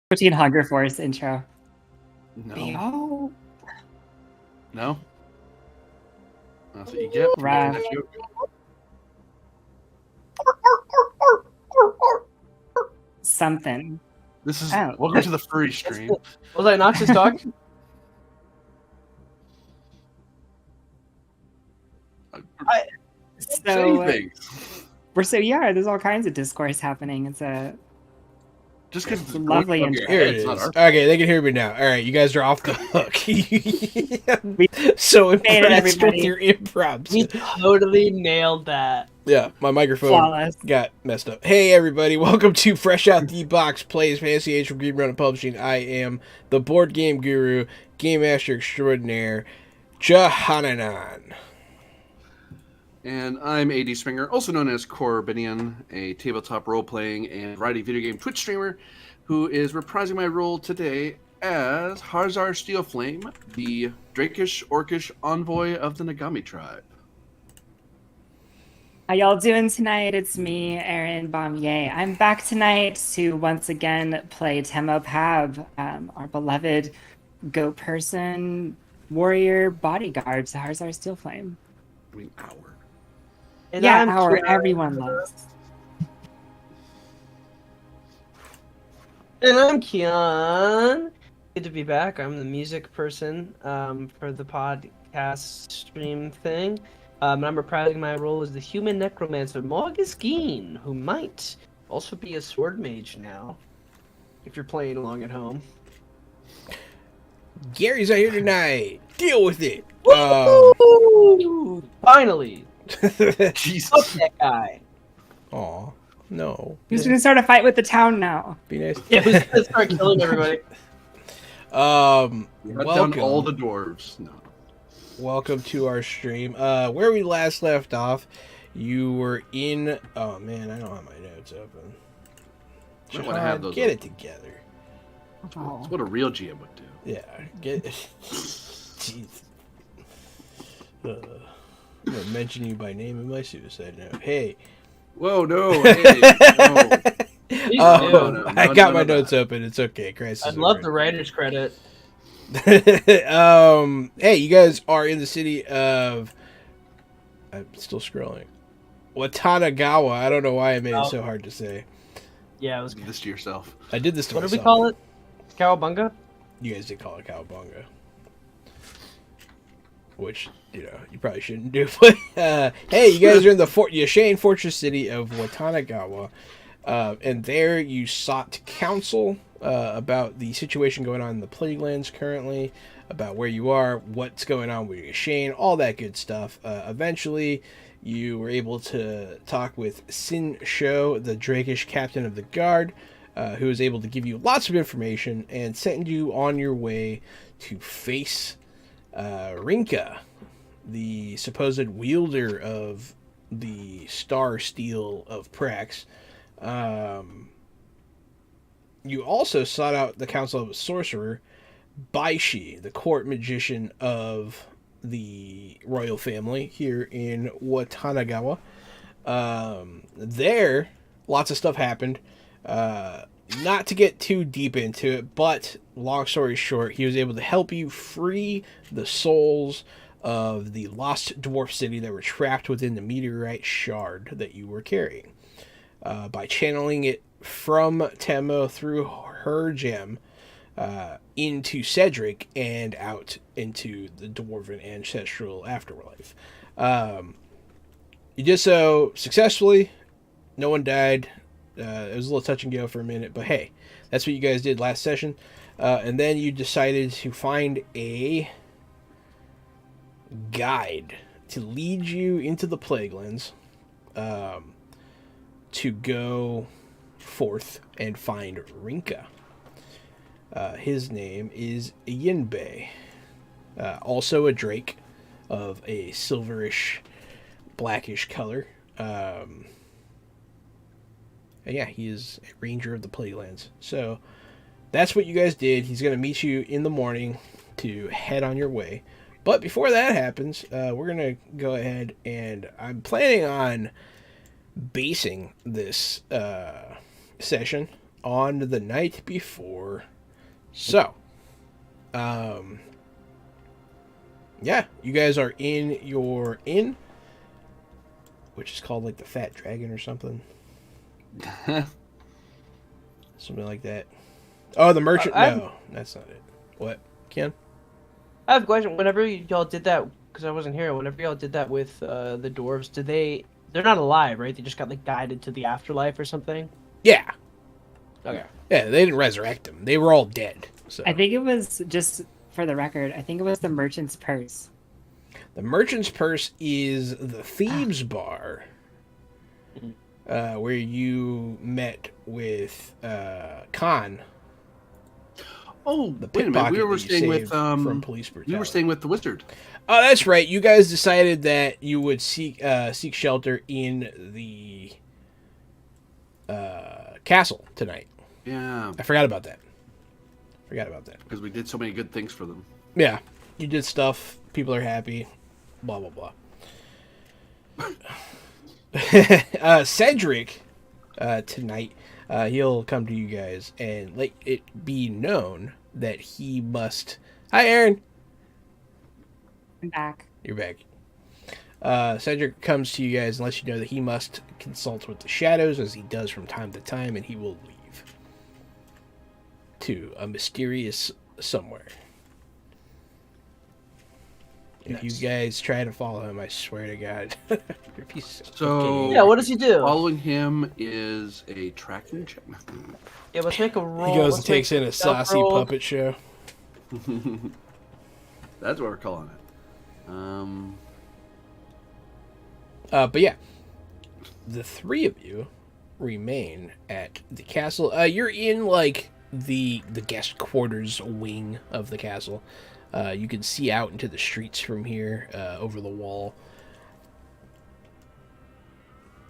Protein Hunger Force intro. No. No? That's what you get for making that joke. Something. This is welcome to the furry stream. Was I not just talking? So there's all kinds of discourse happening. It's a just because it's lovely intro. Here it is. Okay, they can hear me now. All right, you guys are off the hook. So impressed with your improvs. We totally nailed that. Yeah, my microphone Flawless. got messed up. Hey, everybody. Welcome to Fresh Out the Box Plays Fantasy Age from Green Run Publishing. I am the board game guru, game master extraordinaire, Jahananan. And I'm AD Springer, also known as Corbinian, a tabletop role-playing and variety video game Twitch streamer who is reprising my role today as Harzar Steelflame, the Drakish Orcish envoy of the Nagami tribe. How y'all doing tonight? It's me, Erin Baumier. I'm back tonight to once again play Temo Pab, our beloved goat person, warrior bodyguard to Harzar Steelflame. I mean, our. And yeah, I'm our Kian. everyone loves. And I'm Kian. Good to be back. I'm the music person for the podcast stream thing. And I'm reprising my role as the human necromancer, Morgus Geen, who might also be a sword mage now, if you're playing along at home. Gary's not here tonight. Deal with it. Woo! Finally! Jesus. Fuck that guy. Aw, no. Who's gonna start a fight with the town now? Be nice. Yeah, who's gonna start killing everybody? Cut down Welcome. all the dwarves. No. Welcome to our stream. Where we last left off, you were in. Oh man, I don't have my notes open. Might wanna have those Get open. it together. That's what a real GM would do. Yeah, get. Jeez. I'm gonna mention you by name in my suicide note. Hey. Whoa, no, hey, no. No, I got my notes open. It's okay. Crisis. I'd love the writer's credit. Hey, you guys are in the city of. I'm still scrolling. Watanagawa. I don't know why I made it so hard to say. Yeah, it was Do this to yourself. I did this to What myself. did we call it? Cowabunga? You guys did call it Cowabunga. Which, you probably shouldn't do. But, hey, you guys are in the Yashane Fortress city of Watanagawa. And there you sought counsel about the situation going on in the Plaguelands currently, about where you are, what's going on with Yashane, all that good stuff. Eventually, you were able to talk with Sin Sho, the Drakish captain of the guard, who was able to give you lots of information and send you on your way to face Rinka, the supposed wielder of the Star Steel of Prax. You also sought out the counsel of a sorcerer, Baishi, the court magician of the royal family here in Watanagawa. There, lots of stuff happened. Not to get too deep into it, but long story short, he was able to help you free the souls of the lost dwarf city that were trapped within the meteorite shard that you were carrying. By channeling it from Temo through her gem into Cedric and out into the dwarven ancestral afterlife. You did so successfully. No one died. It was a little touch and go for a minute, but hey, that's what you guys did last session. And then you decided to find a guide to lead you into the Plaguelands, to go forth and find Rinka. His name is Yinbei, also a drake of a silverish, blackish color. And yeah, he is a ranger of the Plaguelands. So that's what you guys did. He's going to meet you in the morning to head on your way. But before that happens, we're going to go ahead and I'm planning on basing this session on the night before. So, yeah, you guys are in your inn, which is called like the Fat Dragon or something. Something like that. Oh, the merchant. No, that's not it. What, Ken? I have a question. Whenever y'all did that, because I wasn't here, whenever y'all did that with the dwarves, they're not alive, right? They just got like guided to the afterlife or something? Yeah. Okay. Yeah, they didn't resurrect them. They were all dead. So I think it was, just for the record, I think it was the merchant's purse. the merchant's purse is the thieves' bar, where you met with Khan. Oh, The wait a minute. We pickpocket were that you staying with saved from police brutality. we were staying with the wizard. Oh, that's right. You guys decided that you would seek shelter in the castle tonight. Yeah, I forgot about that. because we did so many good things for them. Yeah, you did stuff. People are happy. Blah blah blah. Cedric, tonight, he'll come to you guys and let it be known that he must. Hi, Aaron. I'm back. You're back. Cedric comes to you guys and lets you know that he must consult with the shadows, as he does from time to time, and he will leave to a mysterious somewhere. If you guys try to follow him, I swear to God, you're a piece of So cake. Yeah, what does he do? following him is a tracking check. Yeah, let's make a roll. He goes and Let's takes make in a stealth saucy roll. puppet show. That's what we're calling it. But yeah, the three of you remain at the castle. You're in like the guest quarters wing of the castle. You can see out into the streets from here, over the wall.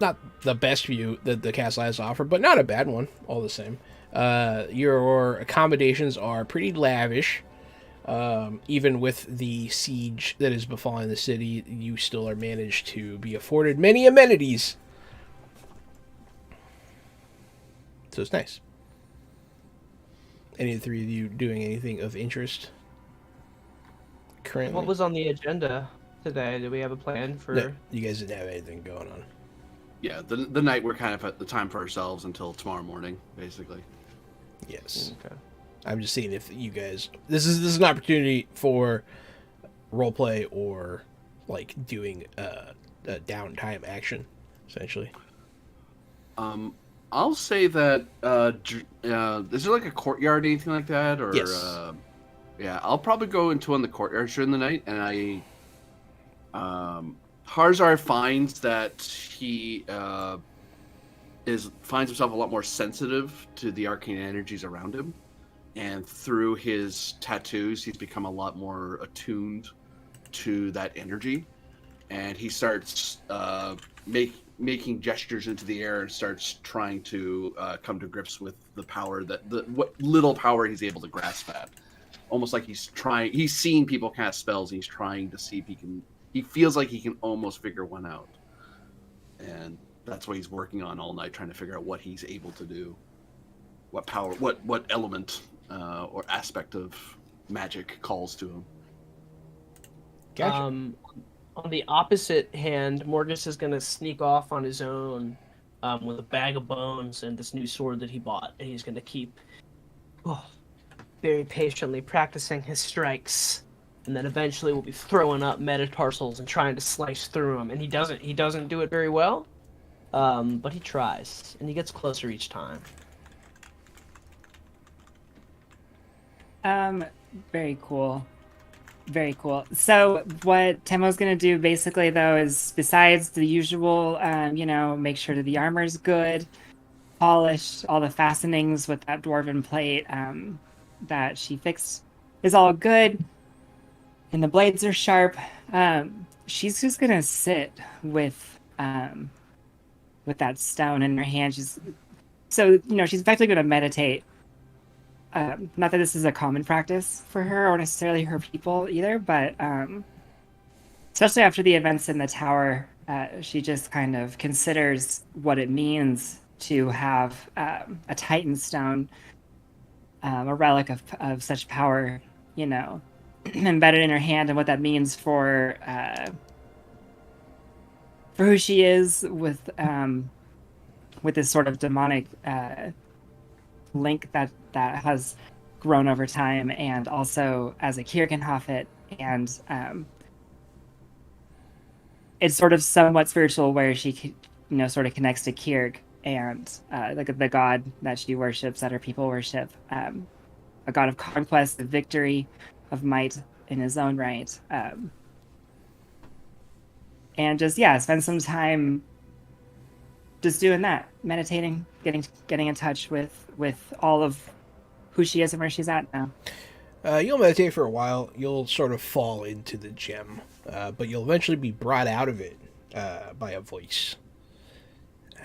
Not the best view that the castle has to offer, but not a bad one, all the same. Your accommodations are pretty lavish. Even with the siege that is befalling the city, you still are managed to be afforded many amenities. So it's nice. Any of the three of you doing anything of interest currently? What was on the agenda today? Do we have a plan for? No, you guys didn't have anything going on. Yeah, the night we're kind of at the time for ourselves until tomorrow morning, basically. Yes. Okay. I'm just seeing if you guys. This is an opportunity for roleplay or like doing a downtime action, essentially. I'll say that. Is there like a courtyard, or anything like that, or? Yes. Yeah, I'll probably go into one of the courtyards during the night, and Harzar finds that he finds himself a lot more sensitive to the arcane energies around him. And through his tattoos, he's become a lot more attuned to that energy. And he starts making gestures into the air and starts trying to come to grips with the power what little power he's able to grasp at. Almost like he's seeing people cast spells and he's trying to see if he feels like he can almost figure one out. And that's what he's working on all night, trying to figure out what he's able to do. What power, what element or aspect of magic calls to him. Gotcha. On the opposite hand, Morgus is gonna sneak off on his own with a bag of bones and this new sword that he bought, and he's gonna keep very patiently practicing his strikes, and then eventually we'll be throwing up metatarsals and trying to slice through them. And he doesn't do it very well, but he tries, and he gets closer each time. Very cool. Very cool. So what Temo's going to do basically, though, is besides the usual, make sure that the armor's good, polished, all the fastenings with that dwarven plate that she fixed is all good, and the blades are sharp. She's just going to sit with that stone in her hand. She's effectively going to meditate. Not that this is a common practice for her or necessarily her people either, but especially after the events in the tower, She just kind of considers what it means to have a Titan stone, a relic of such power, you know, embedded in her hand, and what that means for who she is with this sort of demonic link that has grown over time, and also as a Kirkenhoffit, and it's sort of somewhat spiritual, where she, sort of connects to Kirk and the god that she worships, that her people worship, a god of conquest, of victory, of might in his own right, and just spend some time just doing that, meditating, getting in touch with all of who she is and where she's at now. You'll meditate for a while. You'll sort of fall into the gem, but you'll eventually be brought out of it by a voice.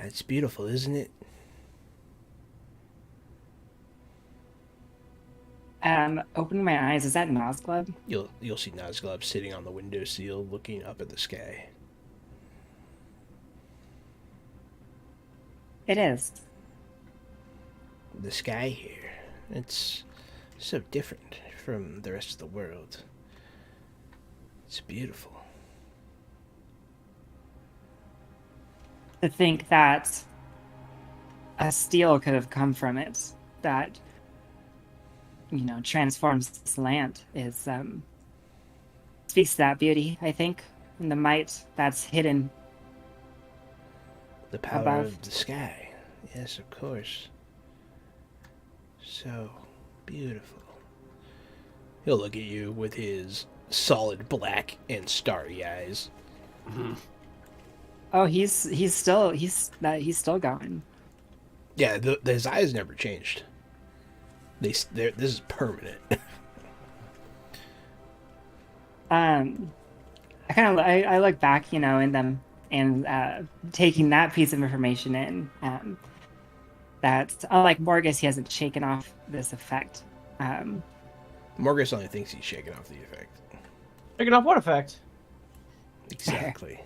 It's beautiful, isn't it? Opening my eyes, is that Nazglub? You'll see Nazglub sitting on the windowsill, looking up at the sky. It is. The sky here, it's so different from the rest of the world. It's beautiful. To think that a steel could have come from it, that transforms this land, is speaks to that beauty, I think, and the might that's hidden. The power above. of the sky. Yes, of course. So beautiful. He'll look at you with his solid black and starry eyes. Oh, he's still going. Yeah, his eyes never changed. This is permanent. I look back, in them, and taking that piece of information in, that unlike Morgus, he hasn't shaken off this effect. Morgus only thinks he's shaking off the effect. Shaking off what effect? Exactly.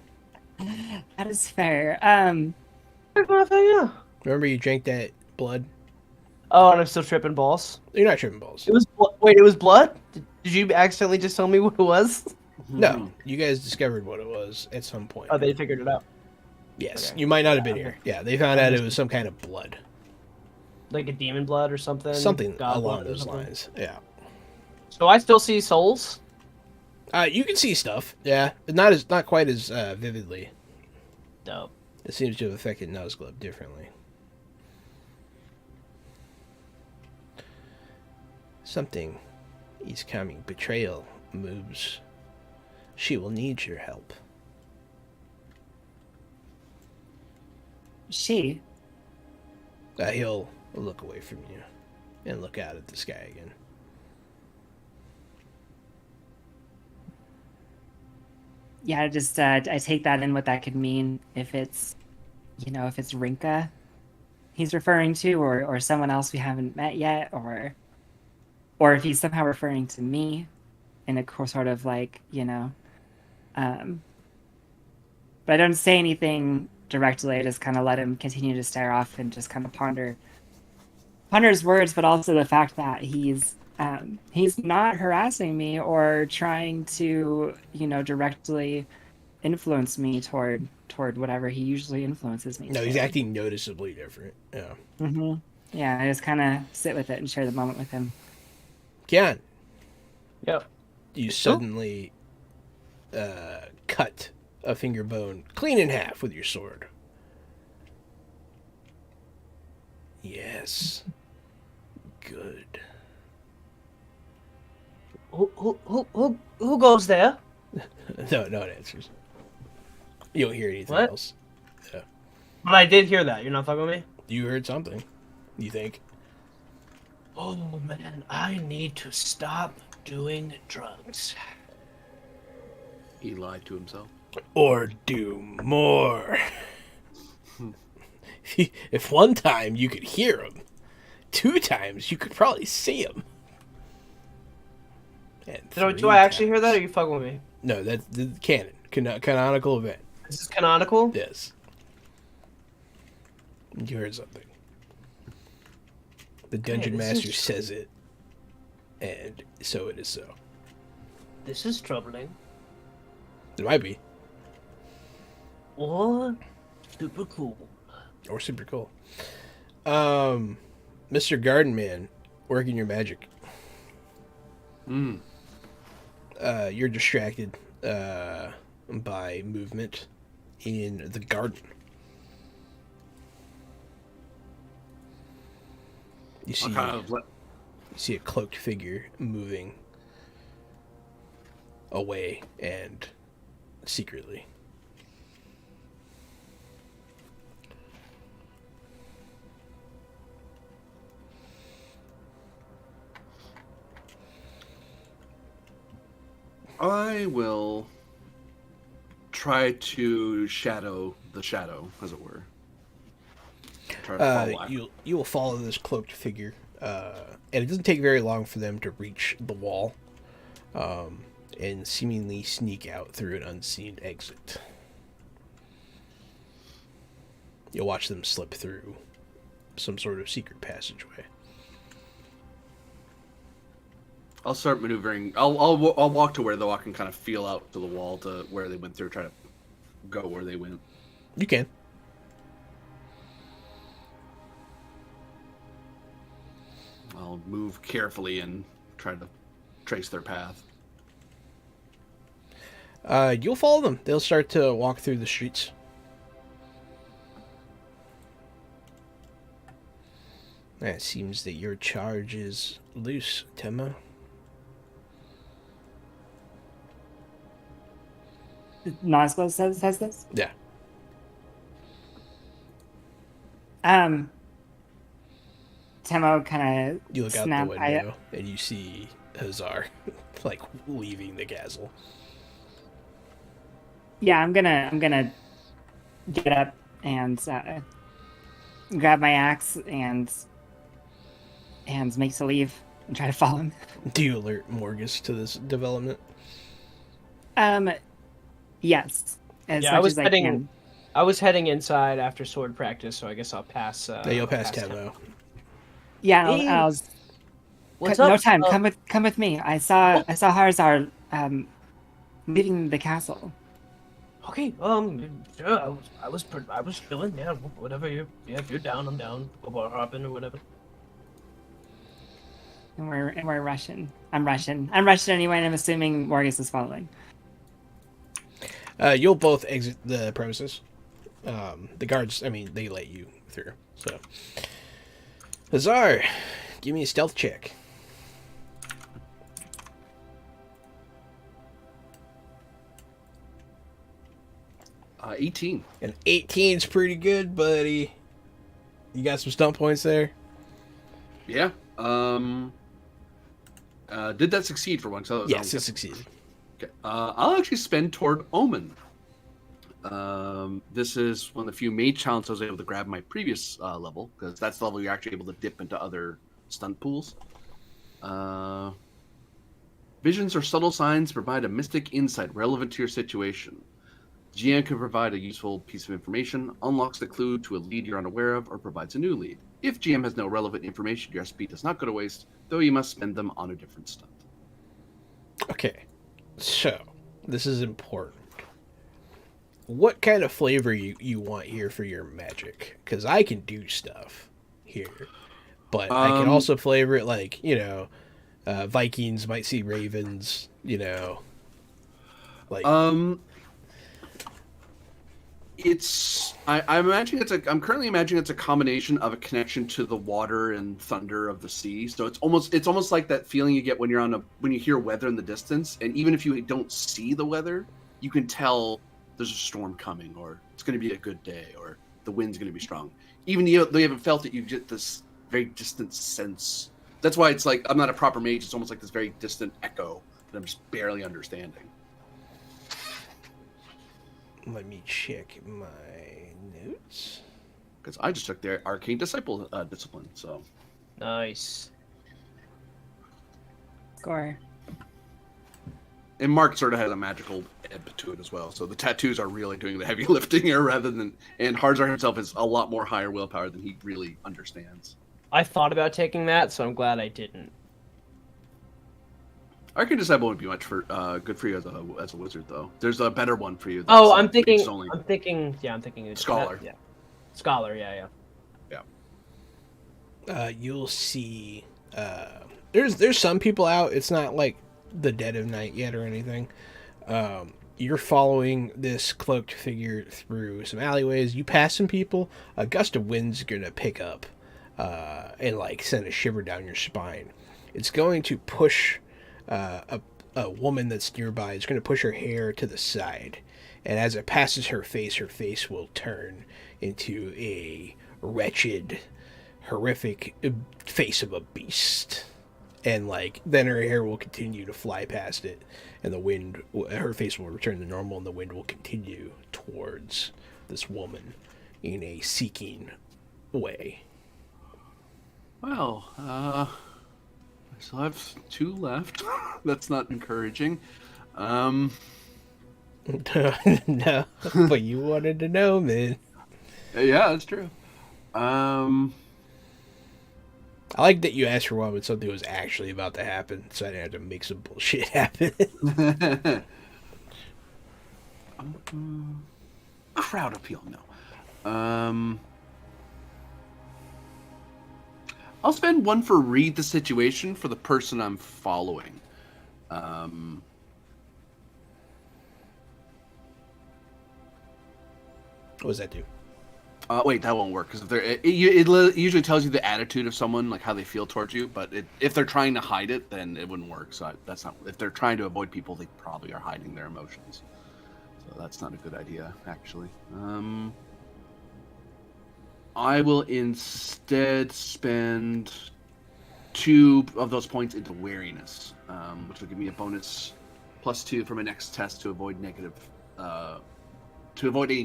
That is fair. Shaking off that, yeah. Remember you drank that blood? Oh, and I'm still tripping balls. You're not tripping balls. It was wait, it was blood? Did you accidentally just tell me what it was? No, you guys discovered what it was at some point. Oh, they figured it out. Yes, Okay. you might not have been here. Yeah, they found out it was some kind of blood. Like a demon blood or something? Something God along blood or those something? lines. Yeah. So I still see souls? You can see stuff. Yeah, not quite as vividly. Dope. It seems to have affected Nazglub differently. Something is coming. Betrayal moves. She will need your help. She. He'll look away from you and look out at the sky again. Yeah, just I take that in, what that could mean, if it's, if it's Rinka he's referring to, or someone else we haven't met yet, or if he's somehow referring to me in a sort of like, but I don't say anything directly. I just kind of let him continue to stare off and just kind of ponder his words, but also the fact that he's not harassing me or trying to, directly influence me toward whatever he usually influences me. No, he's toward. acting noticeably different. Yeah. Mm-hmm. Yeah, I just kind of sit with it and share the moment with him. Kian, Yep. you suddenly cut a finger bone clean in half with your sword. Yes. Good. Who goes there? No one answers. You don't hear anything What? else. Yeah. But I did hear that. You're not fucking with me? You heard something, you think? Oh man, I need to stop doing drugs. He lied to himself. Or do more. If one time you could hear him, 2 times you could probably see him. And Do 3 I actually hear times- that, or are you fucking with me? No, that's the canonical event. This is canonical? Yes. You heard something. The dungeon this master is- says it, and so it is so. This is troubling. It might be. Or super cool. Or super cool. Mr. Garden Man, working your magic. You're distracted by movement in the garden. You see, you see a cloaked figure moving away and secretly. I will try to shadow the shadow, as it were. Try to follow after. You will follow this cloaked figure, and it doesn't take very long for them to reach the wall, and seemingly sneak out through an unseen exit. You'll watch them slip through some sort of secret passageway. I'll start maneuvering. I'll walk to where though I can kind of feel out to the wall to where they went through. Try to go where they went. You can. I'll move carefully and try to trace their path. You'll follow them. They'll start to walk through the streets. It seems that your charge is loose, Tema. Nosgood says this. Yeah. Temo kind of You look out the window and you see Hazar, like, leaving the castle. Yeah, I'm gonna get up and grab my axe and make to leave and try to follow him. Do you alert Morgus to this development? Yes. As Yeah, much I was as heading. I can. I was heading inside after sword practice, so I guess I'll pass. Yeah, you'll pass Temo. Yeah, Hey, I'll What's no up? time. Come with me. I saw Harzar leaving the castle. Okay. Sure. I was chilling. Yeah. Whatever you. Yeah. If you're down, I'm down. Go bar hopping or whatever. And we're rushing. I'm rushing anyway, and I'm assuming Morgus is following. You'll both exit the premises. The guards, I mean, they let you through. So, Hazar, give me a stealth check. Uh, 18. An 18's pretty good, buddy. You got some stunt points there? Yeah. Did that succeed for once? Yes, it succeeded. Okay. I'll actually spend toward Omen. This is one of the few mage talents I was able to grab my previous level, because that's the level you're actually able to dip into other stunt pools. Visions or subtle signs provide a mystic insight relevant to your situation. GM can provide a useful piece of information, unlocks the clue to a lead you're unaware of, or provides a new lead. If GM has no relevant information, your SP does not go to waste, though you must spend them on a different stunt. Okay, so this is important. What kind of flavor you want here for your magic? Because I can do stuff here, but I can also flavor it like, Vikings might see ravens, like. I'm currently imagining it's a combination of a connection to the water and thunder of the sea. So it's almost like that feeling you get when when you hear weather in the distance, and even if you don't see the weather, you can tell there's a storm coming, or it's going to be a good day, or the wind's going to be strong. Even though you haven't felt it, you get this very distant sense. That's why it's like I'm not a proper mage. It's almost like this very distant echo that I'm just barely understanding. Let me check my notes. Because I just took the Arcane Disciple discipline, so. Nice. Score. And Mark sort of has a magical ebb to it as well. So the tattoos are really doing the heavy lifting here rather than... And Harzar himself is a lot more higher willpower than he really understands. I thought about taking that, so I'm glad I didn't. Arcane Disciple wouldn't be much for good for you as a wizard, though. There's a better one for you. Oh, that's, I'm thinking. based only- I'm thinking. Yeah, I'm thinking. Scholar. Yeah. Scholar. Yeah. You'll see. There's some people out. It's not like the dead of night yet or anything. You're following this cloaked figure through some alleyways. You pass some people. A gust of wind's gonna pick up and like send a shiver down your spine. It's going to push a woman that's nearby. It's going to push her hair to the side, and as it passes her face will turn into a wretched, horrific face of a beast. And like then her hair will continue to fly past it, and her face will return to normal, and the wind will continue towards this woman in a seeking way. Well, I still have 2 left. That's not encouraging. No, but you wanted to know, man. Yeah, that's true. I like that you asked for one when something was actually about to happen, so I didn't have to make some bullshit happen. Crowd appeal, no. I'll spend 1 for read the situation for the person I'm following. What does that do? Wait, that won't work because it usually tells you the attitude of someone, like how they feel towards you. But if they're trying to hide it, then it wouldn't work. So that's not. If they're trying to avoid people, they probably are hiding their emotions. So that's not a good idea, actually. I will instead spend 2 of those points into wariness, which will give me a bonus +2 for my next test to avoid any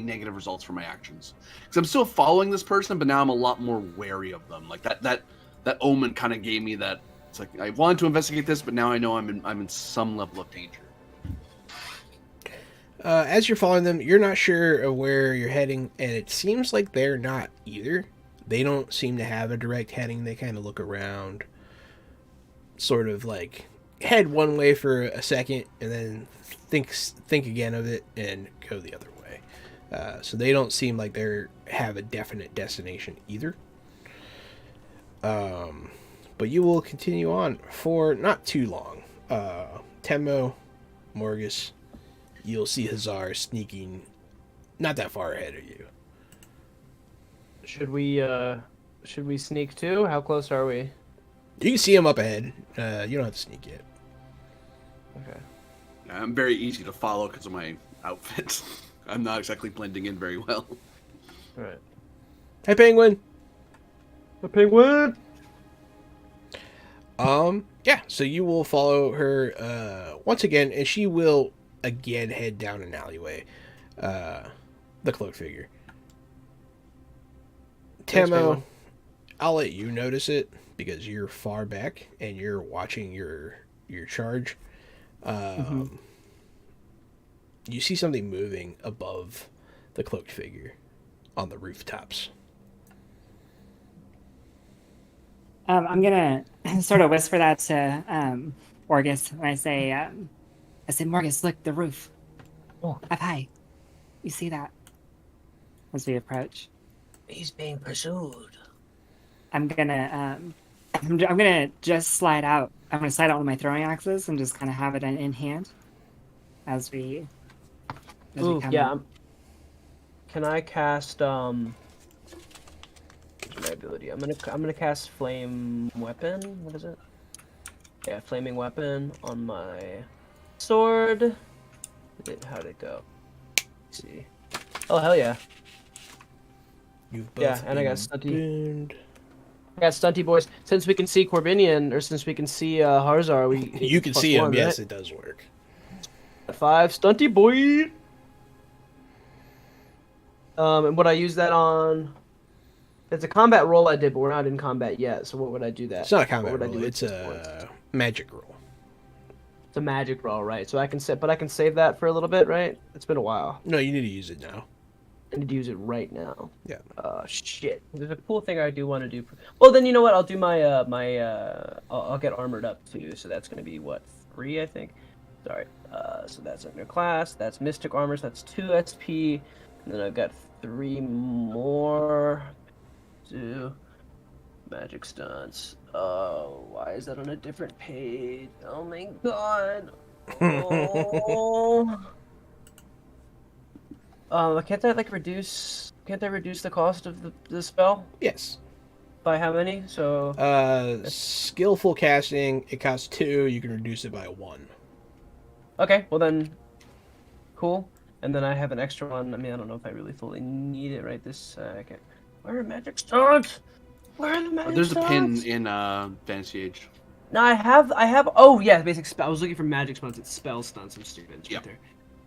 negative results from my actions. Because I'm still following this person, but now I'm a lot more wary of them. Like that omen kind of gave me that. It's like I wanted to investigate this, but now I know I'm in some level of danger. As you're following them, you're not sure of where you're heading, and it seems like they're not either. They don't seem to have a direct heading. They kind of look around, sort of like head one way for a second, and then think again of it and go the other way. So they don't seem like they have a definite destination either. But you will continue on for not too long. Temmo, Morgus, you'll see Hazar sneaking not that far ahead of you. Should we sneak too? How close are we? You can see him up ahead. You don't have to sneak yet. Okay. I'm very easy to follow because of my outfit. I'm not exactly blending in very well. All right. Hey, Penguin. The penguin. Yeah, so you will follow her once again, and she will again head down an alleyway. The cloak figure. Thanks, Temmo, Penguin. I'll let you notice it because you're far back and you're watching your charge. You see something moving above the cloaked figure on the rooftops. I'm gonna sort of whisper that to Morgus, and I say, Morgus, look, the roof. Oh. Up high. You see that? As we approach. He's being pursued. I'm gonna just slide out. I'm gonna slide out one of my throwing axes and just kind of have it in hand as we Ooh, come yeah. up. Can I cast what's my ability? I'm gonna cast flame weapon. What is it? Yeah, flaming weapon on my sword. How'd it go? Let's see. Oh hell yeah! You've Yeah, and I got stunty. I got stunty boys. Since we can see Corbinian, or since we can see Harzar, You can see him. Yes, it does work. 5 stunty boy. And would I use that on? It's a combat roll I did, but we're not in combat yet. So what would I do that? It's not a combat What would I roll. do It's with a magic roll. It's a magic roll, right? So I can save that for a little bit, right? It's been a while. No, you need to use it now. I need to use it right now. Yeah. Shit. There's a cool thing I do want to do. Well, then you know what? I'll do my I'll get armored up too. So that's gonna be what, 3, I think. Sorry. So that's under class. That's Mystic Armor. So that's 2 SP. And then I've got 3 more. 2 magic stunts. Oh, why is that on a different page? Oh my god. Oh. Can't I reduce the cost of the spell Yes. by how many? So Skillful casting, it costs 2. You can reduce it by 1. okay, well then, cool. And then I have an extra one. I mean, I don't know if I really fully need it right this second. Where are magic stones? Where are the magic There's a stones? pin in Fantasy Age. No, I have. Oh yeah, basic spell. I was looking for magic stunts. It's spell stunts. I'm stupid. It's Yep. right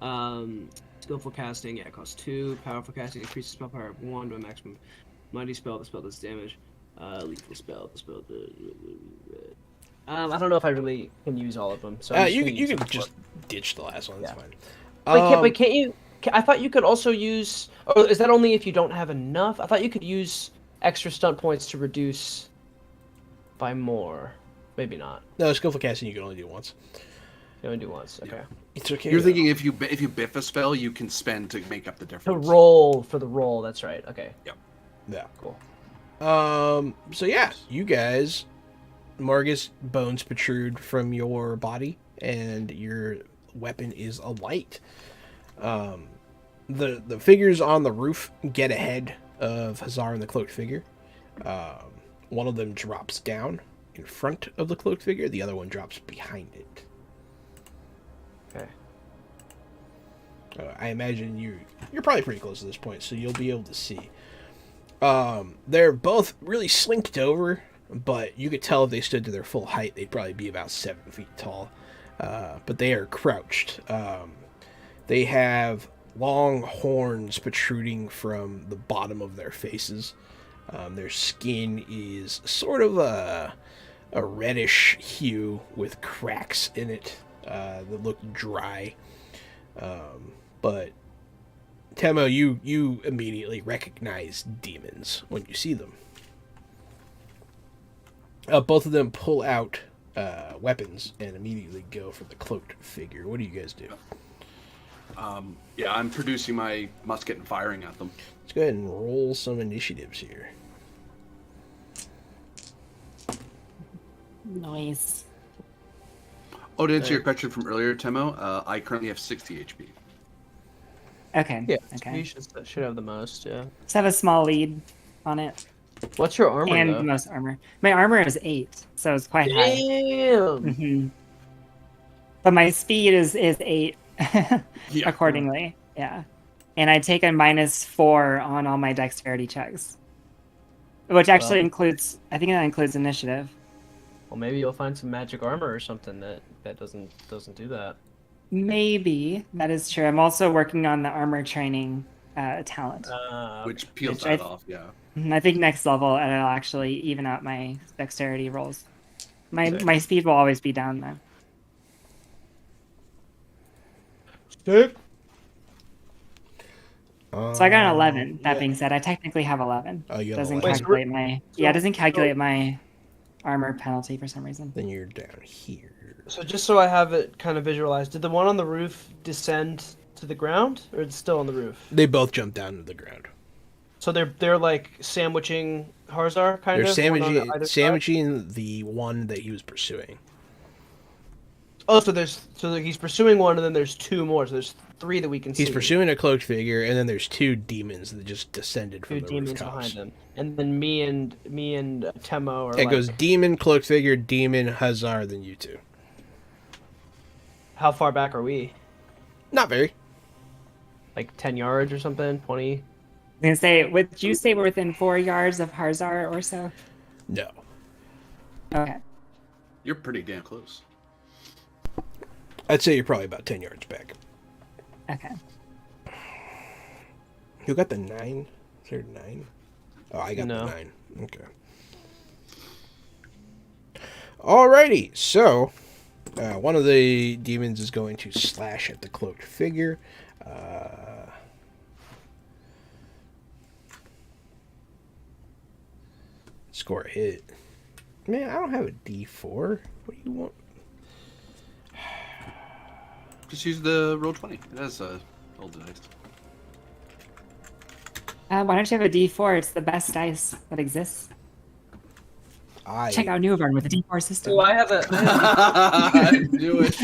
there. Skillful casting. Yeah, it costs 2. Powerful casting increases spell power of 1 to a maximum. Mighty spell. The spell does damage. Lethal spell. The spell does. I don't know if I really can use all of them. So I'm You gonna use can them just ditch the last one. It's Yeah. fine. But can't you? I thought you could also use. Or is that only if you don't have enough? I thought you could use extra stunt points to reduce by more. Maybe not. No, skillful casting you can only do once. You only do once. Okay. It's okay. You're though. thinking if you biff a spell, you can spend to make up the To difference. roll for the roll. That's right. Okay. Yeah. Cool. So yeah, you guys, Margus, bones protrude from your body, and your weapon is alight. The figures on the roof get ahead of Hazar and the cloaked figure. One of them drops down in front of the cloaked figure. The other one drops behind it. Okay. I imagine you're probably pretty close to this point, so you'll be able to see. They're both really slinked over, but you could tell if they stood to their full height, they'd probably be about 7 feet tall. But they are crouched. They have long horns protruding from the bottom of their faces. Their skin is sort of a reddish hue with cracks in it that look dry. But Temo, you immediately recognize demons when you see them. Both of them pull out weapons and immediately go for the cloaked figure. What do you guys do? Yeah, I'm producing my musket and firing at them. Let's go ahead and roll some initiatives here. Nice. Oh, to answer your question from earlier, Temo, I currently have 60 HP. Okay. Yeah. Okay. You should have the most. Yeah. Just have a small lead on it. What's your armor And though? the most armor. My armor is 8, so it's quite high. Damn. Hmm. But my speed is 8 Yeah. accordingly. Yeah. And I take a -4 on all my dexterity checks. Which actually includes, I think that includes initiative. Well, maybe you'll find some magic armor or something that doesn't do that. Maybe. That is true. I'm also working on the armor training talent. Which peels Which I that off, yeah. I think next level it'll actually even out my dexterity rolls. My speed will always be down though. Stick. So I got an 11. That being said, I technically have 11. Oh, you have Doesn't 11. calculate my it doesn't calculate my armor penalty for some reason. Then you're down here. So just so I have it kind of visualized, did the one on the roof descend to the ground, or it's still on the roof? They both jump down to the ground. So they're like sandwiching Harzar, kind They're of. one on either side? sandwiching the one that he was pursuing. Oh, so he's pursuing one, and then there's 2 more. So there's 3 that we can see. He's pursuing a cloaked figure, and then there's 2 demons that just descended from 2 the demons rooftops. behind him, and then me and Temo are It like, goes demon, cloaked figure, demon, Hazar, then you 2. how far back are we? Not very. Like 10 yards or something? 20? I was gonna say, would you say we're within 4 yards of Harzar or so? No. Okay. You're pretty damn close. I'd say you're probably about 10 yards back. Okay. Who got the 9? Is there 9? Oh, I got No. the 9. Okay. Alrighty, so One of the demons is going to slash at the cloaked figure. Score a hit. Man, I don't have a D4. What do you want? Just use the roll 20. It has old dice. Why don't you have a D4? It's the best dice that exists. Check out Newvarn with a D4 system. Oh, I have a. I knew it.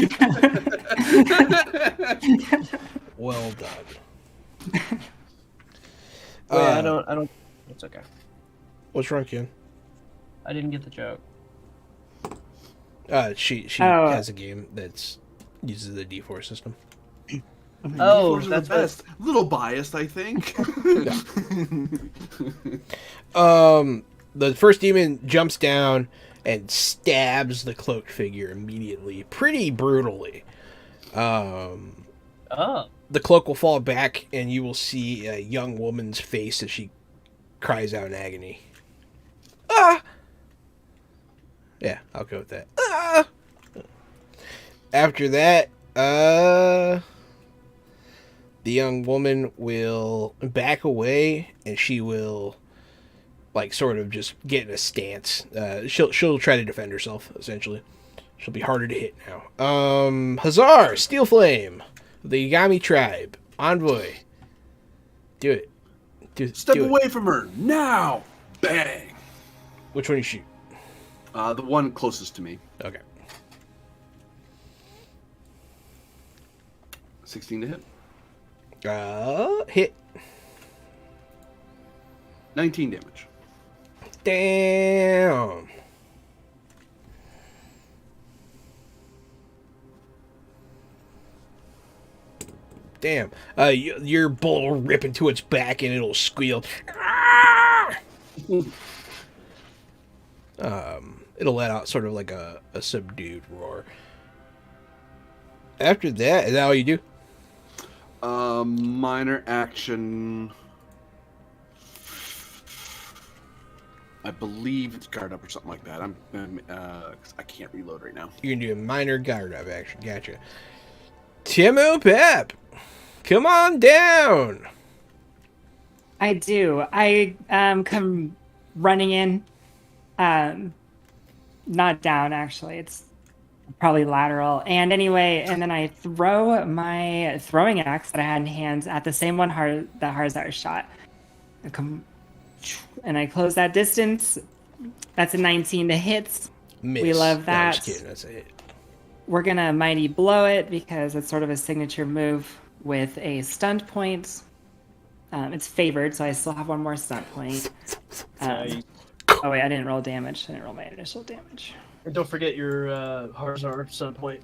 Well done. Wait, I don't. It's okay. What's wrong, Ken? I didn't get the joke. She Oh. has a game that's uses the D4 system. Oh, D4s are that's the best. Little biased, I think. The first demon jumps down and stabs the cloaked figure immediately, pretty brutally. Oh. The cloak will fall back, and you will see a young woman's face as she cries out in agony. Ah! Yeah, I'll go with that. Ah! After that, the young woman will back away, and she will, like, sort of just get in a stance. She'll try to defend herself, essentially. She'll be harder to hit now. Hazar, Steel Flame, the Yagami tribe, envoy. Do it. Step do it. away from her now. Bang. Which one you shoot? The one closest to me. Okay. 16 to hit. Hit. 19 damage. Damn. Damn. Your bullet will rip into its back and it'll squeal. It'll let out sort of like a subdued roar. After that, is that all you do? Minor action. I believe it's guard up or something like that. I can't reload right now. You can do a minor guard up action. Gotcha. Timo Pep, come on down. I do. I come running in. Not down, actually. It's probably lateral. And anyway, and then I throw my throwing axe that I had in hand at the same one that Harzar shot. And I close that distance. That's a 19 to hit. Miss. We love No, that. just kidding. That's a hit. We're going to Mighty Blow it because it's sort of a signature move with a stunt point. It's favored, so I still have one more stunt point. Oh, wait, I didn't roll damage. I didn't roll my initial damage. And don't forget your Harzar Sun Point.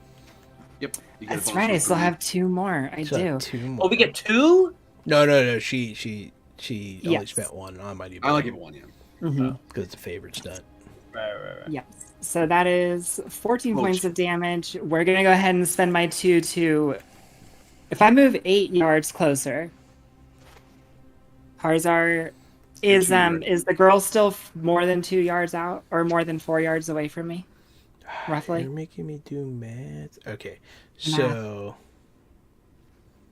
Yep. You get a That's bonus right. I roll still for have 2 more. I So do. 2 more. Oh, we get 2? No. She only Yes. spent 1 on Mighty me. I like it one, yeah. Mhm. because it's a favorite stunt. Right. Yes. So that is 14 Most. points of damage. We're going to go ahead and spend my 2 to... If I move 8 yards closer, Harzar... Is 2 yards. is the girl still more than 2 yards out or more than 4 yards away from me? Roughly. You're making me do math. Okay, so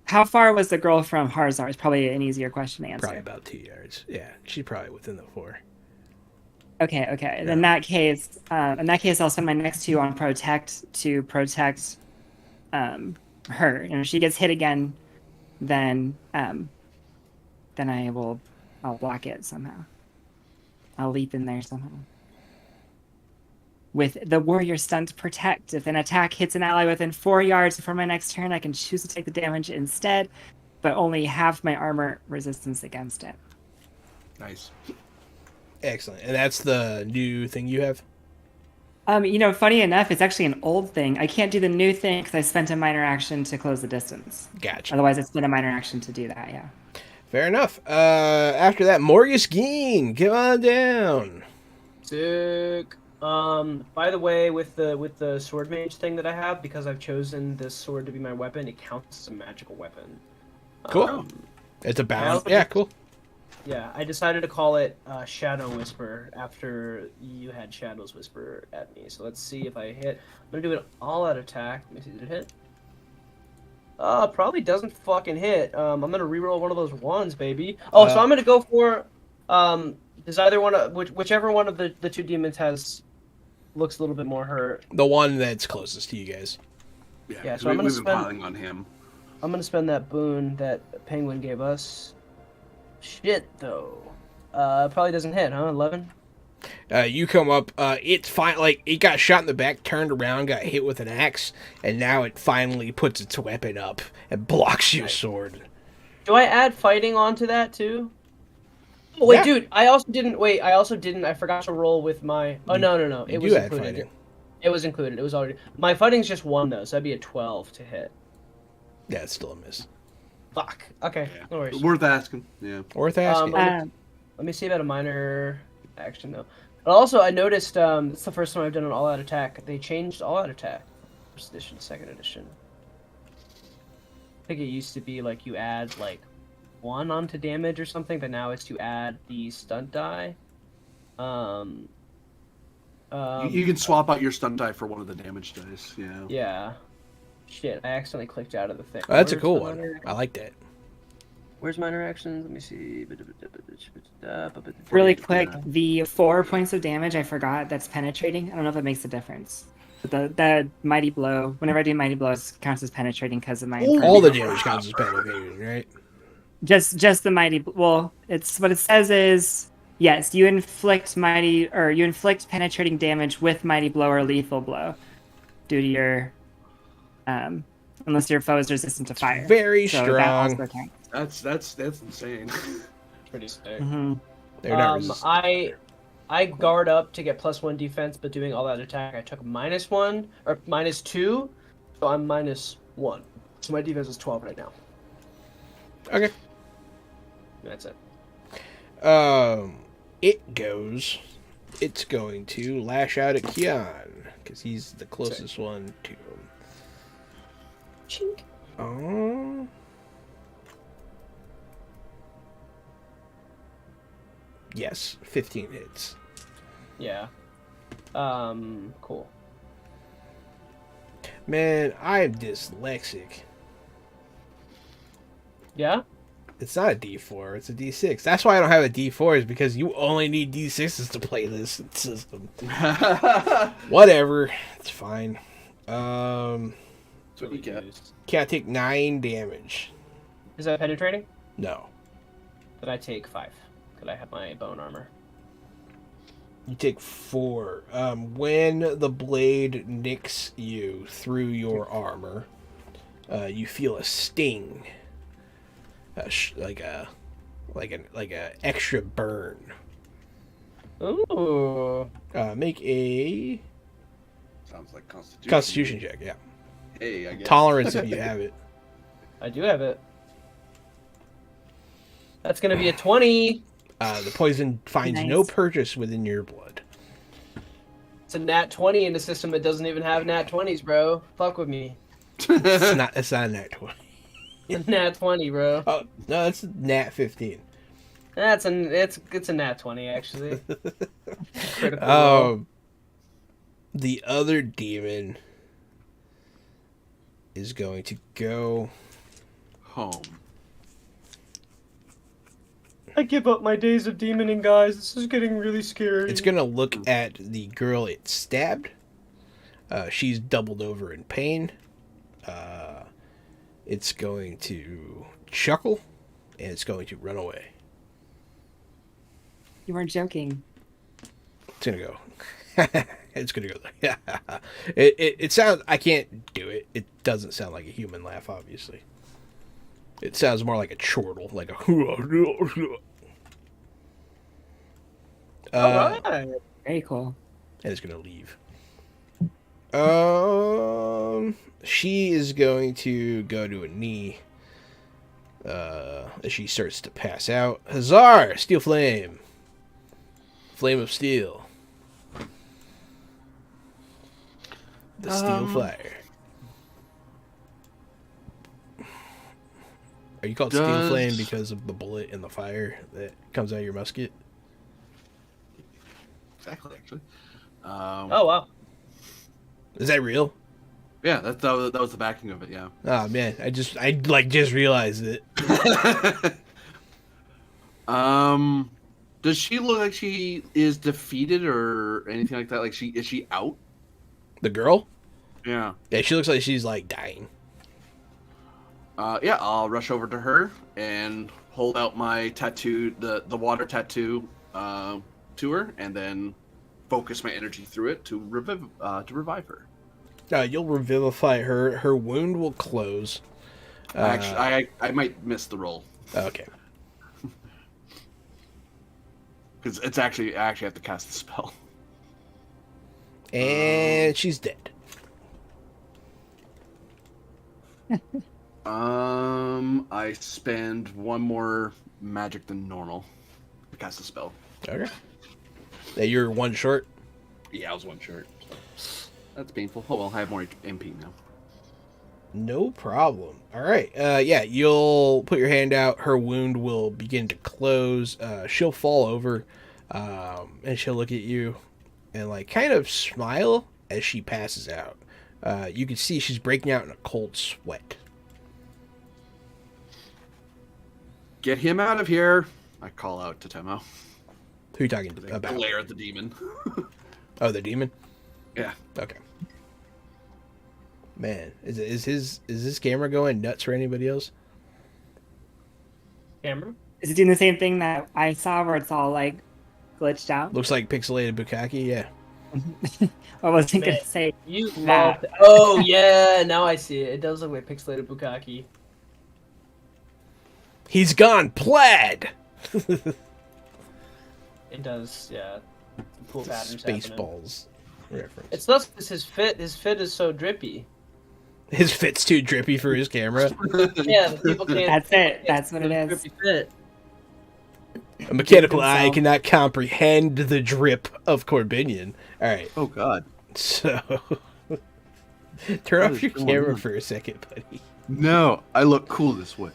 How far was the girl from Harzar? It's probably an easier question to answer. probably about 2 yards. Yeah, she's probably within the 4. Okay. In that case, I'll spend my next 2 on protect to protect her. And if she gets hit again, then I'll block it somehow. I'll leap in there somehow. With the warrior stunt protect, if an attack hits an ally within 4 yards before my next turn, I can choose to take the damage instead, but only half my armor resistance against it. Nice. Excellent, and that's the new thing you have. Funny enough, it's actually an old thing. I can't do the new thing because I spent a minor action to close the distance. Gotcha. Otherwise, it's been a minor action to do that, yeah. Fair enough. After that, Morgus Geen, come on down. Sick. By the way, with the sword mage thing that I have, because I've chosen this sword to be my weapon, it counts as a magical weapon. Cool. It's a balance. also Yeah, get- cool. Yeah, I decided to call it Shadow Whisper after you had Shadows Whisper at me. So let's see if I hit. I'm gonna do an all-out attack. Let me see, did it hit? Probably doesn't fucking hit. I'm gonna reroll one of those ones, baby. Oh, so I'm gonna go for does either one of whichever one of the two demons looks a little bit more hurt. The one that's closest to you guys. Yeah, 'cause so I'm gonna we've been spend- piling on him. I'm gonna spend that boon that Penguin gave us. Shit, though. Probably doesn't hit, huh? 11? You come up. It's fine. Like it got shot in the back, turned around, got hit with an axe, and now it finally puts its weapon up and blocks your sword. Do I add fighting onto that, too? Oh, wait, Yeah. dude, I also didn't. I forgot to roll with my... Oh, no. It You was do add included. fighting. It was included. It was already... My fighting's just 1, though, so that'd be a 12 to hit. Yeah, it's still a miss. Fuck. Okay, Yeah. no worries. Worth asking. Yeah. Worth asking. Let me see about a minor action, though. But also, I noticed, it's the first time I've done an all-out attack. They changed all-out attack. First edition, second edition. I think it used to be, like, you add, like, 1 onto damage or something, but now it's to add the stunt die. You can swap out your stun die for one of the damage dice. Yeah. Yeah. Shit, I accidentally clicked out of the thing. Oh, that's a Where's cool the one. minor- I like that. Where's minor actions? Let me see. Really quick, the 4 points of damage I forgot that's penetrating. I don't know if it makes a difference. But the mighty blow, whenever I do mighty blows, counts as penetrating because of my. All the infirmity. damage counts as penetrating, right? Just the mighty. Well, it's what it says is yes, you inflict penetrating damage with mighty blow or lethal blow, due to your, unless your foe is resistant to fire. Very So that strong. also counts. That's insane. Pretty sick. Mm-hmm. They're not resistant. I guard up to get +1 defense, but doing all that attack, I took -1 or -2, so I'm -1. So my defense is 12 right now. Okay. That's it. It's going to lash out at Kian because he's the closest one to him. Chink. Oh. Yes, 15 hits. Yeah. Cool. Man, I'm dyslexic. Yeah? It's not a D4, it's a D6. That's why I don't have a D4 is because you only need D6s to play this system. Whatever, it's fine. That's what you get. Can't take 9 damage. Is that penetrating? No. Then I take 5. Because I have my bone armor. You take 4. When the blade nicks you through your armor, you feel a sting, like a extra burn. Ooh. Make a Sounds like Constitution. Constitution check. Yeah, Hey, I guess. tolerance if you have it. I do have it. That's gonna be a 20. The poison finds no Nice. purchase within your blood. It's a nat 20 in a system that doesn't even have nat 20s, bro. Fuck with me. It's not a nat 20. It's a nat 20, bro. Oh no, that's a nat 15. It's a nat 20 actually. Critical roll. The other demon is going to go Home. I give up my days of demoning, guys. This is getting really scary. It's gonna look at the girl it stabbed. She's doubled over in pain. It's going to chuckle, and it's going to run away. You weren't joking. It's gonna go. It's gonna go. It sounds. I can't do it. It doesn't sound like a human laugh, obviously. It sounds more like a chortle, like a. Alright. Very cool. And it's gonna leave. She is going to go to a knee. As she starts to pass out. Hazar! Steel flame. Flame of steel. The steel fire. Are you called Steel Does- Flame because of the bullet and the fire that comes out of your musket? Exactly, actually. Oh wow. Is that real? Yeah, that was the backing of it. Yeah. Oh man, I just realized it. Does she look like she is defeated or anything like that? Like is she out? The girl? Yeah. Yeah, she looks like she's like dying. Yeah, I'll rush over to her and hold out my tattoo, the water tattoo, to her, and then focus my energy through it to revive her. You'll revivify her. Her wound will close. Actually, I might miss the roll Okay. because it's actually I actually have to cast the spell. And she's dead. I spend one more magic than normal to cast the spell. Okay. Yeah, you're one short. Yeah, I was one short. That's painful. Oh well, I have more MP now. No problem. All right. Yeah, you'll put your hand out. Her wound will begin to close. She'll fall over, and she'll look at you, and like kind of smile as she passes out. You can see she's breaking out in a cold sweat. Get him out of here! I call out to Temo. Who are you talking They about? glare at the demon. Oh, the demon. Yeah. Okay. Man, is this camera going nuts for anybody else? Camera? Is it doing the same thing that I saw where it's all like glitched out? Looks like pixelated bukkake. Yeah. I wasn't Man. gonna say You that. love. Oh yeah, now I see it. It does look like pixelated bukkake. He's gone plaid. It does, yeah. Cool patterns happening. Spaceballs reference. It's not because his fit is so drippy. His fit's too drippy for his camera. Yeah, the people can't. That's it. That's what it is. Drippy fit. A mechanical eye himself. cannot comprehend the drip of Corbinian. All right, Oh God. so turn What off is your going camera on? for a second, buddy. No, I look cool this way.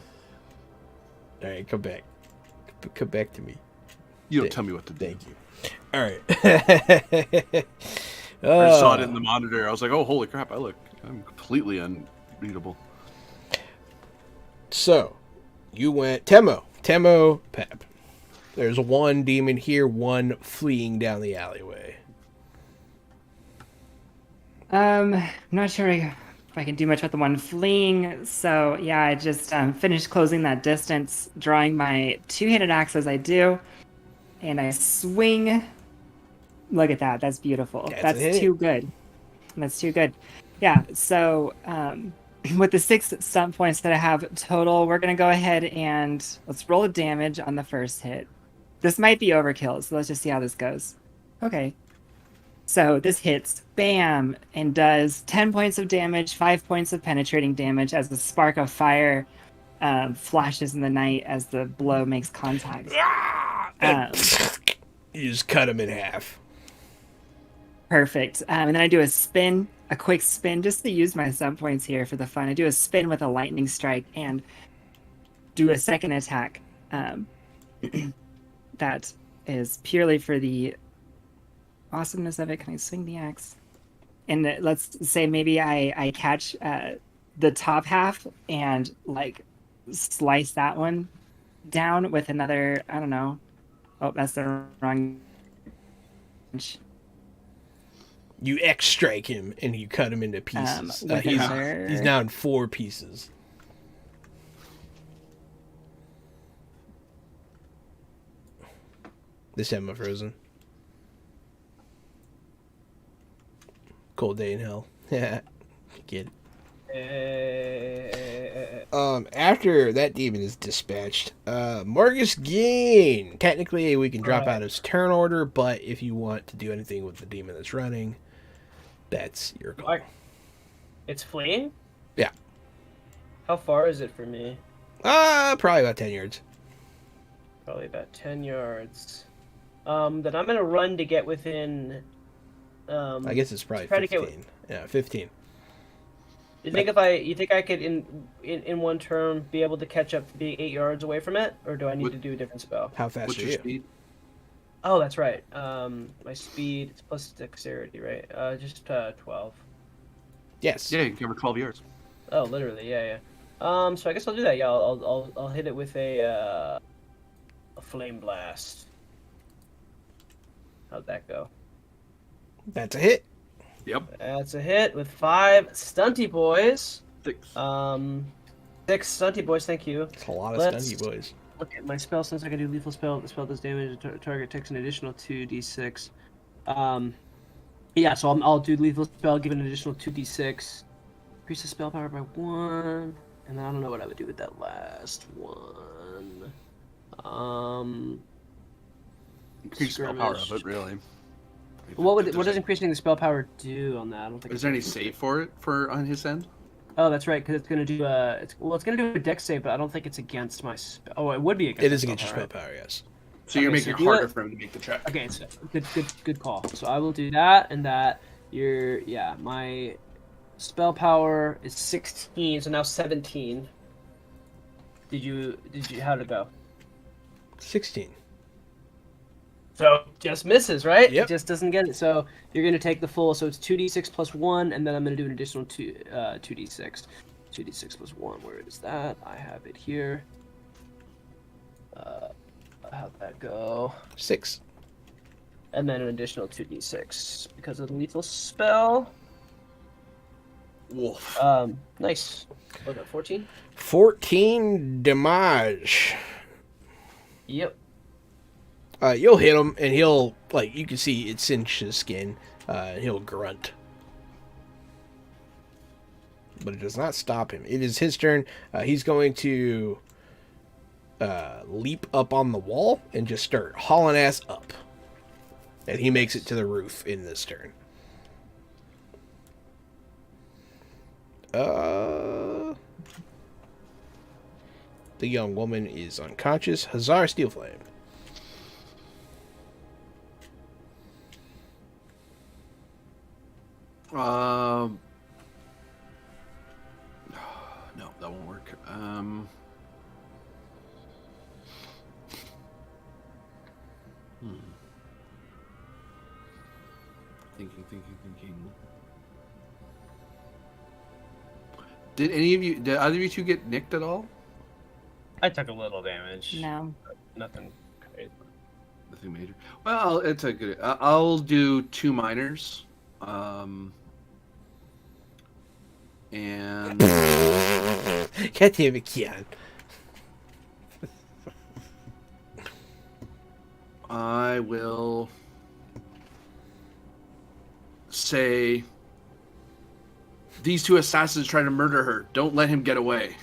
All right, come back. Come back to me. You don't tell me what to do. Thank you. All right. I just saw it in the monitor. I was like, oh, holy crap! I'm completely unreadable. So, you went Temo, Pep. There's one demon here, one fleeing down the alleyway. I'm not sure if I can do much with the one fleeing. So yeah, I just finished closing that distance, drawing my two-handed axe as I do, and I swing. Look at that. That's beautiful. That's a That's hit. too good. That's too good. Yeah. So with the 6 stunt points that I have total, we're gonna go ahead and let's roll a damage on the first hit. This might be overkill, so let's just see how this goes. Okay. So this hits, bam, and does 10 points of damage, 5 points of penetrating damage as the spark of fire flashes in the night as the blow makes contact. You just cut him in half. Perfect. And then I do a quick spin, just to use my sub points here for the fun. I do a spin with a lightning strike and do a second attack. That is purely for the awesomeness of it. Can I swing the axe? And let's say maybe I catch the top half and like slice that one down with another, I don't know. Oh, that's the wrong. You X strike him and you cut him into pieces. with He's another- now in 4 pieces. This time I'm frozen. Cold day in hell. Yeah, get it. After that demon is dispatched, Marcus Gain. Technically, we can drop out his turn order, but if you want to do anything with the demon that's running, that's your call. It's fleeing? Yeah. How far is it for me? Probably about 10 yards. Probably about 10 yards. Then I'm gonna run to get within. I guess it's probably try to 15. get Yeah, 15. You think I could in one turn be able to catch up to being 8 yards away from it, or do I need to do a different spell? How fast What's are your you? speed? Oh, that's right. My speed it's plus dexterity, right? Just 12. Yes. Yeah, you can cover 12 yards. Oh, literally, yeah. So I guess I'll do that. Yeah, I'll hit it with a flame blast. How'd that go? That's a hit. Yep. That's a hit with 5 stunty boys. 6. 6 stunty boys. Thank you. It's a lot of Let's- stunty boys. Look at my spell. Since I can do lethal spell, the spell does damage. The target takes an additional 2d6. Yeah. So I'll do lethal spell, give it an additional 2d6. Increase the spell power by 1, and then I don't know what I would do with that last one. Increase spell power of it, really. What does increasing the spell power do on that? I don't think. Is there any save for it on his end? Oh, that's right, because it's gonna do it's gonna do a dex save, but I don't think it's against my spell. Oh, it would be against. It is my against your spell spell power, power, yes. So you're Okay, making so it do harder it. for him to make the check. right? Okay, so good call. So I will do that and that. My spell power is 16, so now 17. How'd it go? 16. So just misses, right? Yep. It just doesn't get it. So you're gonna take the full. So it's 2d6 plus 1, and then I'm gonna do an additional 2d6. 2d6 plus 1. Where is that? I have it here. How'd that go? 6. And then an additional 2d6 because of the lethal spell. Wolf. Nice. What about 14? 14 damage. Yep. You'll hit him, and he'll, like, you can see it cinch his skin, and he'll grunt. But it does not stop him. It is his turn. He's going to leap up on the wall and just start hauling ass up. And he makes it to the roof in this turn. The young woman is unconscious. Hazar Steelflame. No, that won't work. Thinking. Did either of you two get nicked at all? I took a little damage. No. Nothing crazy. Nothing major. Well, it's a good. I'll do 2 minors. And God damn it, Keon. I will say these 2 assassins trying to murder her. Don't let him get away.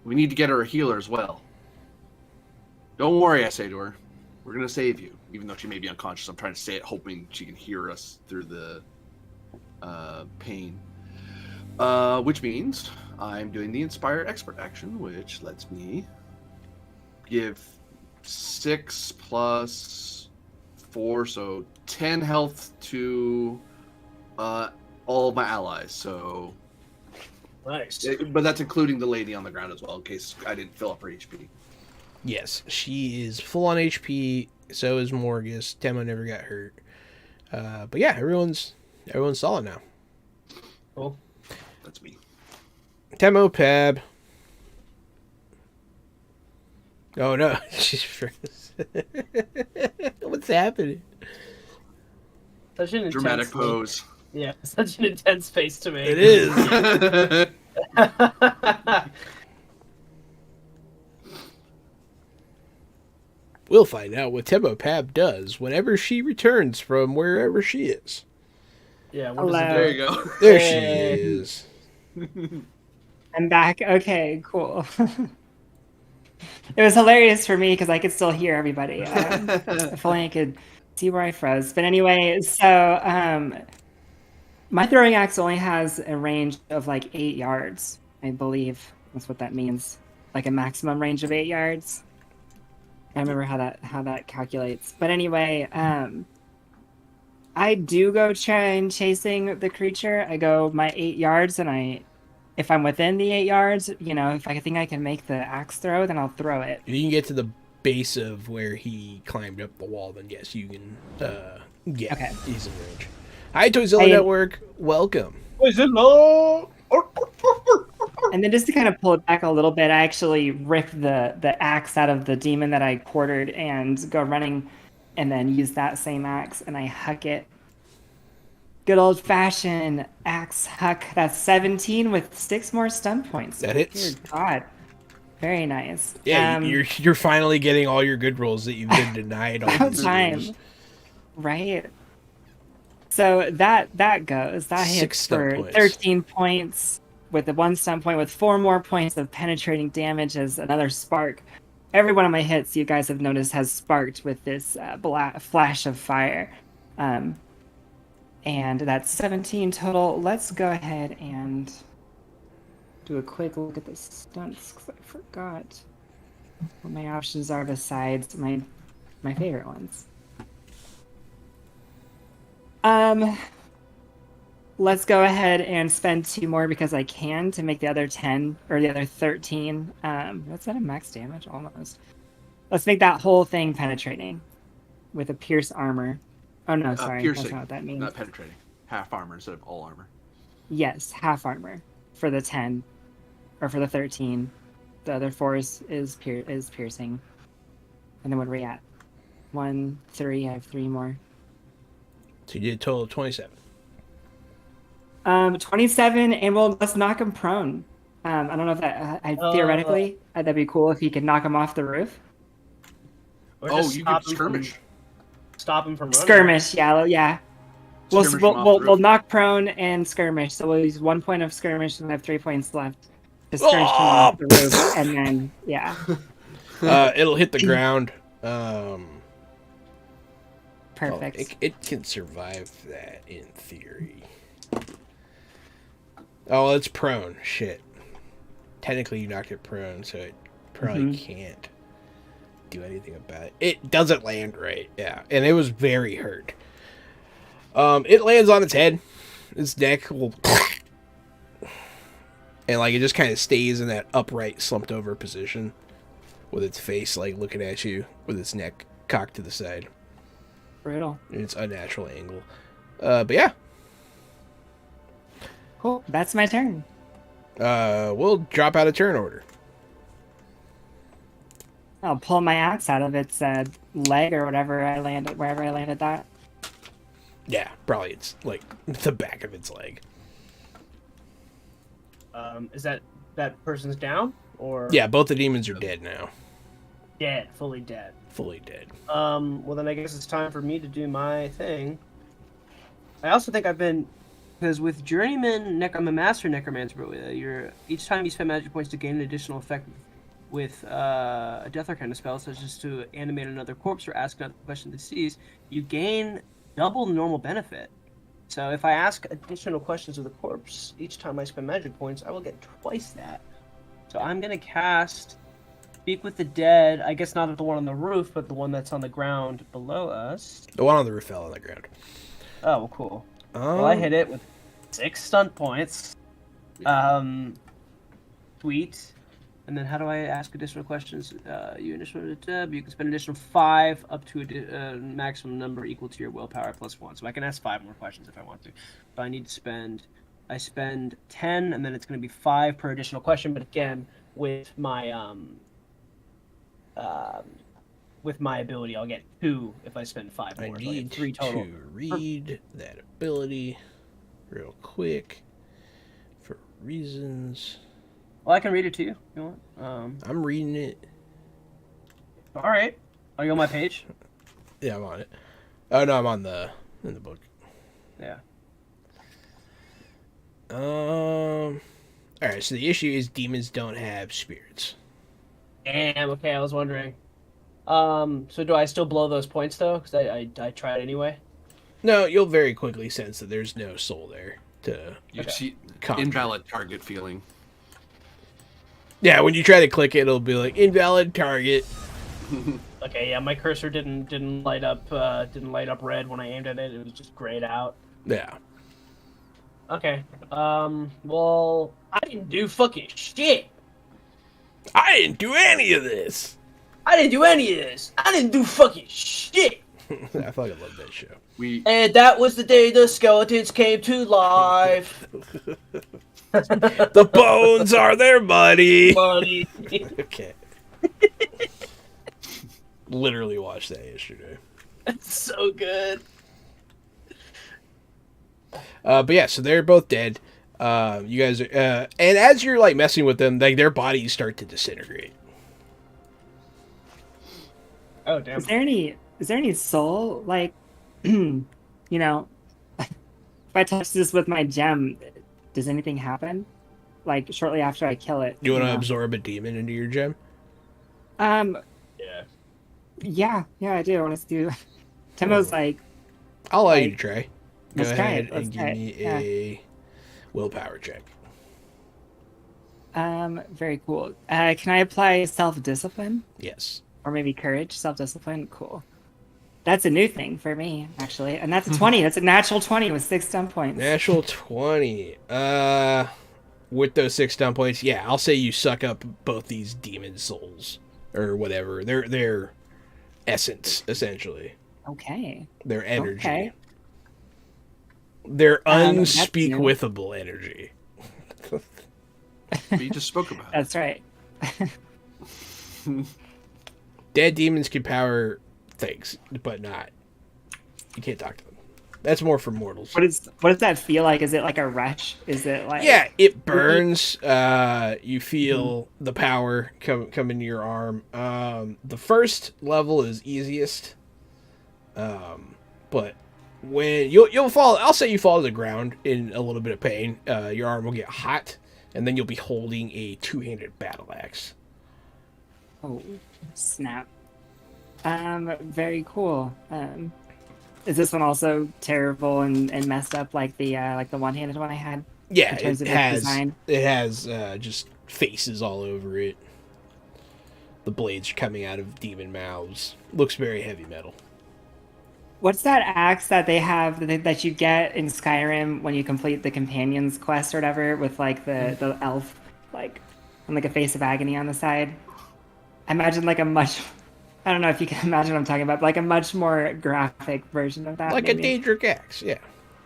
We need to get her a healer as well. Don't worry, I say to her. We're going to save you. Even though she may be unconscious, I'm trying to say it hoping she can hear us through the pain. Which means I'm doing the Inspire Expert action, which lets me give 6 plus 4, so 10 health to all of my allies. So, Nice. but that's including the lady on the ground as well, in case I didn't fill up her HP. Yes, she is full on HP. So is Morgus. Temo never got hurt. But yeah, everyone's solid now. Cool. That's me. Temo Pab. Oh no, she's what's happening? Such an Dramatic intense look. pose. Yeah, such an intense face to me. It is. We'll find out what Temo Pab does whenever she returns from wherever she is. Yeah. What does it Hello. do? There you go. There Hey. she is. I'm back. Okay, cool. It was hilarious for me because I could still hear everybody. If only I could see where I froze. But anyway, so my throwing axe only has a range of like 8 yards, I believe. That's what that means. Like a maximum range of 8 yards. I remember how that calculates. But anyway, I do go try chasing the creature. I go my 8 yards, and if I'm within the 8 yards, if I think I can make the axe throw, then I'll throw it. If you can get to the base of where he climbed up the wall, then yes, you can get. Okay. He's in range. Hi, Toyzilla Network. Welcome. And then just to kind of pull it back a little bit, I actually rip the axe out of the demon that I quartered and go running, and then use that same axe and I huck it. Good old fashioned axe huck. That's 17 with 6 more stun points. That hits. Dear God, very nice. Yeah, you're finally getting all your good rolls that you've been denied all About these time, years. right? So that goes. That 6 hits stun for points. 13 points with the 1 stun point, with 4 more points of penetrating damage as another spark. Every one of my hits, you guys have noticed, has sparked with this flash of fire. And that's 17 total. Let's go ahead and do a quick look at the stunts, because I forgot what my options are besides my favorite ones. Let's go ahead and spend 2 more because I can, to make the other 10 or the other 13. What's that, a max damage? Almost. Let's make that whole thing penetrating with a pierce armor. Oh no, sorry, Piercing, that's not what that means. not penetrating. Half armor instead of all armor. Yes, half armor for the 10, or for the 13. The other 4 is piercing. And then what are we at? 1, 3. I have 3 more. So you did a total of 27. 27, and let's knock him prone. I don't know if that theoretically that'd be cool if he could knock him off the roof. Or Oh, just you could stop him skirmish. Stop him from running. Skirmish, yeah. Skirmish him off the We'll roof. knock prone and skirmish. So we'll use 1 point of skirmish and I have 3 points left to skirmish him off the roof, and then yeah. It'll hit the ground. Perfect. It can survive that in theory. Oh, it's prone. Shit. Technically, you knocked it prone, so it probably can't do anything about it. It doesn't land right, yeah, and it was very hurt. It lands on its head. Its neck will, and like it just kind of stays in that upright, slumped over position, with its face like looking at you, with its neck cocked to the side. Brutal. In its unnatural angle. But yeah. Cool. That's my turn. We'll drop out of turn order. I'll pull my axe out of its leg or wherever I landed that. Yeah, probably it's like the back of its leg. Is that person's down or? Yeah, both the demons are dead now. Dead, fully dead. Fully dead. Well then I guess it's time for me to do my thing. I also think because with Journeyman, I'm a Master Necromancer, but each time you spend magic points to gain an additional effect with a Death Arcana spell, such as to animate another corpse or ask another question to seize, you gain double the normal benefit. So if I ask additional questions of the corpse each time I spend magic points, I will get twice that. So I'm going to cast Speak with the Dead, I guess not the one on the roof, but the one that's on the ground below us. The one on the roof fell on the ground. Oh, well, cool. Well, I hit it with 6 stunt points. Sweet. And then how do I ask additional questions? You can spend an additional 5 up to a maximum number equal to your willpower plus 1. So I can ask 5 more questions if I want to. But I spend 10, and then it's going to be 5 per additional question. But again, with my ability, I'll get 2 if I spend 5 more. I So need get 3 total. to read that ability real quick for reasons. Well, I can read it to you. If you want? I'm reading it. All right. Are you on my page? Yeah, I'm on it. Oh no, I'm in the book. Yeah. All right. So the issue is demons don't have spirits. Damn. Okay, I was wondering. So do I still blow those points though? Because I tried anyway. No, you'll very quickly sense that there's no soul there to. You see conjure. invalid target feeling. Yeah, when you try to click it, it'll be like invalid target. Okay, yeah, my cursor didn't light up red when I aimed at it. It was just grayed out. Yeah. Okay. Well, I didn't do fucking shit. I didn't do any of this. I didn't do any of this. I didn't do fucking shit. I fucking love that show. And that was the day the skeletons came to life. The bones are there, buddy. Buddy. Okay. Literally watched that yesterday. That's so good. But yeah, so they're both dead. You guys are, and as you're like messing with them, like their bodies start to disintegrate. Oh damn. Is there any soul? Like, you know, if I touch this with my gem, does anything happen? Like shortly after I kill it. You want to know? absorb a demon into your gem? Yeah. Yeah, I do. I want to do. Timo's like, I'll allow you to try. Go let's try ahead it, let's and give try it, me yeah. a willpower check. very cool. Can I apply self-discipline Yes. or maybe courage? Self-discipline, cool. That's a new thing for me, actually, and that's a 20. That's a natural 20 with 6 stun points. Natural 20. With those 6 stun points, yeah, I'll say you suck up both these demon souls or whatever. Their essence, essentially. Okay. Their energy. Okay. Their That's unspeakable energy. We just spoke about it. That's right. Dead demons can power things, but not. You can't talk to them. That's more for mortals. What does that feel like? Is it like a rush? Is it like Yeah, it burns. You feel the power come into your arm. The first level is easiest. But when you'll fall, I'll say you fall to the ground in a little bit of pain. Your arm will get hot, and then you'll be holding a 2-handed battle axe. Oh, snap. Very cool. Is this one also terrible and messed up like the one-handed one I had? Yeah, In terms it of its has design? just faces all over it. The blades are coming out of demon mouths. Looks very heavy metal. What's that axe that they have that you get in Skyrim when you complete the Companions quest or whatever with like the elf like and like a face of agony on the side? I imagine like a much I don't know if you can imagine what I'm talking about, but like a much more graphic version of that. Like maybe. a Daedric axe, yeah.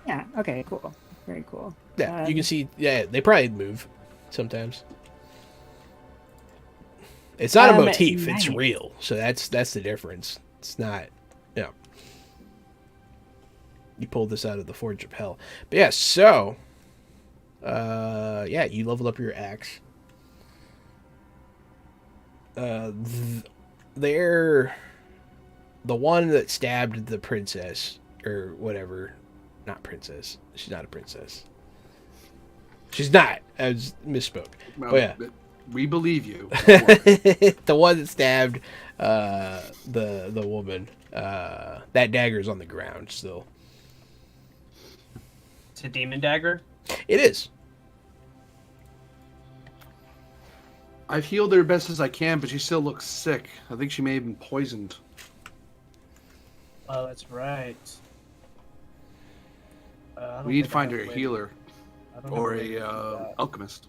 Yeah, okay, cool. Very cool. Yeah, you can see, yeah, they probably move sometimes. It's not a motif, it's nice. real. So that's the difference. It's not, yeah. You pulled this out of the Forge of Hell. But yeah, so, yeah, you leveled up your axe. They're the one that stabbed the princess, or whatever. Not princess. She's not a princess. She's not. I misspoke. Well, Oh, yeah. We believe you. The one that stabbed the woman. That dagger's on the ground still. It's a demon dagger. It is. I've healed her best as I can, but she still looks sick. I think she may have been poisoned. Oh, that's right. I don't We need to think I find have her a way- healer I don't have or way to do a that. alchemist.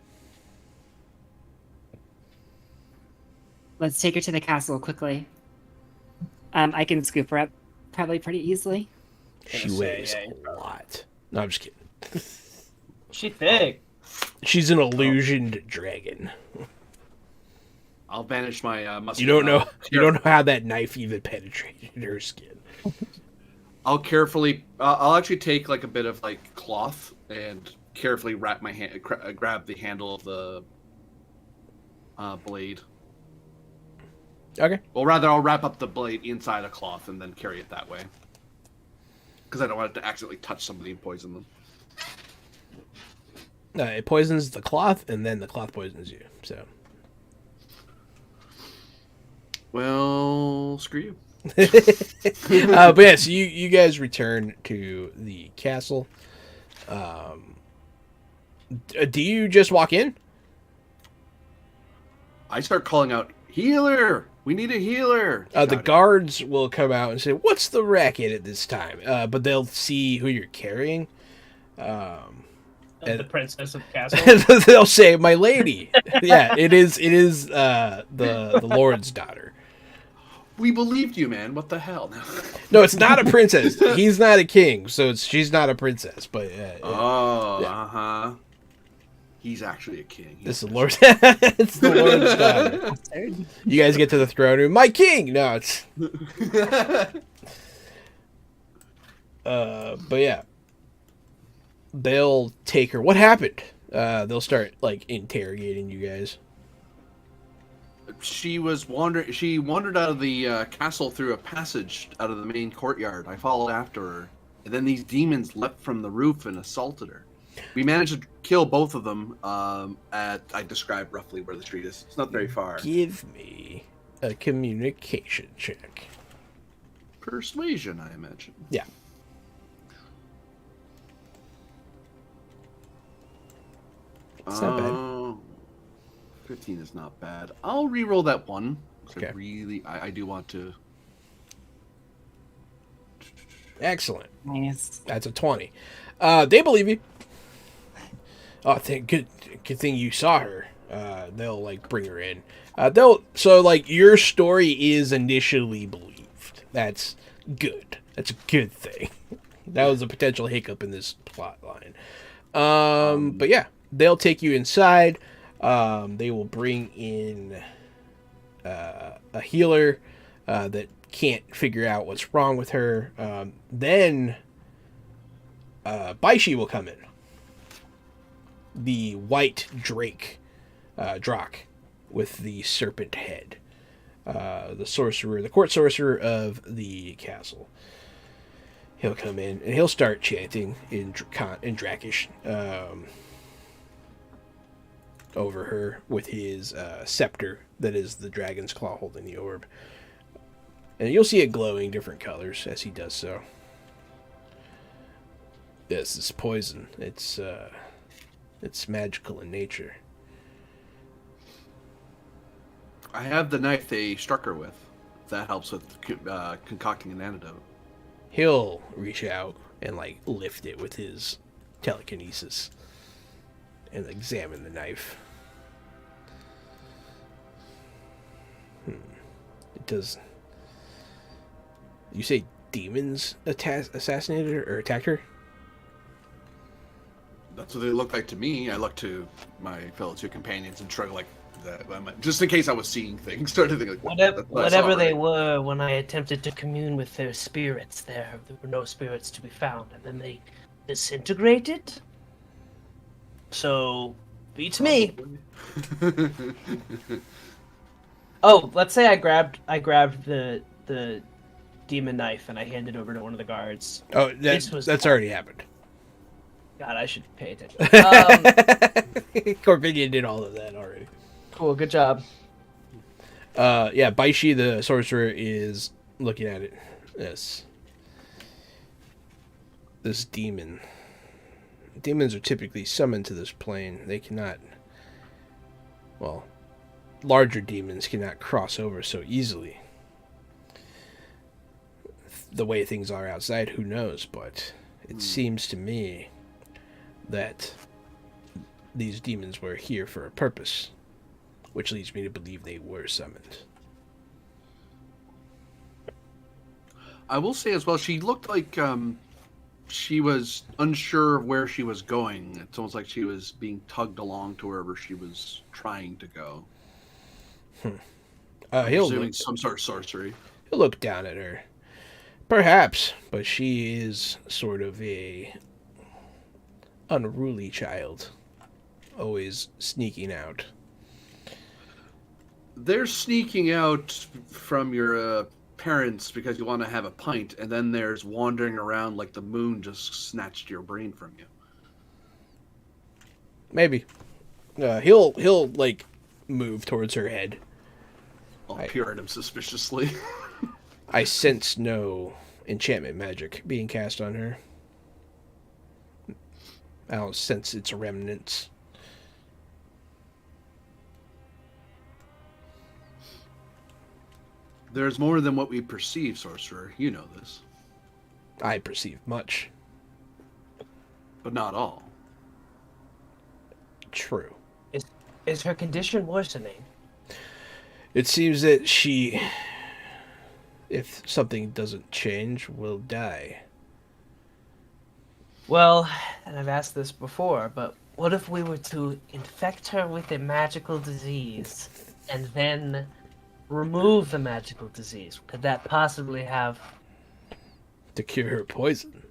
Let's take her to the castle quickly. I can scoop her up probably pretty easily. She Gonna say, weighs yeah, a lot. No, I'm just kidding. She thick. She's an illusioned dragon. I'll banish my muscle. You don't know. You don't know how that knife even penetrated her skin. I'll carefully. I'll actually take like a bit of like cloth and carefully wrap my hand, grab the handle of the blade. Okay. Well, rather, I'll wrap up the blade inside a cloth and then carry it that way. Because I don't want it to accidentally touch somebody and poison them. It poisons the cloth, and then the cloth poisons you. So. Well, screw you. But yeah, so you guys return to the castle. Do you just walk in? I start calling out, healer! We need a healer. The guards will come out and say, "What's the racket at this time?" But they'll see who you're carrying. The princess of the castle. They'll say, "My lady." Yeah, it is. It is the Lord's daughter. We believed you, man. What the hell? No, it's not a princess. He's not a king, so she's not a princess. But oh, yeah. uh-huh. He's actually a king. This is Lord. It's the Lord's daughter. You guys get to the throne room. My king. No, it's. But yeah, they'll take her. What happened? They'll start like interrogating you guys. She wandered out of the castle through a passage out of the main courtyard. I followed after her, and then these demons leapt from the roof and assaulted her. We managed to kill both of them. I described roughly where the street is. It's not very far. Give me a communication check. Persuasion, I imagine. Yeah. It's not bad. 15 is not bad. I'll re-roll that one. Okay. I do want to. Excellent. Nice. That's a 20. They believe you. Oh, good thing you saw her. They'll like bring her in. So like your story is initially believed. That's good. That's a good thing. That was a potential hiccup in this plot line. But yeah, they'll take you inside. They will bring in a healer that can't figure out what's wrong with her. Then Baishi will come in. The white Drak, with the serpent head. The court sorcerer of the castle. He'll come in and he'll start chanting in Drakish over her with his scepter that is the dragon's claw holding the orb. And you'll see it glowing different colors as he does so. This is poison. It's magical in nature. I have the knife they struck her with. That helps with concocting an antidote. He'll reach out and like lift it with his telekinesis and examine the knife. It does. You say demons assassinated her or attacked her? That's what they look like to me. I look to my fellow two companions and shrug like that. Just in case I was seeing things. Started thinking like whatever they were, when I attempted to commune with their spirits, there were no spirits to be found, and then they disintegrated. So, beats me. Oh, let's say I grabbed the demon knife and I handed it over to one of the guards. Oh, that's already happened. God, I should pay attention. Corbinian did all of that already. Cool, good job. Yeah, Baishi the sorcerer is looking at it. This demon. Demons are typically summoned to this plane. They cannot. Well, larger demons cannot cross over so easily. The way things are outside, who knows? But it seems to me that these demons were here for a purpose, which leads me to believe they were summoned. I will say as well, she looked like she was unsure of where she was going. It's almost like she was being tugged along to wherever she was trying to go. He'll doing look, some sort of sorcery. he'll look down at her. Perhaps, but she is sort of a unruly child, always sneaking out. They're sneaking out from your parents because you want to have a pint, and then there's wandering around like the moon just snatched your brain from you. Maybe. He'll like move towards her head. I'll peer at him suspiciously. I sense no enchantment magic being cast on her. I don't sense its remnants. There's more than what we perceive, sorcerer. You know this. I perceive much. But not all. True. Is her condition worsening? It seems that she, if something doesn't change, will die. Well, and I've asked this before, but what if we were to infect her with a magical disease and then remove the magical disease? Could that possibly have... To cure her poison.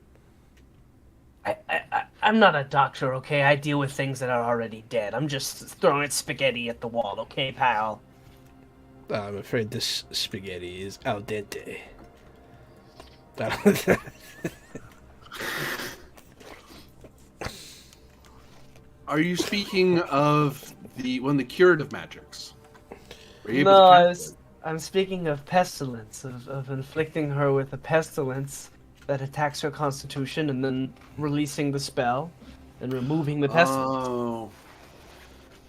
I'm not a doctor, okay? I deal with things that are already dead. I'm just throwing spaghetti at the wall, okay, pal? I'm afraid this spaghetti is al dente. Are you speaking of one of the curative magics? Were you able No, to cast- I'm speaking of pestilence, of inflicting her with a pestilence that attacks her constitution and then releasing the spell and removing the pestilence. Oh.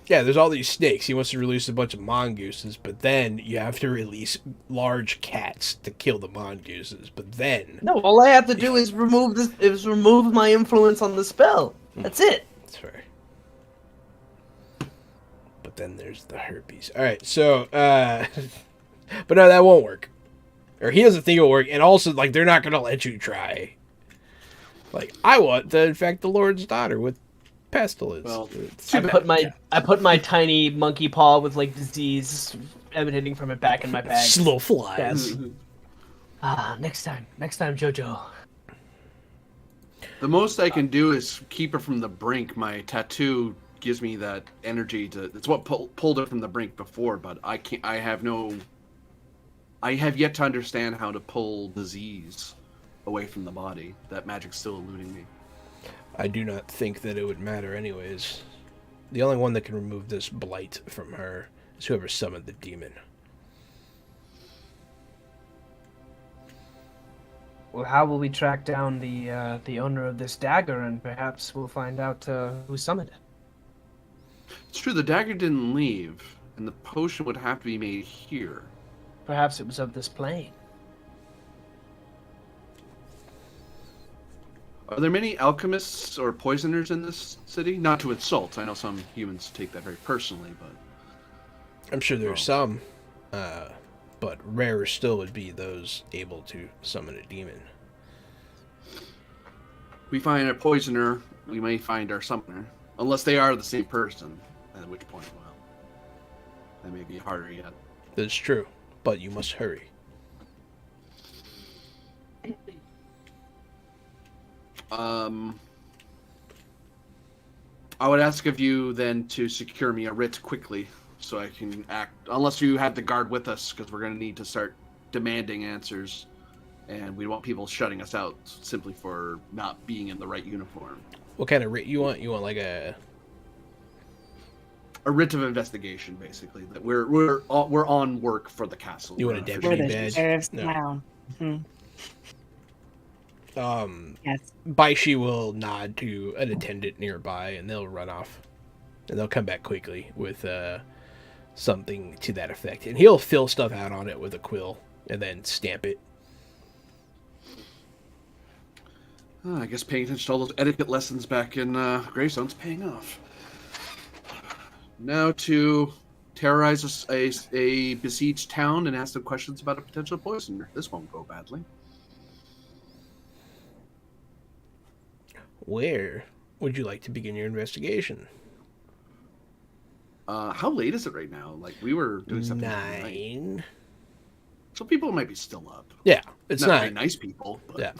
Yeah, there's all these snakes. He wants to release a bunch of mongooses, but then you have to release large cats to kill the mongooses. But then... No, all I have to do is remove my influence on the spell. That's it. That's fair. But then there's the herpes. Alright, so, but no, that won't work. Or he doesn't think it'll work, and also, like, they're not gonna let you try. Like, I want to infect the Lord's daughter with pestilence. Well, I put my tiny monkey paw with like disease emanating from it back in my bag. Slow flies. Next time, Jojo. The most I can do is keep her from the brink. My tattoo gives me that energy to. It's what pulled her from the brink before, but I can't. I have yet to understand how to pull disease away from the body. That magic's still eluding me. I do not think that it would matter anyways. The only one that can remove this blight from her is whoever summoned the demon. Well, how will we track down the owner of this dagger, and perhaps we'll find out who summoned it? It's true. The dagger didn't leave, and the potion would have to be made here. Perhaps it was of this plane. Are there many alchemists or poisoners in this city? Not to insult. I know some humans take that very personally, but... I'm sure there are some, but rarer still would be those able to summon a demon. We find a poisoner, we may find our summoner. Unless they are the same person, at which point, well, that may be harder yet. That's true, but you must hurry. I would ask of you then to secure me a writ quickly, so I can act. Unless you have the guard with us, because we're going to need to start demanding answers, and we don't want people shutting us out simply for not being in the right uniform. What kind of writ you want? You want like a writ of investigation, basically. That we're on work for the castle. You want a We're deputy We're the badge? sheriff's No. town. Mhm. Yes. Baishi will nod to an attendant nearby, and they'll run off. And they'll come back quickly with something to that effect. And he'll fill stuff out on it with a quill, and then stamp it. I guess paying attention to all those etiquette lessons back in Greystone's paying off. Now to terrorize a besieged town and ask them questions about a potential poisoner. This won't go badly. Where would you like to begin your investigation? How late is it right now? Like, we were doing something tonight. 9. So people might be still up. Yeah, it's Not not. very nice people, but... Yeah.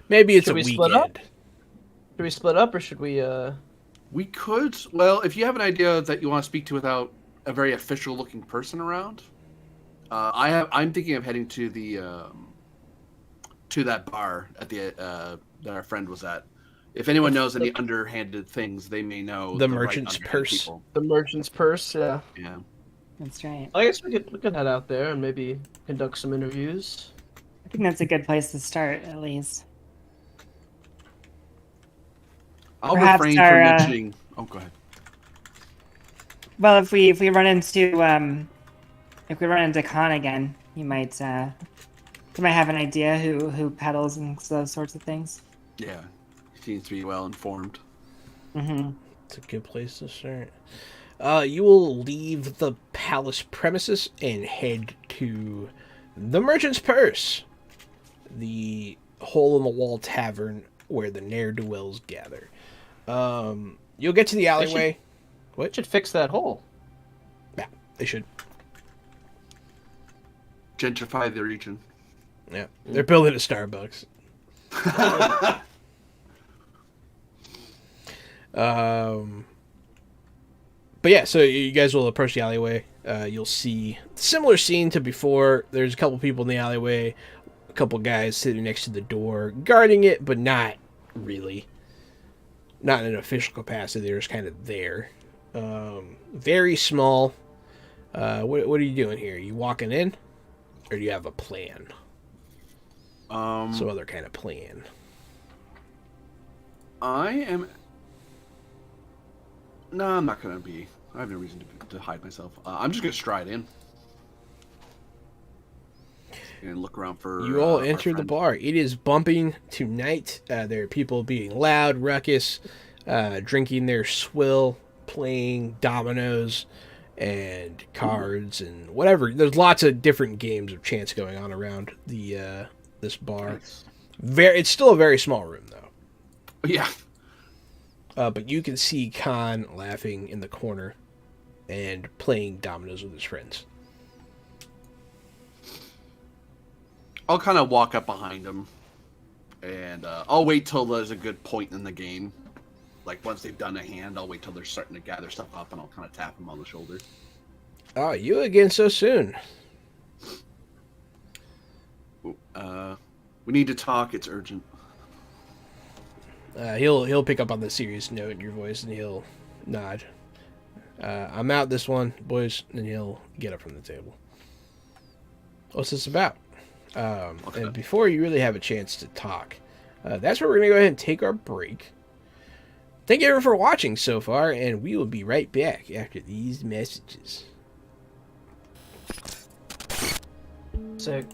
Maybe it's Should a we weekend. split up? Should we split up, or should we? We could. Well, if you have an idea that you want to speak to without a very official-looking person around, I'm thinking of heading to that bar at that our friend was at. If anyone knows any underhanded things, they may know The right merchant's underhanded purse. people. The merchant's purse. Yeah. Yeah. That's right. I guess we could head out there and maybe conduct some interviews. I think that's a good place to start, at least. I'll Perhaps refrain our, from mentioning. Oh, go ahead. Well, if we run into Khan again, You might have an idea who peddles and those sorts of things. Yeah, he seems to be well informed. Mm-hmm. It's a good place to start. You will leave the palace premises and head to the Merchant's Purse, the hole-in-the-wall tavern where the ne'er-do-wells gather. You'll get to the alleyway. What should fix that hole? Yeah, they should. Gentrify the region. Yeah, they're building a Starbucks. But yeah, so you guys will approach the alleyway. You'll see similar scene to before. There's a couple people in the alleyway, a couple guys sitting next to the door, guarding it, but not really. Not in an official capacity. They're just kind of there. Very small. What are you doing here? Are you walking in, or do you have a plan? Some other kind of plan. I am. No, I'm not gonna be. I have no reason to hide myself. I'm just gonna stride in and look around for. You all our enter the friend. bar. It is bumping tonight. There are people being loud, ruckus, drinking their swill, playing dominoes and cards and whatever. There's lots of different games of chance going on around the this bar. Nice. It's still a very small room though. Yeah. But you can see Khan laughing in the corner and playing dominoes with his friends. I'll kind of walk up behind him, and I'll wait till there's a good point in the game. Like once they've done a hand, I'll wait till they're starting to gather stuff up, and I'll kind of tap him on the shoulder. Oh, you again so soon. We need to talk. It's urgent. He'll pick up on the serious note in your voice and he'll nod. I'm out this one, boys, and he'll get up from the table. What's this about? Okay. And before you really have a chance to talk, that's where we're going to go ahead and take our break. Thank you everyone for watching so far, and we will be right back after these messages. Sick.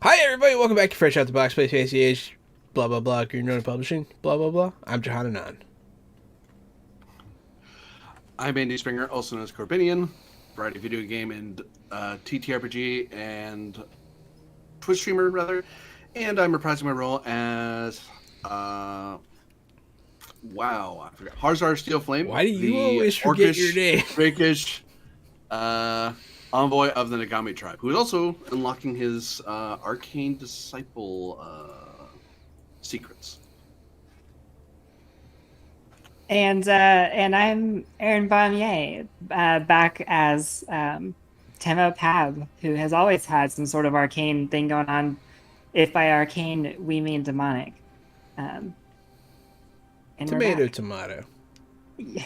Hi, everybody. Welcome back to Fresh Out the Box, Space ACH, blah, blah, blah, Green Road Publishing, blah, blah, blah. I'm Johannanon. I'm Andy Springer, also known as Corbinian, variety video game and TTRPG and Twitch streamer, rather. And I'm reprising my role as, I forgot, Harzar Steelflame. Why do you always forget your name? Rakish, envoy of the Nagami tribe, who is also unlocking his arcane disciple secrets. And I'm Aaron Bamier, back as Temo Pab, who has always had some sort of arcane thing going on. If by arcane we mean demonic. And we're back. Tomato. Yeah.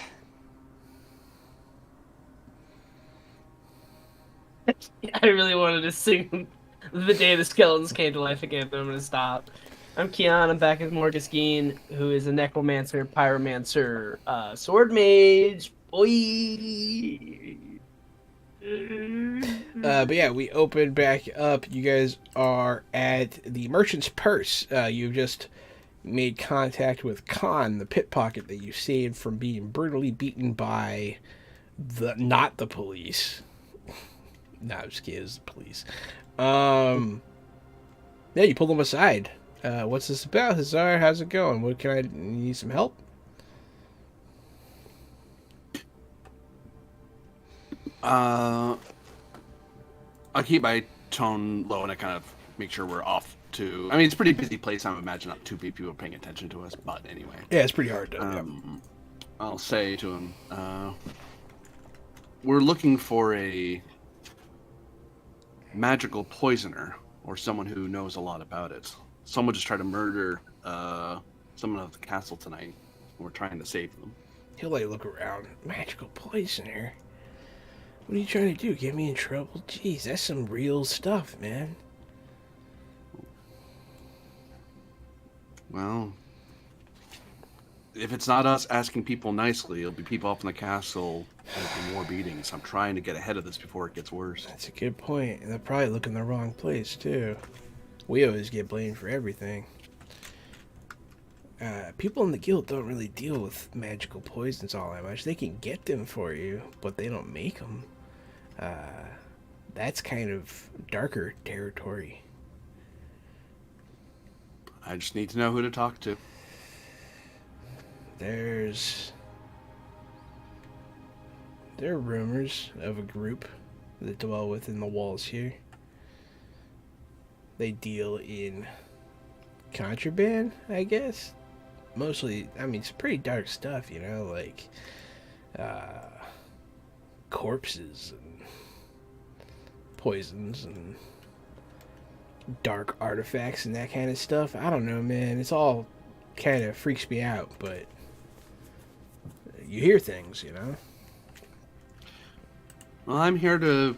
I really wanted to sing The Day the Skeletons Came to Life Again, but I'm gonna stop. I'm Keon, I'm back as Morgaskin, who is a necromancer, pyromancer, sword mage, boy. But yeah, we open back up. You guys are at the Merchant's Purse. You've just made contact with Khan, the pickpocket that you saved from being brutally beaten by not the police. No, I'm just kidding, it's the police. Yeah, you pull them aside. What's this about, Hazar? How's it going? What can I need some help? I'll keep my tone low and I kind of make sure we're off to. I mean, it's a pretty busy place. I would imagine not too many people paying attention to us, but anyway. Yeah, it's pretty hard to. Yeah. I'll say to him, we're looking for a magical poisoner or someone who knows a lot about it. Someone just tried to murder someone of the castle tonight, and we're trying to save them. He'll look around. Magical poisoner? What are you trying to do? Get me in trouble? Jeez, that's some real stuff, man. Well, if it's not us asking people nicely, it'll be people up in the castle making more beatings. I'm trying to get ahead of this before it gets worse. That's a good point. And they're probably looking the wrong place, too. We always get blamed for everything. People in the guild don't really deal with magical poisons all that much. They can get them for you, but they don't make them. That's kind of darker territory. I just need to know who to talk to. There are rumors of a group that dwell within the walls here. They deal in contraband, I guess. Mostly, I mean, it's pretty dark stuff, you know, like corpses and poisons and dark artifacts and that kind of stuff. I don't know, man. It's all kind of freaks me out, but you hear things, you know? Well, I'm here to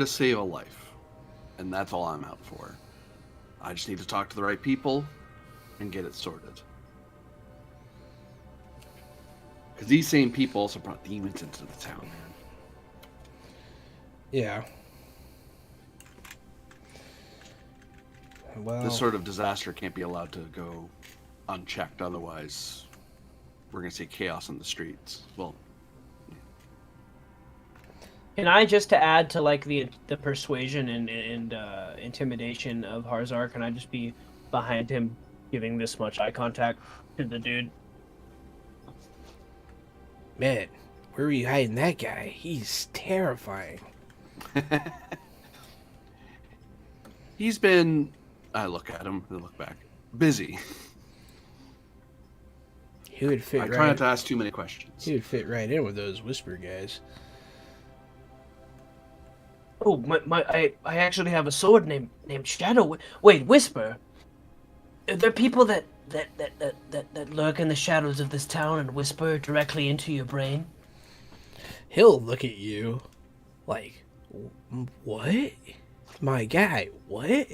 save a life, and that's all I'm out for. I just need to talk to the right people and get it sorted. Because these same people also brought demons into the town, man. Yeah. Well, This sort of disaster can't be allowed to go unchecked, otherwise we're going to see chaos in the streets. Well, Can I, just to add to like the persuasion and intimidation of Harzar, can I just be behind him, giving this much eye contact to the dude? man, where were you hiding that guy? He's terrifying. he's been, I look at him, I look back, busy. He would fit I right. try not to ask too many questions. He would fit right in with those whisper guys. Oh, I actually have a sword named Shadow. Wait, Whisper. Are there people that lurk in the shadows of this town and whisper directly into your brain? He'll look at you like, what? My guy, what?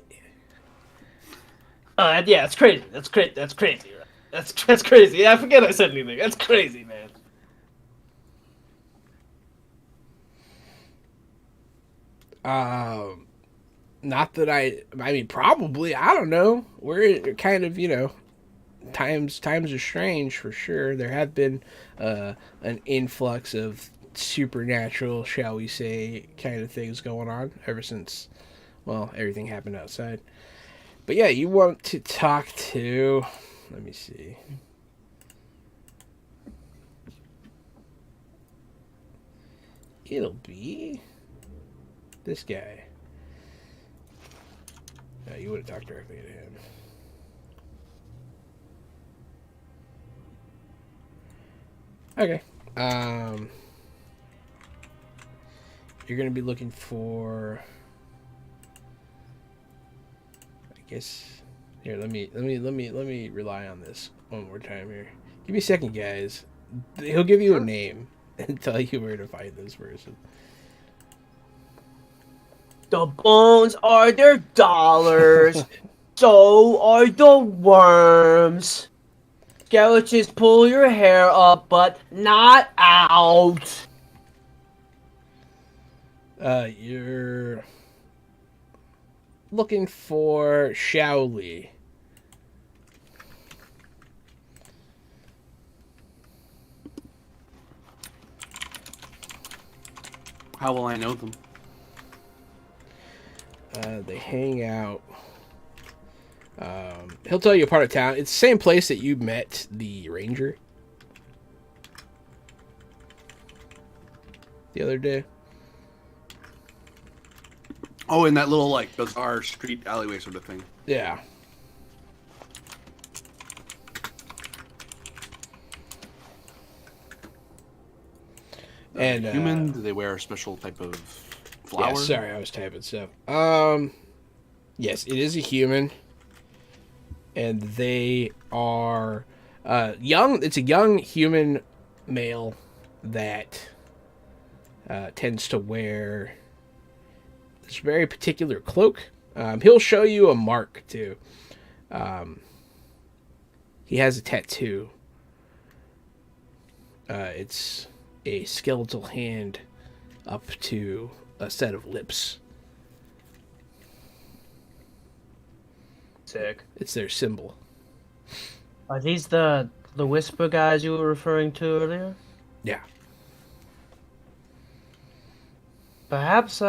Yeah, it's crazy. That's crazy. That's crazy. That's crazy. Yeah, I forget I said anything. That's crazy, man. Not that I mean, probably. I don't know. We're kind of, times are strange for sure. There have been an influx of supernatural, shall we say, kind of things going on ever since, well, everything happened outside. But yeah, you want to talk to, let me see. It'll be this guy. No, you would have talked directly to him. Okay. You're gonna be looking for. I guess. Here, let me rely on this one more time here. Give me a second, guys. He'll give you a name and tell you where to find this person. The bones are their dollars. So are the worms. Skeletons pull your hair up, but not out. You're looking for Shaoli. How will I know them? They hang out. He'll tell you a part of town. It's the same place that you met the ranger the other day. Oh, in that little, like, bizarre street alleyway sort of thing. Yeah. And human? Do they wear a special type of flower? Yeah, sorry, I was typing stuff. Yes, it is a human, and they are young. It's a young human male that tends to wear this very particular cloak. He'll show you a mark too. He has a tattoo. It's a skeletal hand up to a set of lips. Sick. It's their symbol. Are these the whisper guys you were referring to earlier? Yeah. Perhaps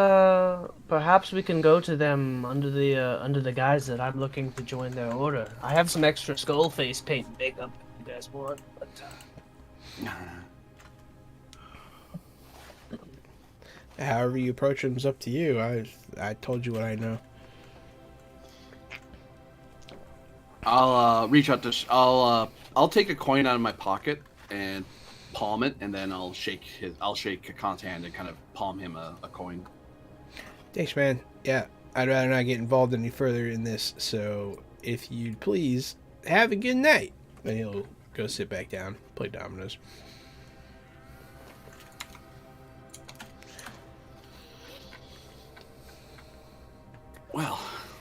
we can go to them under the guise that I'm looking to join their order. I have some extra skull face paint and makeup if you guys want, but However you approach them is up to you. I told you what I know. I'll reach out to. I'll take a coin out of my pocket and palm it, and then I'll shake Kakan's hand and kind of palm him a coin. Thanks, man. Yeah, I'd rather not get involved any further in this. So if you'd please have a good night. Then he'll go sit back down, play dominoes. Well,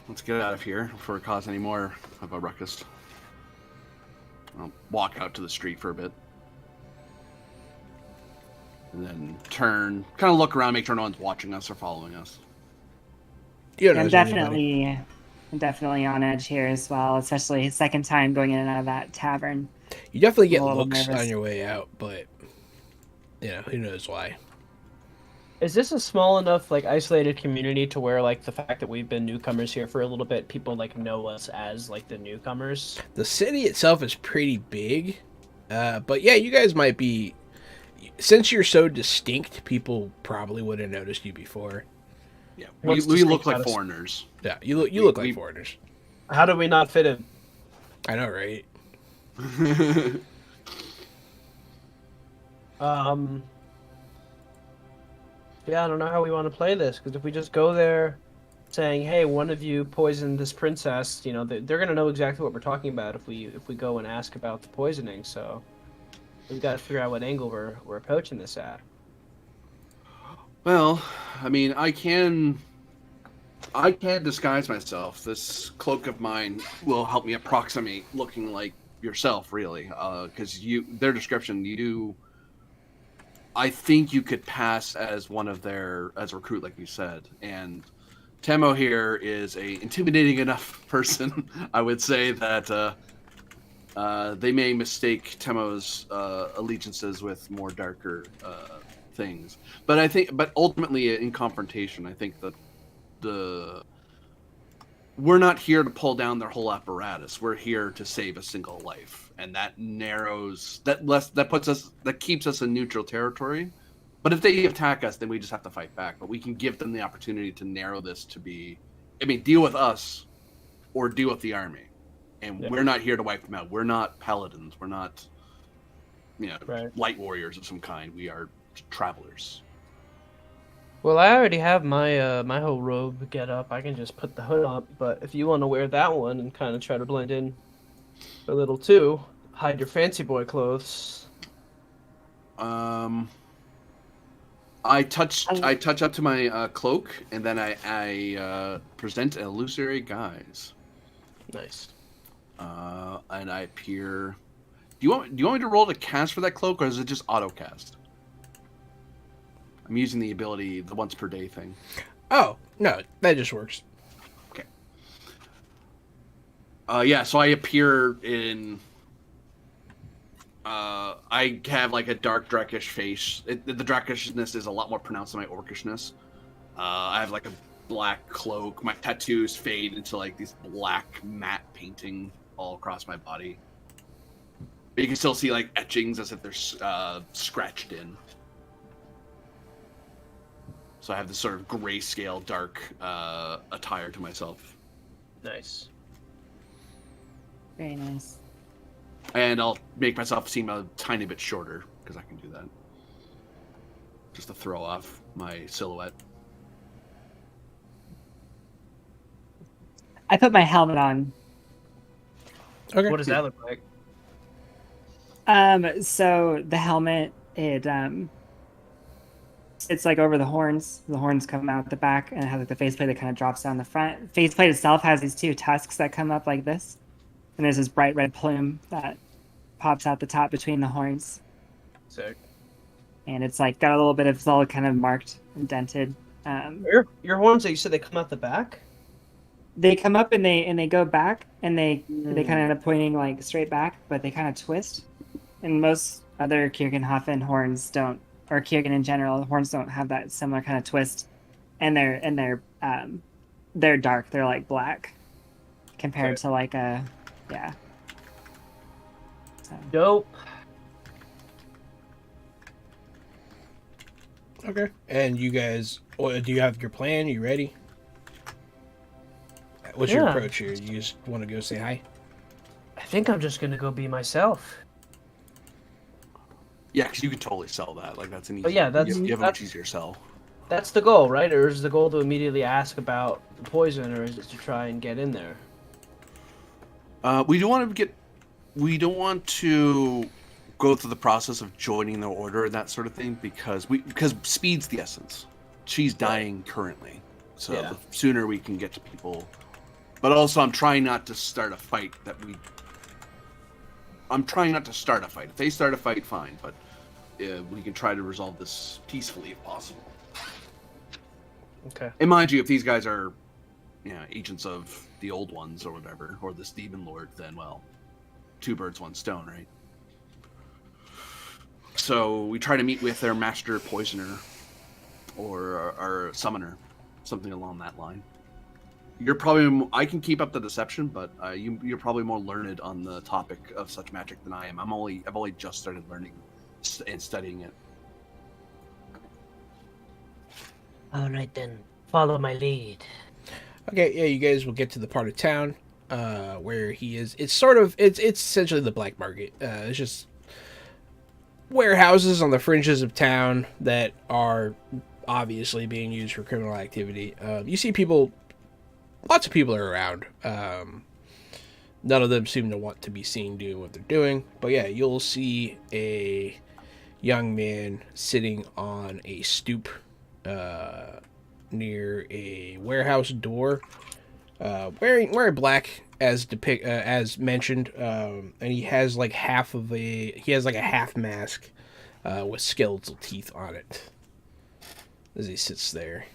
let's get out of here before it cause any more of a ruckus. I'll walk out to the street for a bit. And then turn, kind of look around, make sure no one's watching us or following us. You don't I'm know anybody. definitely on edge here as well, especially second time going in and out of that tavern. You definitely get I'm a little looks nervous. on your way out, but who knows why. is this a small enough, like, isolated community to where, like, the fact that we've been newcomers here for a little bit, people, like, know us as, like, the newcomers? The city itself is pretty big, but yeah, you guys might be. Since you're so distinct, people probably would have noticed you before. Yeah, we What's look distinct like about us? foreigners. Yeah, you look like foreigners. How do we not fit in? I know, right? Yeah, I don't know how we want to play this, because if we just go there saying, hey, one of you poisoned this princess, they're going to know exactly what we're talking about if we go and ask about the poisoning, so we've got to figure out what angle we're approaching this at. Well, I mean, I can disguise myself. This cloak of mine will help me approximate looking like yourself, really, because their description, I think you could pass as one of their as a recruit, like you said, and Temo here is a intimidating enough person. I would say that they may mistake Temo's allegiances with more darker things, but ultimately in confrontation, I think that we're not here to pull down their whole apparatus. We're here to save a single life, and that keeps us in neutral territory. But if they attack us, then we just have to fight back. But we can give them the opportunity to narrow this to deal with us or deal with the army. And we're not here to wipe them out. We're not paladins. We're not, light warriors of some kind. We are travelers. Well, I already have my my whole robe get up. I can just put the hood up. But if you want to wear that one and kind of try to blend in a little too, hide your fancy boy clothes. I touch up to my cloak, and then I present an illusory guise. Nice. And I appear. Do you want me to roll to cast for that cloak, or is it just auto cast? I'm using the ability, the once per day thing. Oh no, that just works. Okay. So I appear in. I have like a dark drakish face. The drakishness is a lot more pronounced than my orcishness. I have like a black cloak. My tattoos fade into like these black matte painting all across my body. But you can still see like etchings as if they're scratched in. So I have this sort of grayscale dark attire to myself. Nice. Very nice. And I'll make myself seem a tiny bit shorter, because I can do that. Just to throw off my silhouette. I put my helmet on. Okay. What does that look like? So the helmet, it's like over the horns. The horns come out the back, and it has like the faceplate that kind of drops down the front. Faceplate itself has these two tusks that come up like this. And there's this bright red plume that pops out the top between the horns. Sick. And it's like got a little bit of, it's all kind of marked and dented. Your horns that you said they come out the back? They come up and they go back, and they kind of end up pointing like straight back, but they kind of twist. And most other Kierkenhofen horns don't, or Kierken in general, the horns don't have that similar kind of twist. And they're dark. They're like black compared to like a. Yeah. So. Dope. Okay. And you guys, do you have your plan? You ready? What's your approach here? You just want to go say hi? I think I'm just gonna go be myself. Yeah, because you can totally sell that. Like that's an easy. But yeah, you have a much easier sell. That's the goal, right? Or is the goal to immediately ask about the poison, or is it to try and get in there? We don't want to go through the process of joining the order and that sort of thing because speed's the essence. She's dying currently, so the sooner we can get to people. But also, I'm trying not to start a fight. If they start a fight, fine. But we can try to resolve this peacefully if possible. Okay. And mind you, if these guys are, agents of the old ones or whatever, or this demon lord, then well, two birds, one stone, right? So we try to meet with their master poisoner or our summoner, something along that line. I can keep up the deception, but you're probably more learned on the topic of such magic than I am. I've only just started learning and studying it. All right then, follow my lead. Okay, yeah, you guys will get to the part of town where he is. It's essentially the black market. It's just warehouses on the fringes of town that are obviously being used for criminal activity. You see people, lots of people are around. None of them seem to want to be seen doing what they're doing. But yeah, you'll see a young man sitting on a stoop near a warehouse door, wearing black as mentioned, and he has like a half mask with skeletal teeth on it as he sits there.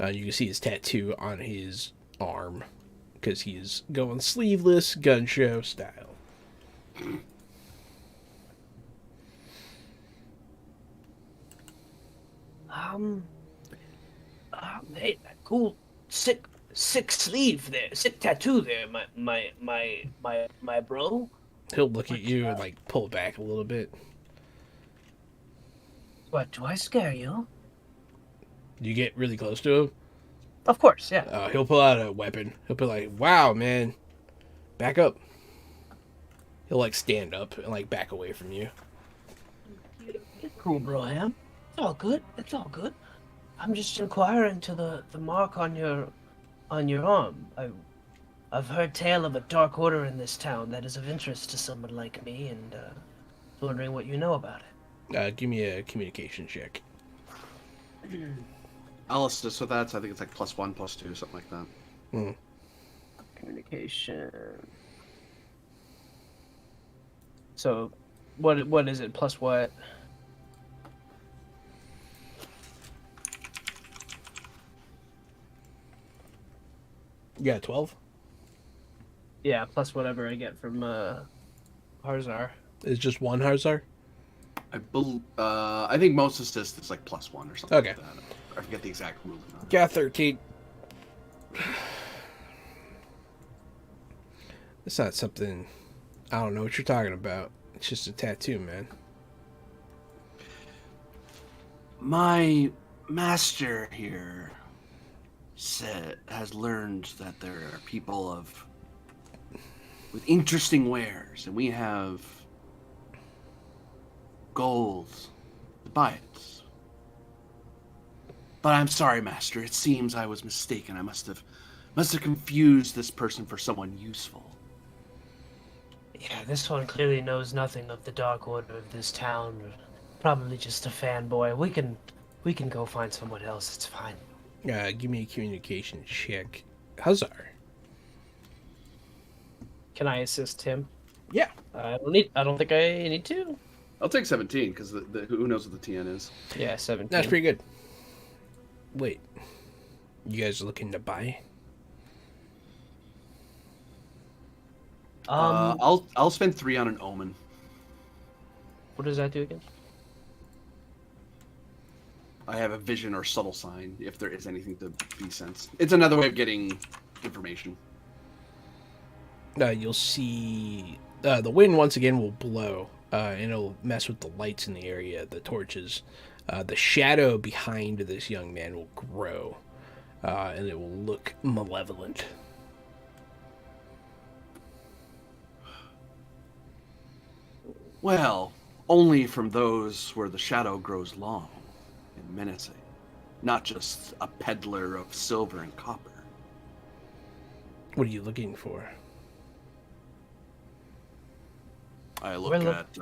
You can see his tattoo on his arm because he is going sleeveless gun show style. Hey, cool, sick sleeve there, sick tattoo there, my bro. He'll look at you and like pull back a little bit. What, do I scare you? You get really close to him. Of course, yeah. He'll pull out a weapon. He'll be like, "Wow, man, back up." He'll like stand up and like back away from you. Cool, bro, Ham. It's all good. It's all good. I'm just inquiring to the mark on your arm. I've heard tale of a dark order in this town that is of interest to someone like me, and wondering what you know about it. Give me a communication check. I'll assist with that. So I think it's like +1, +2, something like that. Hmm. Communication. So, what is it? Plus what? You got 12? Yeah, plus whatever I get from Harzar. It's just one Harzar? I think most assist is like +1 or something. Okay. Like that. I forget the exact ruling on it. Got 13. It's not something... I don't know what you're talking about. It's just a tattoo, man. My master here has learned that there are people with interesting wares, and we have gold to buy it. But I'm sorry, master. It seems I was mistaken. I must have confused this person for someone useful. Yeah, this one clearly knows nothing of the dark order of this town. Probably just a fanboy. We can go find someone else. It's fine. Give me a communication check. Hazar. Can I assist him? Yeah. I don't think I need to. I'll take 17 because who knows what the TN is. Yeah, 17. That's pretty good. Wait. You guys looking to buy? I'll spend 3 on an omen. What does that do again? I have a vision or subtle sign if there is anything to be sensed. It's another way of getting information. You'll see the wind once again will blow, and it'll mess with the lights in the area, the torches. The shadow behind this young man will grow, and it will look malevolent. Well, only from those where the shadow grows long and menacing, not just a peddler of silver and copper. What are you looking for? I look at...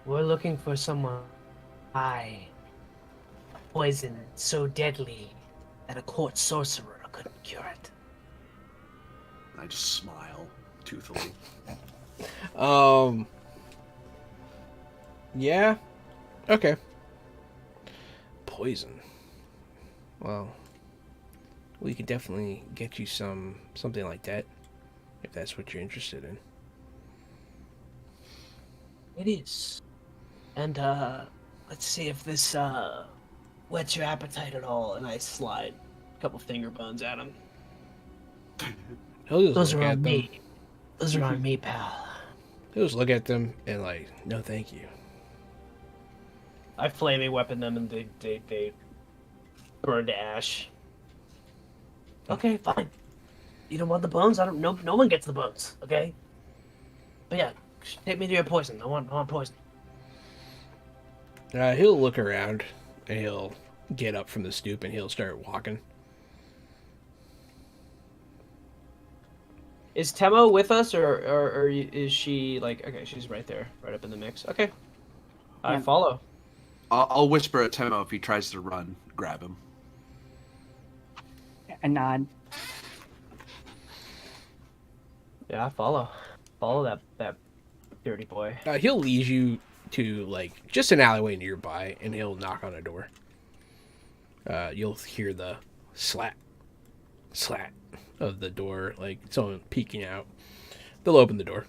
We're looking for someone poison so deadly that a court sorcerer couldn't cure it. I just smile toothily. Yeah. Okay. Poison. Well, we could definitely get you something like that, if that's what you're interested in. It is. And, let's see if this, whets your appetite at all. And I slide a couple finger bones at him. Those are on me. Those are on me, pal. He'll just look at them and like, no thank you. I flaming weapon them and they burn to ash. Okay, fine. You don't want the bones? No one gets the bones, okay? But yeah, take me to your poison. I want poison. He'll look around and he'll get up from the stoop and he'll start walking. Is Temo with us, or is she like? Okay, she's right there, right up in the mix. Okay, I follow. I'll whisper at Temo if he tries to run. Grab him. A nod. Yeah, I follow. Follow that Dirty boy. He'll lead you to like just an alleyway nearby, and he'll knock on a door. You'll hear the slat of the door, like someone peeking out. They'll open the door,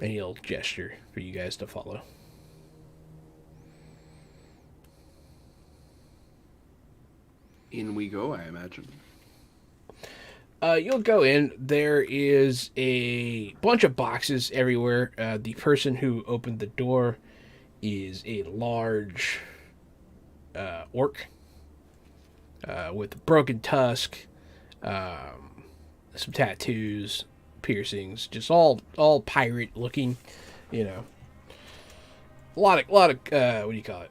and he'll gesture for you guys to follow. In we go, I imagine. You'll go in. There is a bunch of boxes everywhere. The person who opened the door is a large orc with a broken tusk, some tattoos, piercings, just all pirate looking. You know, a lot of what do you call it?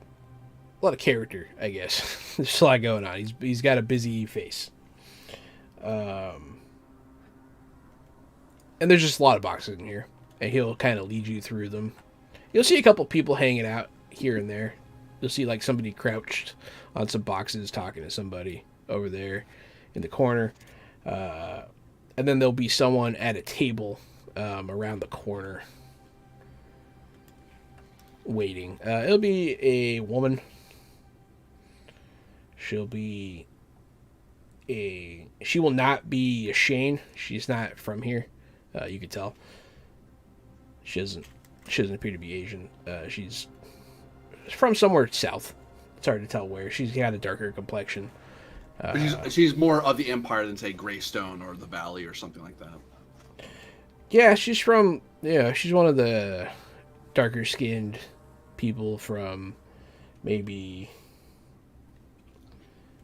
A lot of character, I guess. There's a lot going on. He's got a busy face. And there's just a lot of boxes in here, and he'll kind of lead you through them. You'll see a couple people hanging out here and there. You'll see like somebody crouched on some boxes talking to somebody over there in the corner. And then there'll be someone at a table around the corner waiting. It'll be a woman. She will not be a Shane. She's not from here. You can tell. She doesn't appear to be Asian. She's from somewhere south. It's hard to tell where. She's got a darker complexion. But she's more of the Empire than, say, Greystone or the Valley or something like that. Yeah, she's one of the darker skinned people from maybe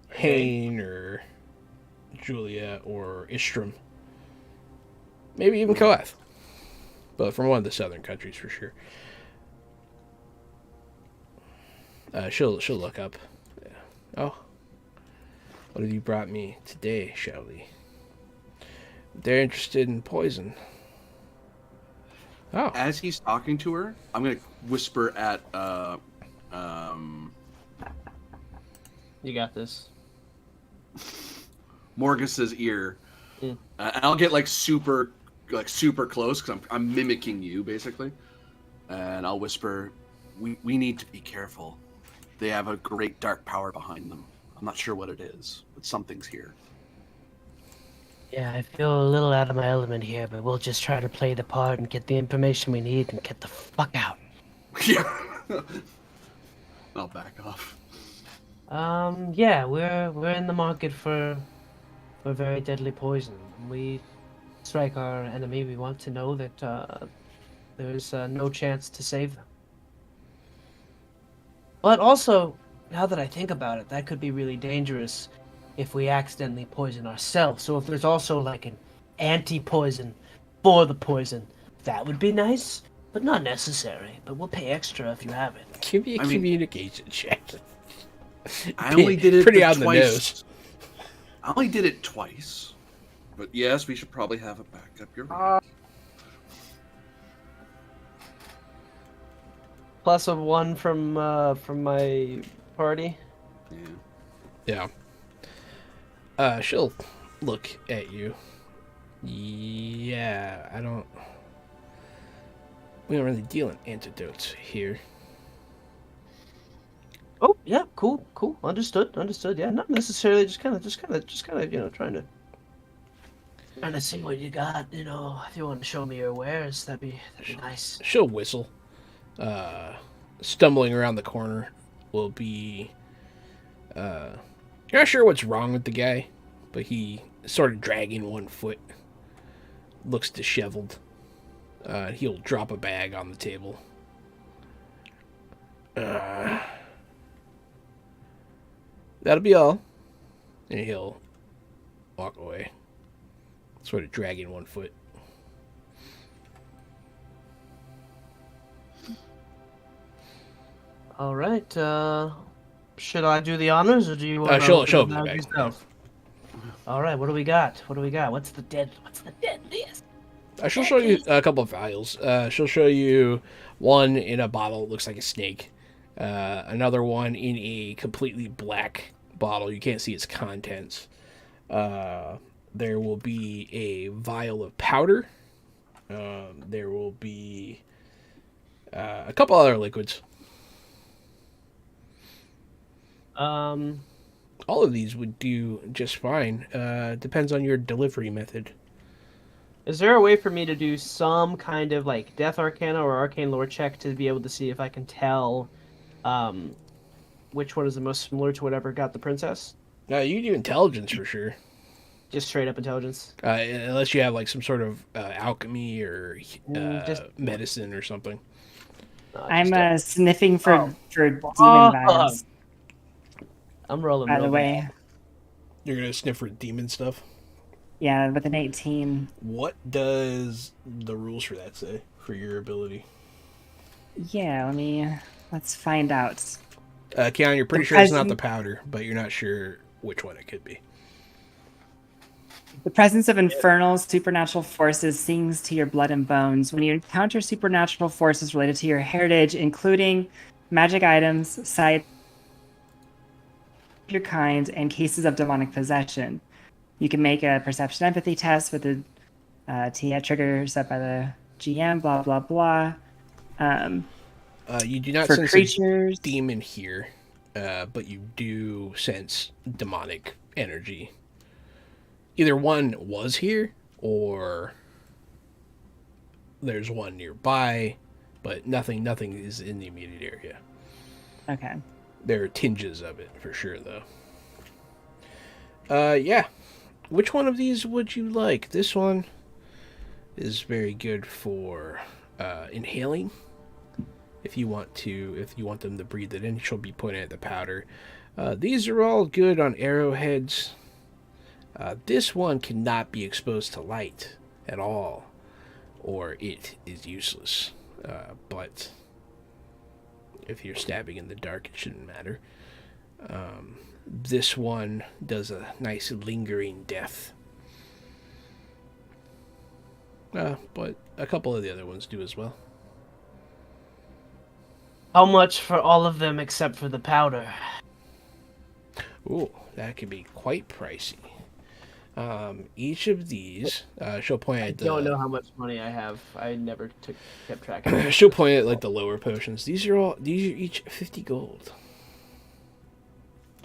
Hain or Julia or Istram. Maybe even Koath. But from one of the southern countries for sure. She'll look up. Yeah. Oh. What have you brought me today, Shelly? They're interested in poison. Oh. As he's talking to her, I'm going to whisper at You got this. Morgus's ear. And I'll get super close because I'm mimicking you basically, and I'll whisper, "We need to be careful. They have a great dark power behind them. I'm not sure what it is, but something's here." Yeah, I feel a little out of my element here, but we'll just try to play the part and get the information we need and get the fuck out. Yeah. I'll back off. Yeah, we're in the market for very deadly poison. We strike our enemy. We want to know that there's no chance to save them. But also, now that I think about it, that could be really dangerous if we accidentally poison ourselves. So if there's also like an anti-poison for the poison, that would be nice, but not necessary. But we'll pay extra if you have it. Give me a communication check. I only did it pretty on twice. the nose. I only did it twice. But yes, we should probably have a backup. You're right. Plus a 1 from my party. Yeah. Yeah. She'll look at you. Yeah, we don't really deal in antidotes here. Oh, yeah, cool. Understood. Yeah, not necessarily, just kind of, trying to see what you got. If you want to show me your wares, that'd be nice. She'll whistle. Stumbling around the corner will be. You're not sure what's wrong with the guy, but he sort of dragging one foot. Looks disheveled. He'll drop a bag on the table. That'll be all. And he'll walk away. Sort of dragging one foot. All right. Should I do the honors, or do you want she'll to be back. yourself? All right. What do we got? What's the deadliest? She'll show you a couple of vials. She'll show you one in a bottle that looks like a snake. Another one in a completely black bottle. You can't see its contents. There will be a vial of powder There will be a couple other liquids. All of these would do just fine. Depends on your delivery method. Is there a way for me to do some kind of like Death Arcana or Arcane Lore check to be able to see if I can tell which one is the most similar to whatever got the princess? You do intelligence for sure. Just straight up intelligence. Unless you have like some sort of alchemy or Just medicine or something. I'm sniffing for demon Fuck. vibes. I'm rolling. By the real way, bad. You're gonna sniff for demon stuff. yeah, with an 18. What does the rules for that say for your ability? Yeah, let's find out. Keon, you're pretty The sure it's not the present- powder, but you're not sure which one it could be. The presence of infernal supernatural forces sings to your blood and bones. When you encounter supernatural forces related to your heritage, including magic items, sight, your kind, and cases of demonic possession, you can make a perception empathy test with the TF trigger set by the GM. Blah blah blah. You do not For sense creatures, a demon here, but you do sense demonic energy. Either one was here, or there's one nearby, but nothing is in the immediate area. okay. There are tinges of it for sure, though. Yeah. Which one of these would you like? This one is very good for inhaling. If you want them to breathe it in, she'll be pointing at the powder. These are all good on arrowheads. This one cannot be exposed to light at all, or it is useless. But if you're stabbing in the dark, it shouldn't matter. This one does a nice lingering death. But a couple of the other ones do as well. How much for all of them except for the powder? Ooh, that could be quite pricey. Each of these, she'll point I at don't know the. how much money I have. I never kept track of it. She'll point at like the lower potions. These are each 50 gold.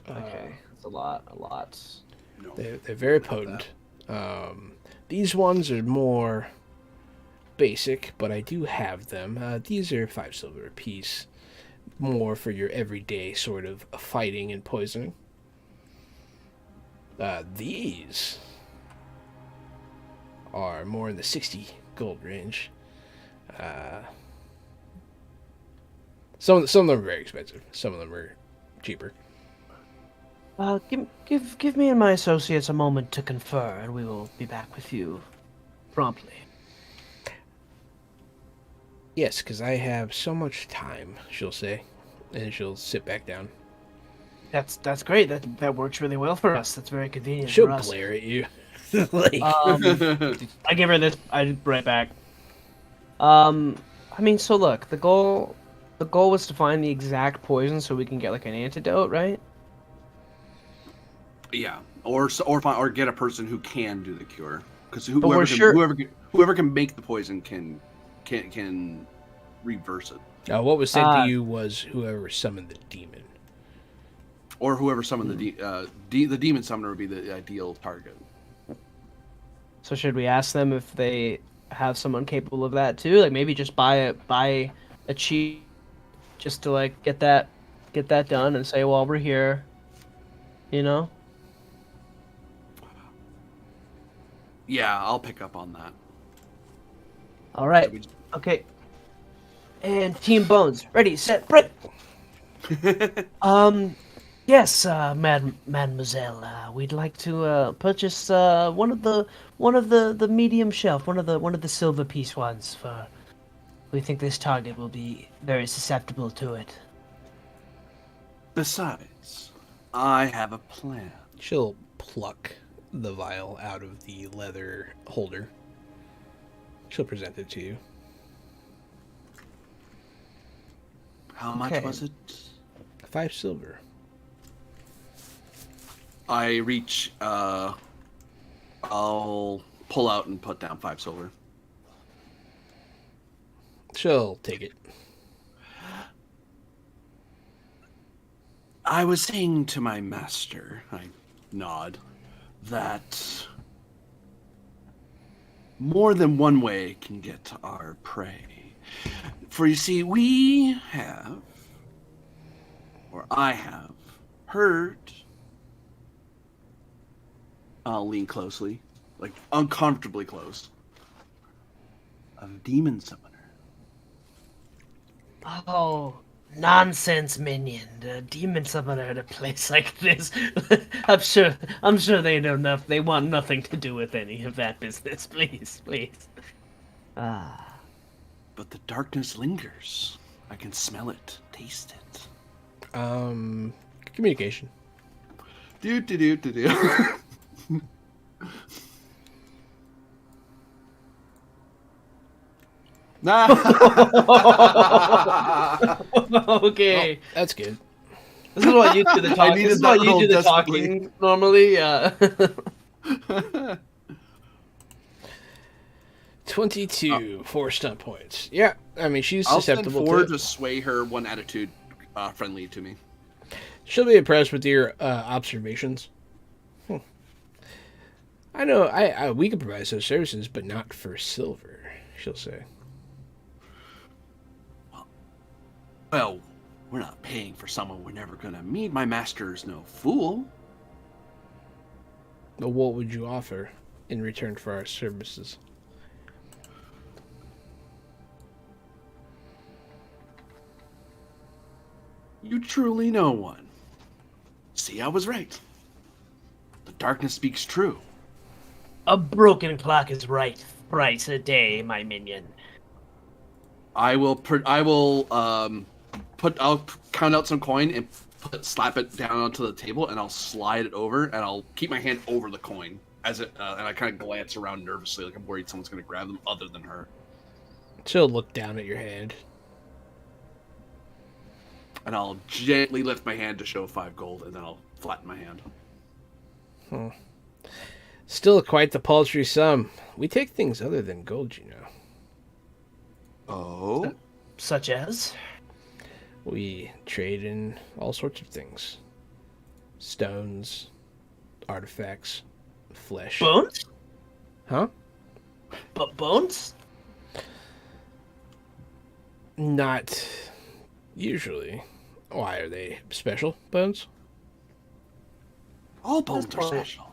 Okay, that's a lot. No, They're very not potent. These ones are more basic, but I do have them. These are 5 silver a piece, more for your everyday sort of fighting and poisoning. These are more in the 60 gold range. Some of them are very expensive. Some of them are cheaper. Give me and my associates a moment to confer, and we will be back with you promptly. Yes, because I have so much time, she'll say, and she'll sit back down. That's great. That works really well for us. That's very convenient She'll for us. glare at you. Like, I give her this. I right back. I mean, so look, the goal was to find the exact poison so we can get like an antidote, right? Yeah, or get a person who can do the cure, because we're whoever sure- whoever can make the poison can reverse it, what was said to you was whoever summoned the demon. or whoever summoned the demon summoner would be the ideal target. So should we ask them if they have someone capable of that too? Like maybe just buy a cheat just to like get that done and say, well, we're here. You know? Yeah, I'll pick up on that. All right. Okay. And Team Bones, ready, set, break. Yes, Mademoiselle. We'd like to purchase one of the medium shelf, one of the silver piece ones. For we think this target will be very susceptible to it. Besides, I have a plan. She'll pluck the vial out of the leather holder. She'll present it to you. How much Okay. was it? 5 silver. I reach. I'll pull out and put down 5 silver. She'll take it. I was saying to my master, I nod, that more than one way can get to our prey. For you see, I have, heard, I'll lean closely, like uncomfortably close, of a demon summoner. Oh, nonsense, minion. The demon summoner at a place like this. I'm sure they know enough. They want nothing to do with any of that business. Please, please. Ah. But the darkness lingers. I can smell it, taste it. Communication. Do do do do do. Nah. Okay. Well, that's good. This is why you do the talking. needed This is why that you roll do the desperately. talking normally. 22 4 stunt points. Yeah, I mean, she's I'll send susceptible four to it. to sway her one attitude friendly to me. She'll be impressed with your observations. I know we can provide such services, but not for silver, she'll say. Well, we're not paying for someone we're never gonna meet. My master's no fool. But what would you offer in return for our services? You truly know one. See, I was right. The darkness speaks true. A broken clock is right thrice a day, my minion. I'll count out some coin and slap it down onto the table, and I'll slide it over, and I'll keep my hand over the coin as it, and I kind of glance around nervously, like I'm worried someone's going to grab them other than her. She'll look down at your hand. And I'll gently lift my hand to show 5 gold, and then I'll flatten my hand. Still quite the paltry sum. We take things other than gold, you know. Oh? Such as? We trade in all sorts of things. Stones, artifacts, flesh. Bones? Huh? But bones? Not usually. Why, are they special bones? All bones That's are fine. special.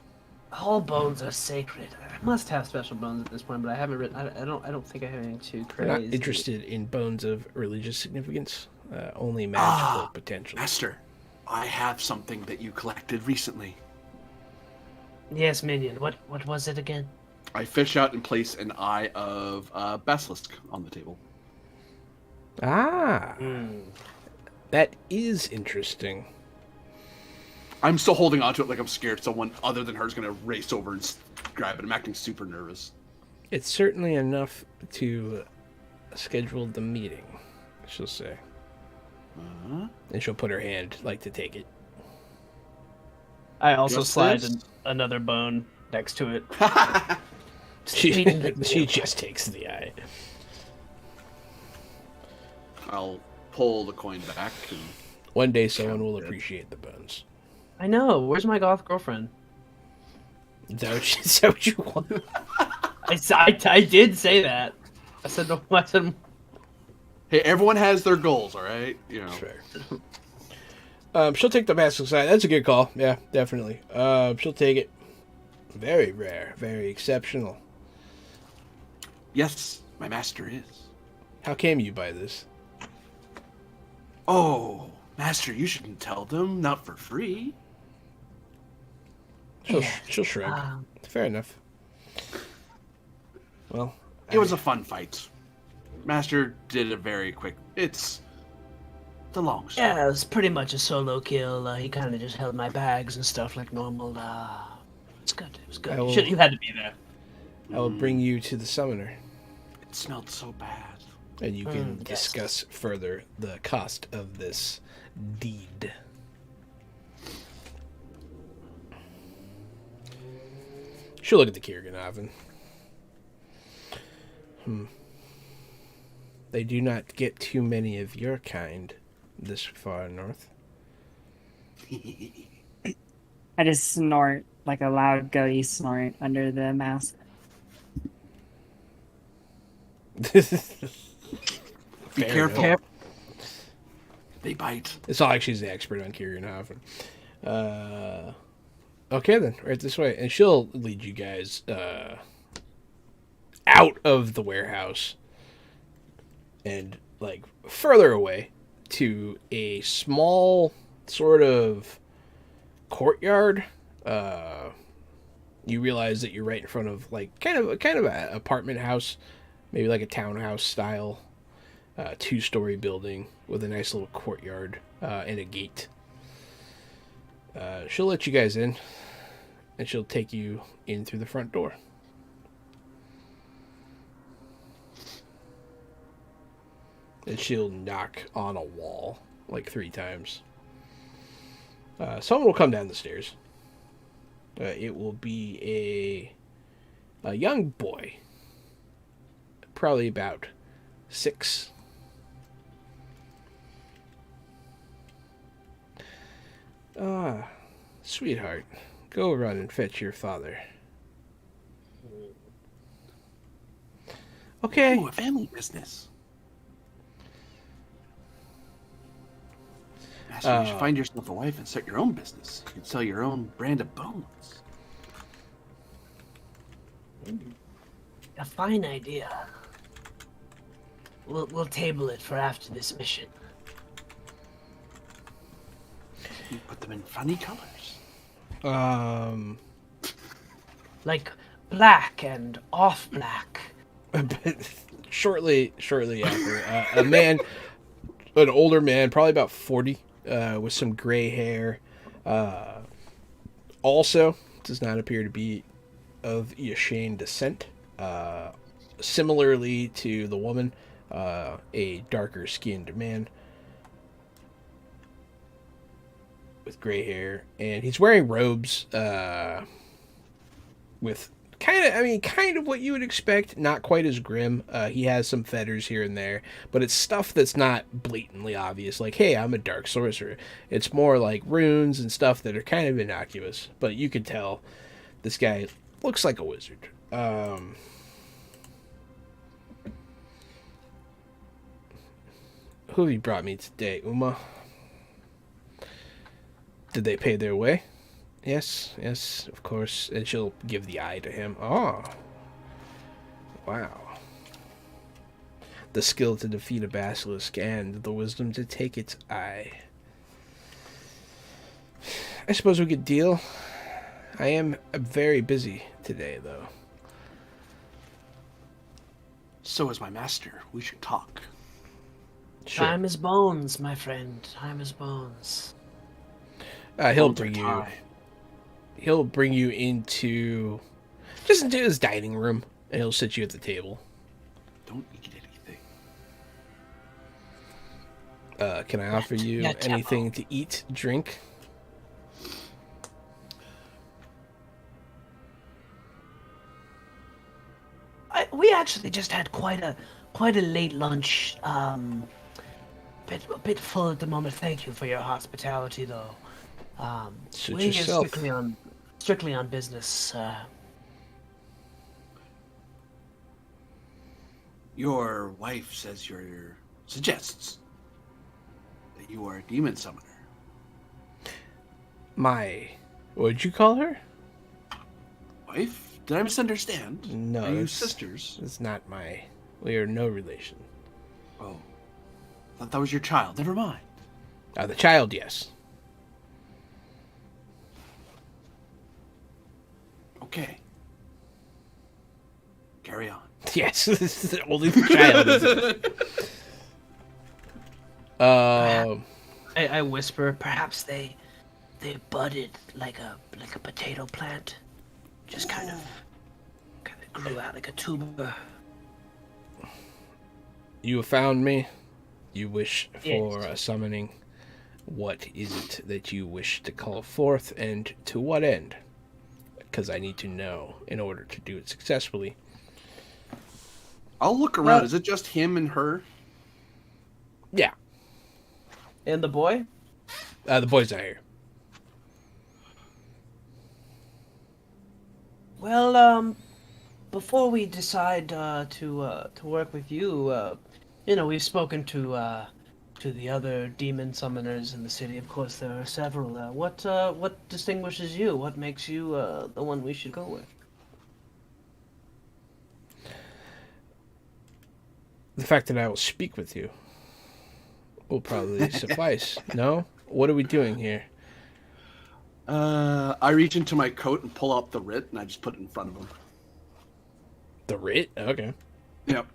All bones are sacred. I must have special bones at this point, but I haven't written. I don't think I have anything too We're not crazy. interested in bones of religious significance. Only magical potential. Master, I have something that you collected recently. Yes, minion. What was it again? I fish out and place an eye of basilisk on the table. Ah, that is interesting. I'm still holding onto it like I'm scared someone other than her is going to race over and grab it. I'm acting super nervous. It's certainly enough to schedule the meeting, she'll say. And she'll put her hand, like, to take it. I also Just slide this? another bone next to it. She just takes the eye. I'll pull the coin back. And... One day someone will Good. appreciate the bones. I know. Where's my goth girlfriend? Is that what you want? I did say that. I said no. I said Hey, everyone has their goals, all right? You know. Fair. She'll take the basilisk side. That's a good call. Yeah, definitely. She'll take it. Very rare. Very exceptional. Yes, my master is. How came you by this? Oh, master, you shouldn't tell them. Not for free. She'll shrug. Fair enough. Well, It was a fun fight. Master did it very quick. It's the long story. yeah, it was pretty much a solo kill. He kind of just held my bags and stuff like normal. It's good. It was good. I will- You had to be there. I will bring you to the summoner, It smelled so bad. and you can yes. discuss further the cost of this deed. She'll look at the Kirgan oven. They do not get too many of your kind this far north. I just snort like a loud goaty snort under the mask. Be Fair careful. enough. They bite. It's all like she's the expert on Kirienhofen. Okay then, right this way. And she'll lead you guys out of the warehouse and like further away to a small sort of courtyard. You realize that you're right in front of like kind of an apartment house, maybe like a townhouse style 2-story building with a nice little courtyard and a gate. She'll let you guys in, and she'll take you in through the front door. And she'll knock on a wall like 3 times. Someone will come down the stairs. It will be a young boy, probably about 6. Sweetheart, go run and fetch your father. Okay. Ooh, a family business. Master, you should find yourself a wife and start your own business. You can sell your own brand of bones. A fine idea. We'll table it for after this mission. You put them in funny colors. Like black and off black. Shortly after, a man, an older man, probably about 40, with some gray hair, also does not appear to be of Yashane descent. Similarly to the woman, a darker skinned man with gray hair, and he's wearing robes with kind of what you would expect, not quite as grim. He has some feathers here and there, but it's stuff that's not blatantly obvious, like, hey, I'm a dark sorcerer. It's more like runes and stuff that are kind of innocuous, but you could tell this guy looks like a wizard. Who have you brought me today, Uma? Did they pay their way? Yes, of course. And she'll give the eye to him. Oh. Wow. The skill to defeat a basilisk and the wisdom to take its eye. I suppose we could deal. I am very busy today, though. So is my master. We should talk. Sure. Time is bones, my friend. Time is bones. He'll Bones are bring you. time. He'll bring you into his dining room, and he'll sit you at the table. Don't eat anything. Can I offer you Yeah, anything to eat, drink? We actually just had quite a late lunch. A bit full at the moment. Thank you for your hospitality, though. Suit We are yourself. strictly on business. Your wife suggests that you are a demon summoner. What'd you call her? Wife? Did I misunderstand? No, Are you that's- sisters? It's not we are no relation. Oh. Thought that was your child. Never mind. The child, yes. Okay. Carry on. Yes, only the child is it. I whisper. Perhaps they budded like a potato plant, just kind of grew out like a tuber. You have found me. You wish for Yes. a summoning. What is it that you wish to call forth, and to what end? Because I need to know in order to do it successfully. I'll look around. Well- Is it just him and her? Yeah. And the boy? The boy's not here. Well, before we decide to work with you, we've spoken to the other demon summoners in the city. Of course, there are several. What distinguishes you? What makes you the one we should go with? The fact that I will speak with you will probably suffice. No? What are we doing here? I reach into my coat and pull out the writ, and I just put it in front of him. The writ? Okay. Yep.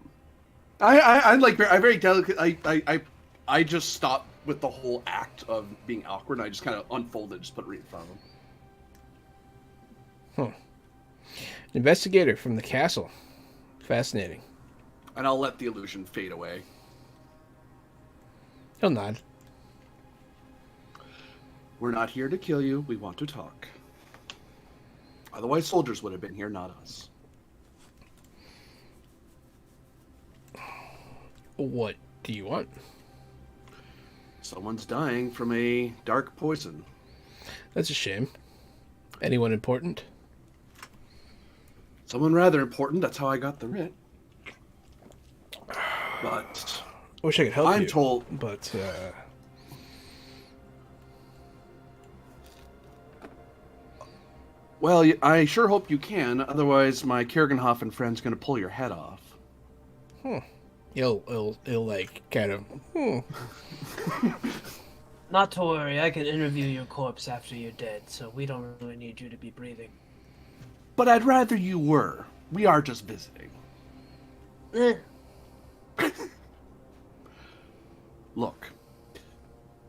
I like I very delicate. I just stop with the whole act of being awkward. And I just kind of unfold it, just put it right in front of him. Investigator from the castle. Fascinating. And I'll let the illusion fade away. He'll nod. We're not here to kill you. We want to talk. Otherwise, soldiers would have been here, not us. What do you want? Someone's dying from a dark poison. That's a shame. Anyone important? Someone rather important. That's how I got the writ. But I wish I could help you. I'm told. But, Well, I sure hope you can. Otherwise, my Kerriganhofen friend's going to pull your head off. He'll like, kind of, Not to worry, I can interview your corpse after you're dead, so we don't really need you to be breathing. But I'd rather you were. We are just visiting. Eh. Look,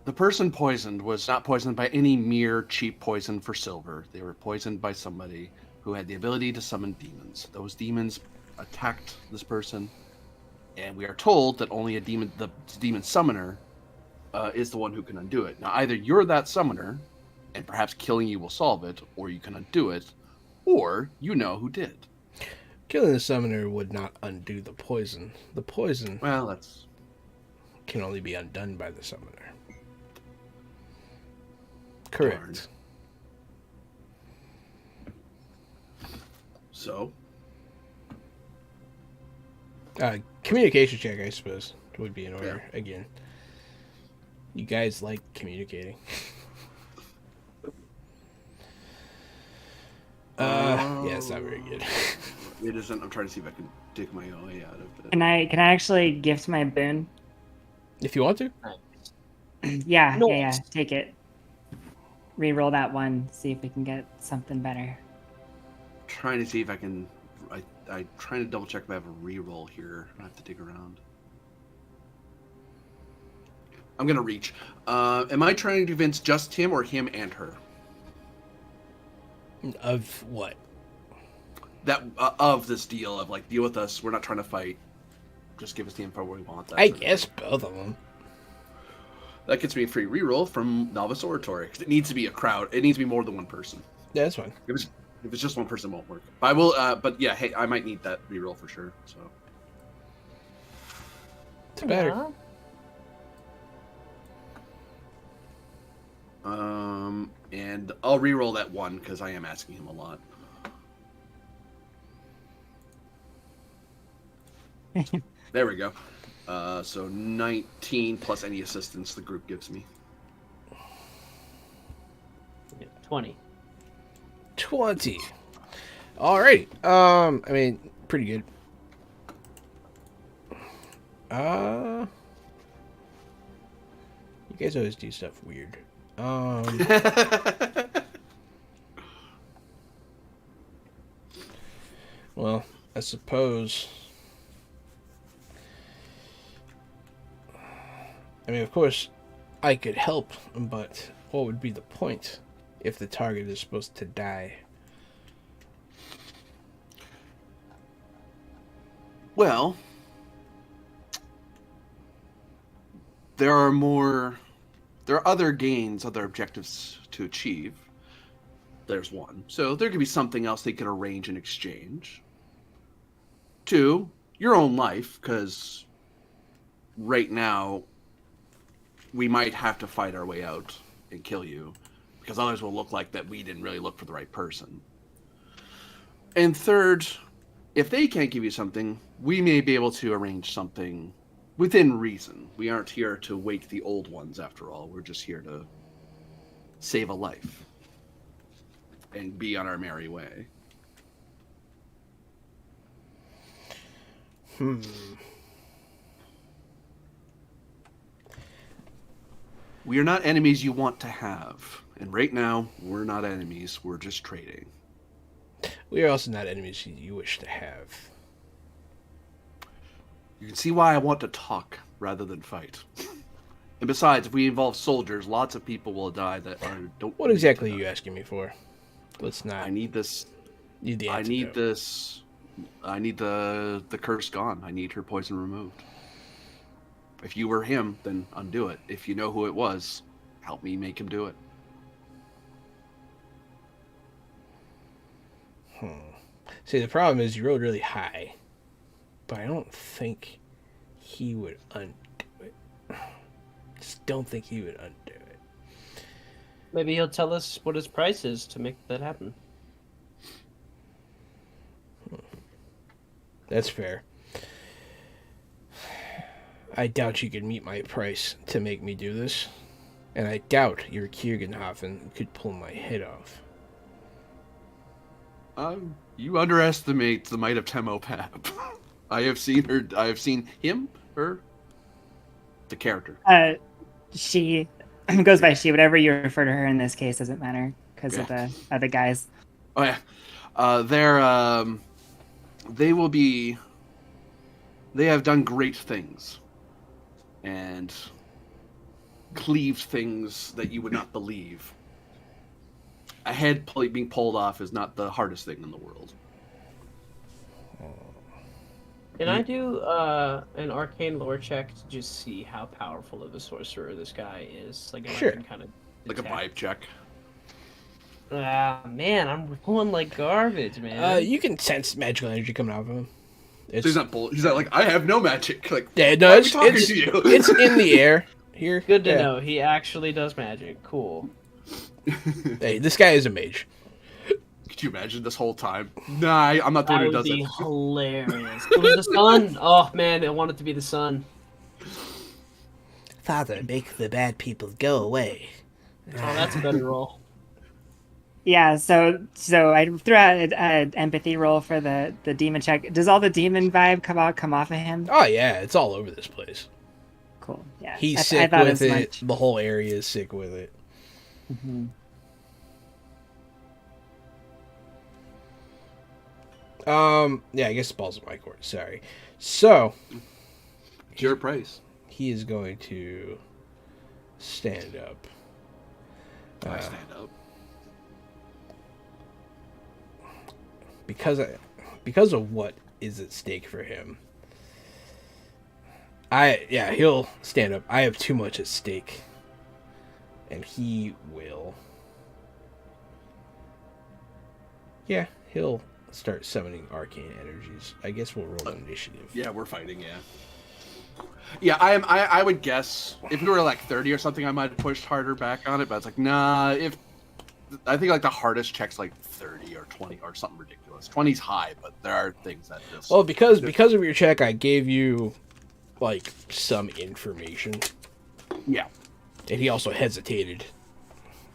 the person poisoned was not poisoned by any mere cheap poison for silver. They were poisoned by somebody who had the ability to summon demons. Those demons attacked this person, and we are told that only the demon summoner, is the one who can undo it. Now, either you're that summoner, and perhaps killing you will solve it, or you can undo it, or you know who did. killing the summoner would not undo the poison. The poison Well, that's... can only be undone by the summoner. Correct. Darn. So? Communication check, I suppose, would be in order again. You guys like communicating. Yeah, it's not very good. It isn't. I'm trying to see if I can dig my way out of it. Can I actually gift my boon? If you want to. Yeah, No. yeah. Take it. Reroll that one. See if we can get something better. Trying to see if I can... I'm trying to double check if I have a reroll here. I have to dig around. I'm gonna reach. Am I trying to convince just him or him and her? Of what? That of this deal of like, deal with us. We're not trying to fight. Just give us the info we want. That I sort of guess thing. both of them. That gets me a free reroll from Novice Oratory. 'Cause it needs to be a crowd. It needs to be more than one person. Yeah, that's fine. If it's just one person, it won't work. But I will. But yeah, hey, I might need that reroll for sure. So. It's better. Yeah. And I'll reroll that one because I am asking him a lot. There we go. So 19 plus any assistance the group gives me. 20. 20. Alrighty. I mean, pretty good. You guys always do stuff weird. Well, I suppose. I mean, of course, I could help, but what would be the point if the target is supposed to die? Well, there are other gains, other objectives to achieve. There's one. So there could be something else they could arrange in exchange. 2, your own life, because right now we might have to fight our way out and kill you, because others will look like that we didn't really look for the right person. And third, if they can't give you something, we may be able to arrange something within reason. We aren't here to wake the old ones, after all. We're just here to save a life and be on our merry way. We are not enemies you want to have. And right now, we're not enemies. We're just trading. We are also not enemies you wish to have. You can see why I want to talk rather than fight. And besides, if we involve soldiers, lots of people will die that don't. What exactly are you asking me for? Let's not. I need this. Need the I need antidote. this. I need the curse gone. I need her poison removed. If you were him, then undo it. If you know who it was, help me make him do it. See, the problem is you rolled really high, but I don't think he would undo it. Just don't think he would undo it. Maybe he'll tell us what his price is to make that happen. That's fair. I doubt you could meet my price to make me do this, and I doubt your Kiergenhofen could pull my head off. You underestimate the might of Temopap. I have seen her. I have seen him, her, the character. She goes by she. Whatever you refer to her in this case doesn't matter because of the other guys. Oh yeah, they will be. They have done great things, and cleaved things that you would not believe. A head being pulled off is not the hardest thing in the world. Can I do an arcane lore check to just see how powerful of a sorcerer this guy is? Like, if Sure. I can kind of Like a vibe check. Ah, man, I'm rolling like garbage, man. You can sense magical energy coming out of him. It's, He's not bull. He's not like, I have no magic. Like, yeah, why no, are we talking it's to you? it's in the air here. Good to Yeah. know. He actually does magic. Cool. Hey, this guy is a mage. Could you imagine this whole time? Nah, I'm not the one That who would does be it. hilarious. It was the sun. Oh man, I want it to be the sun. Father, make the bad people go away. Oh, that's a better roll. Yeah, so I threw out an empathy roll for the demon check. Does all the demon vibe come off of him? Oh yeah, it's all over this place. Cool. Yeah, He's I sick thought with as it. much. The whole area is sick with it. Mm-hmm. Yeah, I guess the ball's in my court. Sorry. So It's your price. he is going to stand up. I stand up. Because of what is at stake for him. He'll stand up. I have too much at stake. And he will. Yeah, he'll start summoning arcane energies. I guess we'll roll initiative. Yeah, we're fighting. Yeah. Yeah, I would guess if we were like 30 or something, I might have pushed harder back on it. But it's like, nah. I think like the hardest check's like 30 or 20 or something ridiculous. 20's high, but there are things that just. Well, because of your check, I gave you like some information. Yeah. And he also hesitated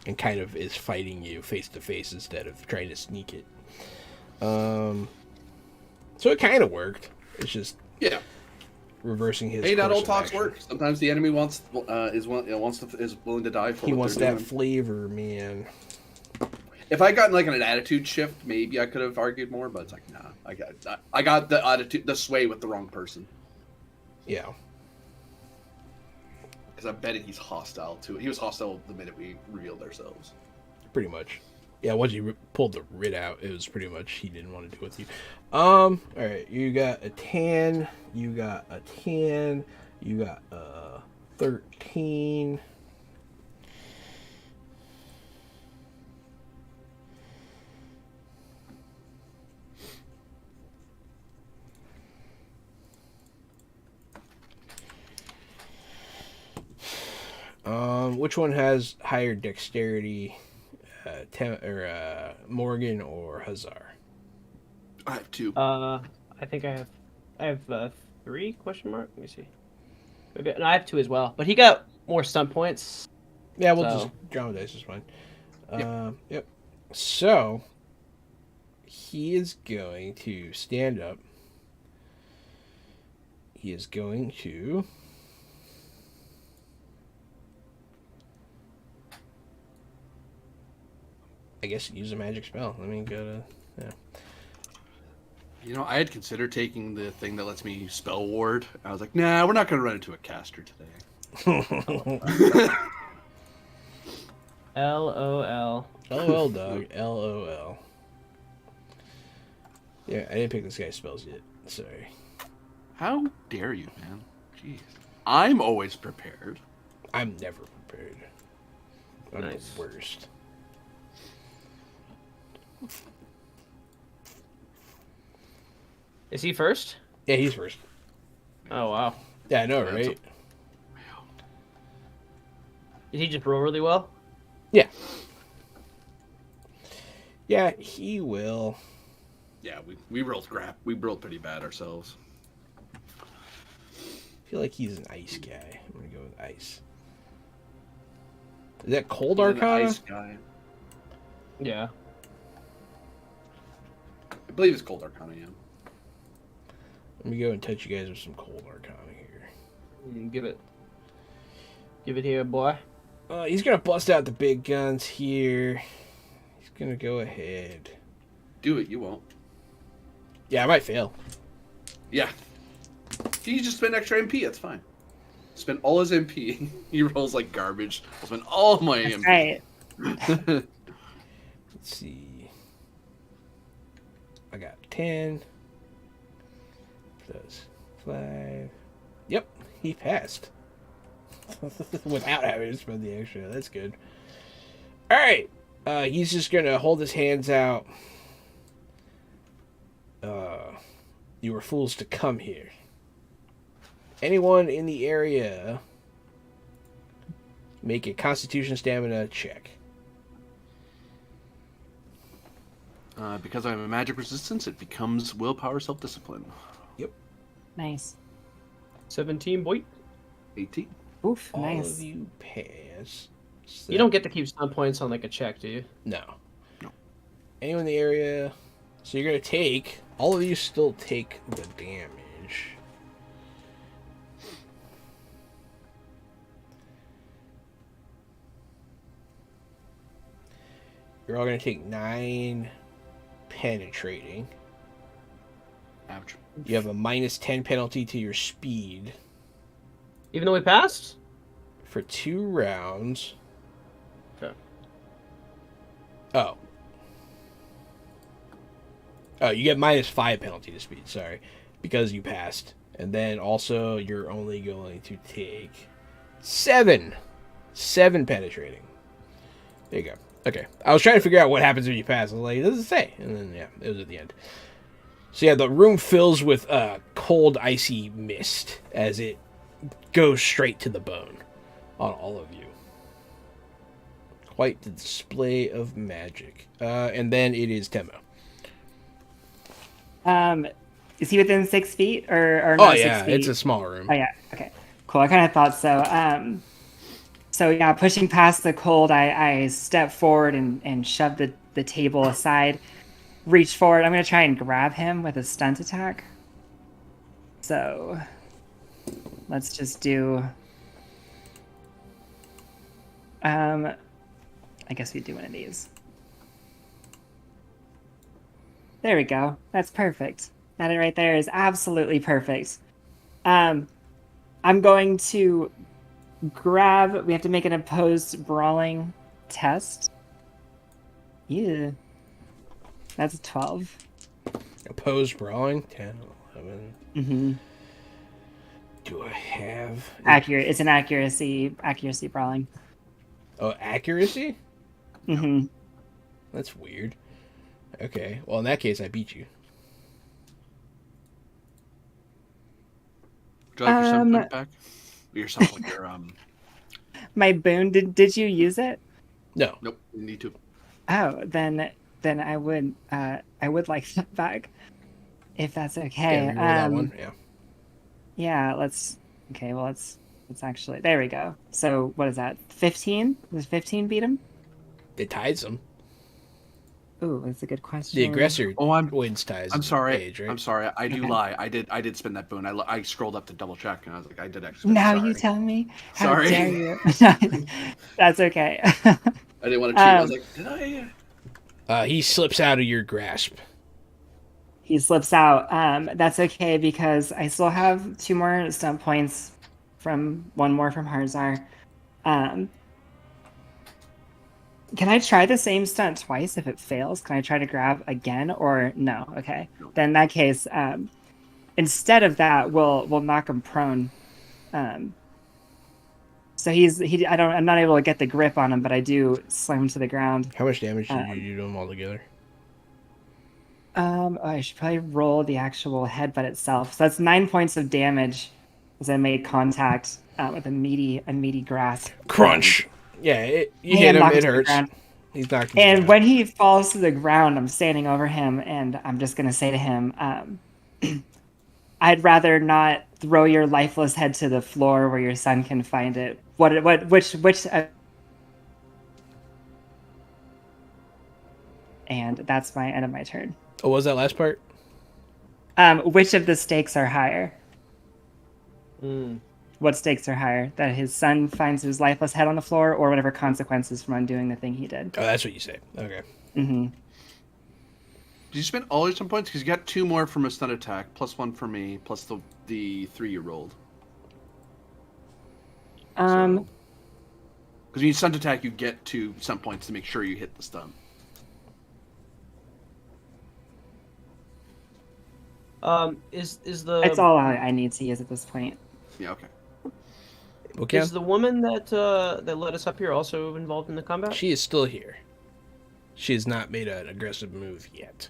and kind of is fighting you face to face instead of trying to sneak it. So it kind of worked. It's just reversing his. Hey, not course all of talks action. work. Sometimes the enemy is willing to die for. He what wants they're that doing. flavor, man. If I got like an attitude shift, maybe I could have argued more. But it's like, nah. I got the attitude, the sway with the wrong person. Yeah. Because I'm betting he's hostile to it. He was hostile the minute we revealed ourselves. Pretty much. Yeah, once you pulled the writ out, it was pretty much he didn't want to deal with you. Alright, you got a 10, you got a 10, you got a 13. Which one has higher dexterity, Morgan or Hazar? I have 2. I think I have 3 question mark. Let me see. Maybe, no, I have 2 as well. But he got more stunt points. Yeah, we'll So- just drama dice is fine. Yep. Yep. So he is going to stand up. He is going to. I guess use a magic spell. Let me go to. Yeah. You know, I had considered taking the thing that lets me spell ward. I was like, nah, we're not going to run into a caster today. LOL. LOL, dog. LOL. Yeah, I didn't pick this guy's spells yet. Sorry. How dare you, man? Jeez. I'm always prepared. I'm never prepared. I'm Nice. the worst. Is he first? Yeah, he's first. Oh wow. Yeah, I know, That's right? Did he just roll really well? Yeah. Yeah, he will. Yeah, we rolled crap. We rolled pretty bad ourselves. I feel like he's an ice guy. I'm gonna go with ice. Is that cold He's an arcana? ice guy. Yeah. I believe it's cold arcana, yeah. Let me go and touch you guys with some cold arcana here. Give it. Give it here, boy. He's gonna bust out the big guns here. He's gonna go ahead. Do it, you won't. Yeah, I might fail. Yeah. He just spend extra MP, that's fine. Spend all his MP. He rolls like garbage. I'll spend all my That's MP. right. Let's see. I got 10. Plus 5. Yep, he passed. Without having to spend the extra. That's good. Alright. He's just gonna hold his hands out. You were fools to come here. Anyone in the area make a Constitution Stamina check. Because I have a magic resistance, it becomes willpower self-discipline. Nice. 17, boy. 18. Oof, All nice. of you pass. So You don't get to keep stunt points on like a check, do you? No. No. Anyone in the area. So you're going to take. All of you still take the damage. You're all going to take 9 penetrating. Ouch. You have a minus 10 penalty to your speed Even though we passed? for 2 rounds. Okay. Oh. Oh, you get minus 5 penalty to speed, sorry. Because you passed. And then also, you're only going to take 7. 7 penetrating. There you go. Okay. I was trying to figure out what happens when you pass. I was like, it doesn't say. And then, yeah, it was at the end. So, yeah, the room fills with cold, icy mist as it goes straight to the bone on all of you. Quite the display of magic. And then it is Temo. Is he within 6 feet or no? Oh, 6 yeah, feet? it's a small room. Oh yeah. Okay. Cool. I kind of thought so. So yeah, pushing past the cold, I step forward and shove the table aside. Reach forward. I'm gonna try and grab him with a stunt attack. So let's just do. I guess we do one of these. There we go. That's perfect. That right there is absolutely perfect. I'm going to grab. We have to make an opposed brawling test. Yeah. That's a 12. Opposed brawling. 10, 11. Mm-hmm. Do I have... Accurate. It's an accuracy brawling. Oh, accuracy? Mm-hmm. That's weird. Okay. Well, in that case, I beat you. Would you like your sound effect back? Your sound like your my boon. Did you use it? No. Nope, you need to. Oh, then I would like that back if that's Yeah, okay. reroll that one. Yeah. Yeah, okay, well let's actually there we go. So what is that? 15? Does 15 beat him? It ties them. Ooh, that's a good question. The aggressor Oh, wins ties. I'm sorry. Age, right? I'm sorry. I do Okay. lie. I did spend that boon. I scrolled up to double check, and I was like, I did actually. Spend Now it. Sorry. you tell me. How Sorry. dare you? That's okay. I didn't want to cheat. I was Um, like, did I? He slips out of your grasp. he slips out. That's okay because I still have 2 more stunt points from one more from Harzar. Um, can I try the same stunt twice if it fails? Can I try to grab again or no? Okay. Then in that case, instead of that, we'll knock him prone. So I'm not able to get the grip on him, but I do slam him to the ground. How much damage did you do to him altogether? I should probably roll the actual headbutt itself. So that's 9 points of damage as I made contact with a meaty grasp. Crunch. Yeah, you I hit am him. knocked It to the hurts. ground. He's knocked. And when he falls to the ground, I'm standing over him, and I'm just gonna say to him, "I'd rather not throw your lifeless head to the floor where your son can find it." Which? And that's my end of my turn. Oh, what was that last part? Which of the stakes are higher? Mm. What stakes are higher? That his son finds his lifeless head on the floor, or whatever consequences from undoing the thing he did? Oh, that's what you say. Okay. Mm-hmm. Did you spend all your stunt points? Because you got 2 more from a stunt attack, plus 1 for me, plus the 3 you rolled. Because when you stunt attack, you get 2 stunt points to make sure you hit the stun. Is the It's all I need to use at this point. Yeah. Okay. Okay. is the woman that led us up here also involved in the combat? She is still here. She has not made an aggressive move yet.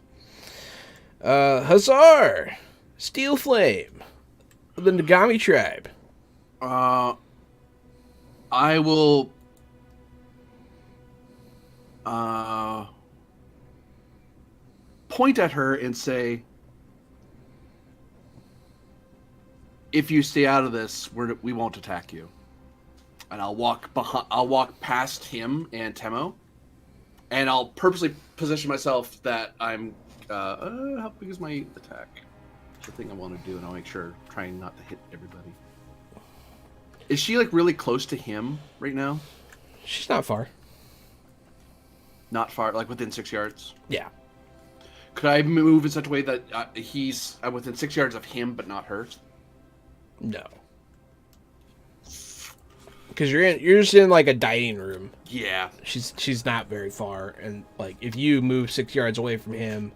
Huzzar! Steel Flame. The Nagami tribe. I will. Point at her and say, "If you stay out of this, we won't attack you." And I'll walk behind. I'll walk past him and Temo, and I'll purposely position myself that I'm. How big is my attack? It's the thing I want to do, and I'll make sure trying not to hit everybody. Is she like really close to him right now? She's not far. Not far, like within 6 yards. Yeah. Could I move in such a way that he's within 6 yards of him, but not her? No. Because you're just in like a dining room. Yeah. She's not very far, and like if you move 6 yards away from him,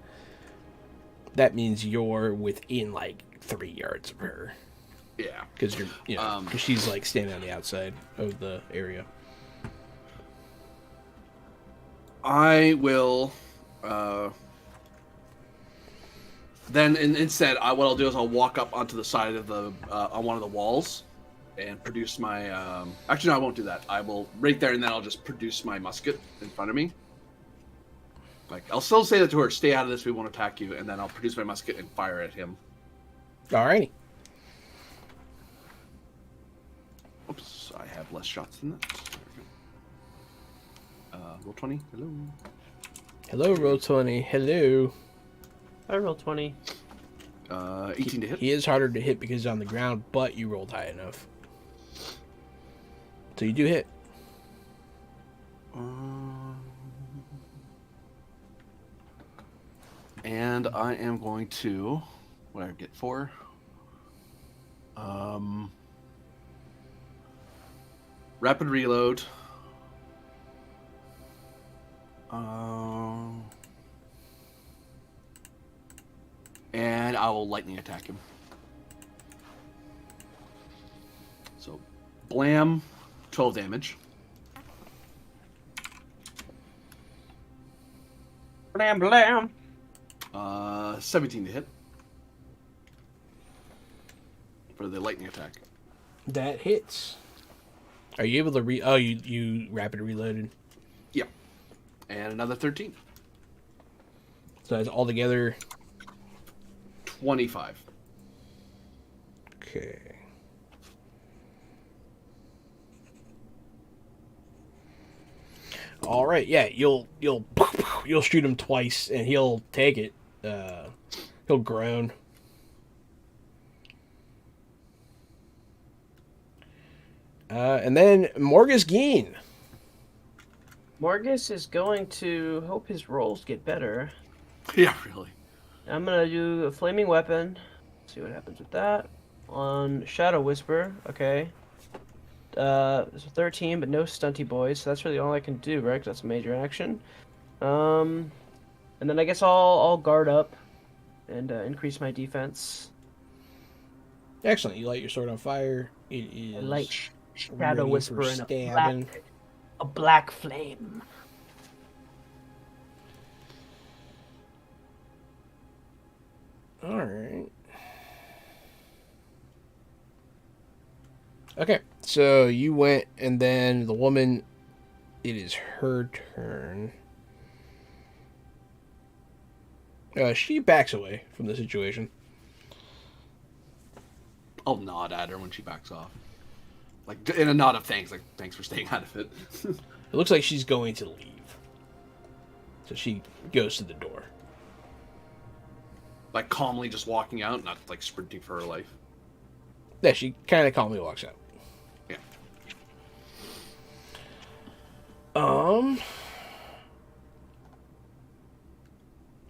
that means you're within like 3 yards of her. Yeah. Because because she's like standing on the outside of the area. I will. Then instead, what I'll do is I'll walk up onto the side of the on one of the walls, and produce my. Actually, no, I won't do that. I will right there, and then I'll just produce my musket in front of me. Like I'll still say that to her, "Stay out of this. We won't attack you." And then I'll produce my musket and fire at him. Alrighty. Oops, I have less shots than that. There we go. Roll 20. Hello. Hello, Roll20. Hello. I rolled 20. 18 to hit. He is harder to hit because he's on the ground, but you rolled high enough. So you do hit. And I am going to. What did I get for? Rapid reload. And I will lightning attack him. So, blam, 12 damage. Blam blam. 17 to hit. For the lightning attack. That hits. Are you able to Oh, you rapid reloaded. Yeah. And another 13. So that's altogether 25. okay. All right, yeah, you'll shoot him twice, and he'll take it. He'll groan. And then Morgus Geen. Morgus is going to hope his rolls get better. Yeah, really. I'm gonna do a flaming weapon. See what happens with that. On Shadow Whisper, okay. It's a 13, but no stunty boys, so that's really all I can do, right? 'Cause that's a major action. And then I guess I'll guard up and increase my defense. Excellent. You light your sword on fire. It is I light Shadow ready for Whisper in stabbing. a black flame. All right. Okay, so you went, and then the woman, it is her turn. She backs away from the situation. I'll nod at her when she backs off. Like, in a nod of thanks. Like, thanks for staying out of it. It looks like she's going to leave. So she goes to the door. Like, calmly just walking out, not, like, sprinting for her life. Yeah, she kind of calmly walks out. Yeah.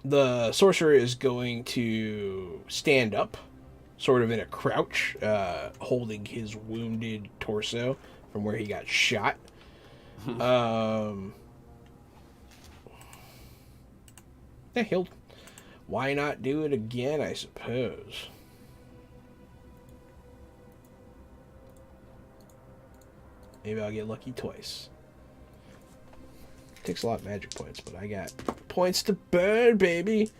The sorcerer is going to stand up, sort of in a crouch, holding his wounded torso from where he got shot. Yeah, he'll... Why not do it again, I suppose? Maybe I'll get lucky twice. Takes a lot of magic points, but I got points to burn, baby.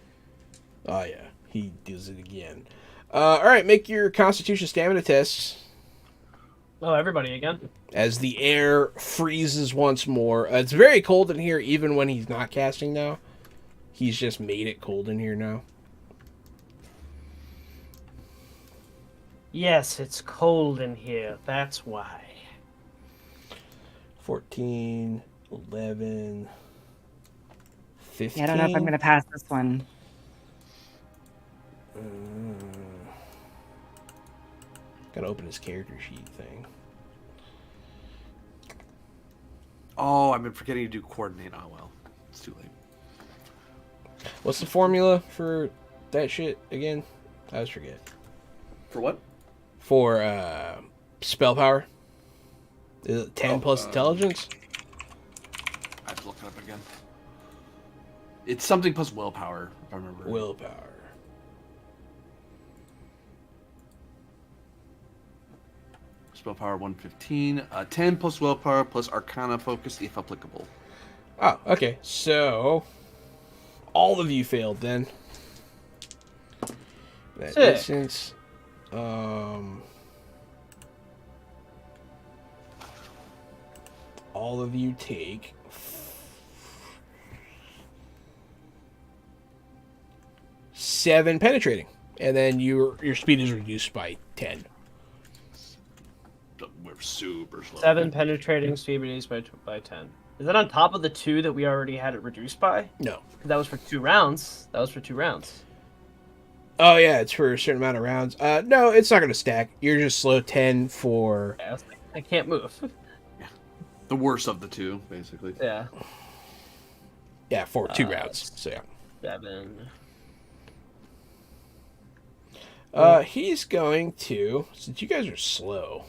Oh, yeah. He does it again. Alright, make your Constitution stamina tests. Oh, everybody again? As the air freezes once more. It's very cold in here, even when he's not casting now. He's just made it cold in here now. Yes, it's cold in here. That's why. 14, 11, 15. Yeah, I don't know if I'm going to pass this one. Gotta open his character sheet thing. Oh, I've been forgetting to do coordinate. Oh, well. It's too late. What's the formula for that shit again? I always forget. For what? For spell power. Is it 10 plus intelligence? I have to look it up again. It's something plus willpower, if I remember. Willpower. Spell power 115. 10 plus willpower plus arcana focus if applicable. Oh, okay. So, all of you failed then. That Sick. instance. All of you take 7 penetrating, and then your speed is reduced by 10. We're super slow. 7 penetrating speed reduced by 10. Is that on top of the 2 that we already had it reduced by? No. That was for 2 rounds. Oh yeah, it's for a certain amount of rounds. No, it's not gonna stack. You're just slow 10 for. Yeah, I can't move. The worst of the two, basically. Yeah. Yeah, for 2 rounds. So yeah. 7. He's going to, since you guys are slow.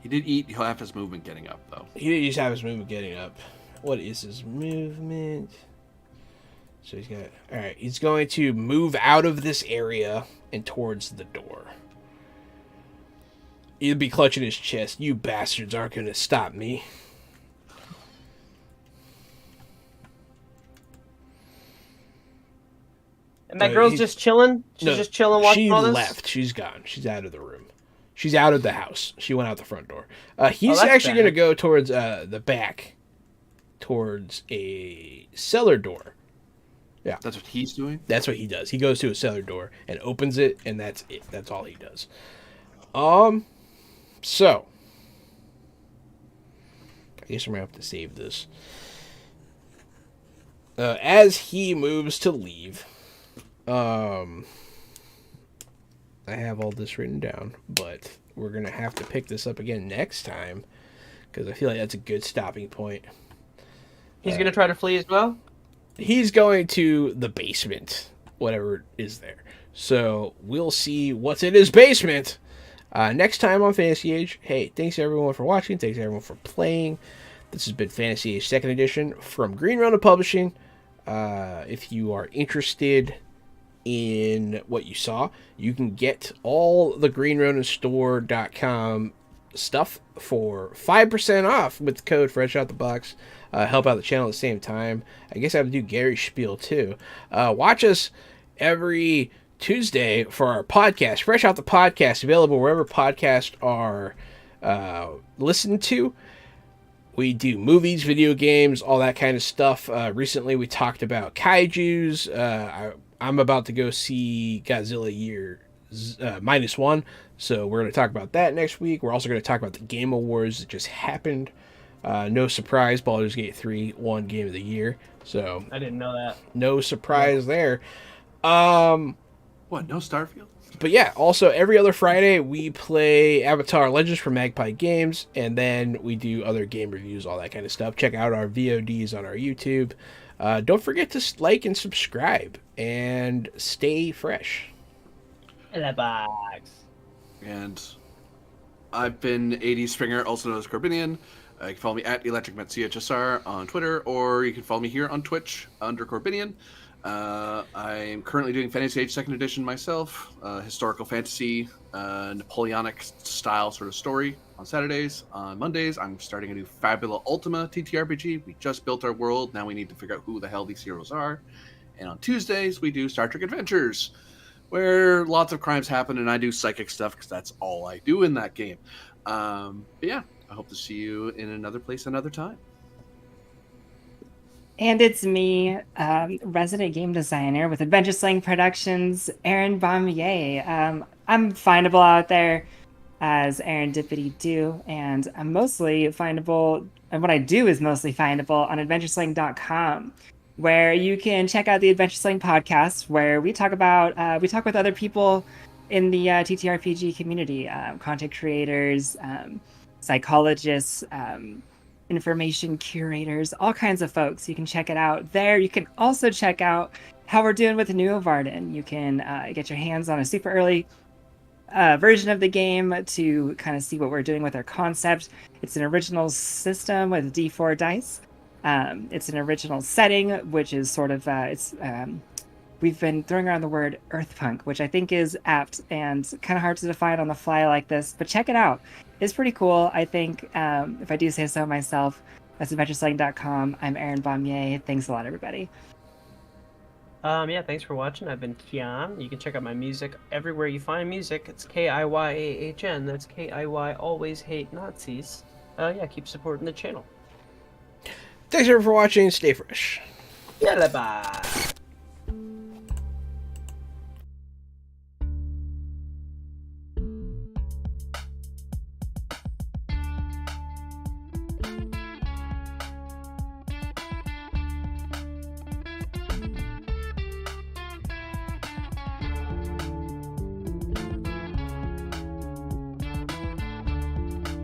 He did eat. He'll have his movement getting up, though. He didn't just have his movement getting up. What is his movement? So he's got... Alright, he's going to move out of this area and towards the door. He'll be clutching his chest. You bastards aren't going to stop me. And that girl's just chilling? She's just chilling watching she all this? left. She's gone. She's out of the room. She's out of the house. She went out the front door. He's that's actually bad. going to go towards the back, towards a cellar door. That's what he's doing. That's what he does. He goes to a cellar door and opens it, and that's it. That's all he does. So I guess I'm gonna have to save this. As he moves to leave, I have all this written down, but we're gonna have to pick this up again next time because I feel like that's a good stopping point. He's gonna try to flee as well. He's going to the basement, whatever is there. So we'll see what's in his basement next time on Fantasy Age. Hey, thanks everyone for watching. Thanks everyone for playing. This has been Fantasy Age 2nd Edition from Green Ronin Publishing. If you are interested in what you saw, you can get all the greenroninstore.com stuff for 5% off with the code Fresh Out the Box. Help out the channel at the same time. I guess I have to do Gary's spiel too. Watch us every Tuesday for our podcast, Fresh Out the Podcast, available wherever podcasts are listened to. We do movies, video games, all that kind of stuff. Recently, we talked about kaijus. I'm about to go see Godzilla Year -1, so we're going to talk about that next week. We're also going to talk about the Game Awards that just happened. No surprise, Baldur's Gate 3 won Game of the Year, so I didn't know that. no surprise there. What? No Starfield? But yeah, also every other Friday we play Avatar Legends from Magpie Games, and then we do other game reviews, all that kind of stuff. Check out our VODs on our YouTube. Don't forget to like and subscribe, and stay fresh. In the box. And I've been 80 Springer, also known as Corbinian. You can follow me at ElectricMetCHSR on Twitter, or you can follow me here on Twitch under Corbinian. I'm currently doing Fantasy Age 2nd Edition myself, historical fantasy, Napoleonic style sort of story on Saturdays. On Mondays, I'm starting a new Fabula Ultima TTRPG. We just built our world. Now we need to figure out who the hell these heroes are. And on Tuesdays, we do Star Trek Adventures, where lots of crimes happen, and I do psychic stuff because that's all I do in that game. But yeah, I hope to see you in another place another time. And it's me, resident game designer with Adventure Sling Productions, Aaron Baumier. I'm findable out there as Aaron Dippity do, and I'm mostly findable, and what I do is mostly findable on adventuresling.com, where you can check out the Adventure Sling podcast, where we talk with other people in the TTRPG community, content creators, psychologists, information curators, all kinds of folks. You can check it out there. You can also check out how we're doing with New Varden. You can get your hands on a super early version of the game to kind of see what we're doing with our concept. It's an original system with D4 dice. It's an original setting, which is sort of we've been throwing around the word earthpunk, which I think is apt and kind of hard to define on the fly like this, but check it out. It's pretty cool, I think, if I do say so myself. That's adventuresling.com. I'm Aaron Baumier. Thanks a lot, everybody. Yeah, thanks for watching. I've been Kian. You can check out my music everywhere you find music. It's KIYAHN. That's KIY Always Hate Nazis. Yeah, keep supporting the channel. Thanks everyone for watching. Stay fresh. Yeah, bye.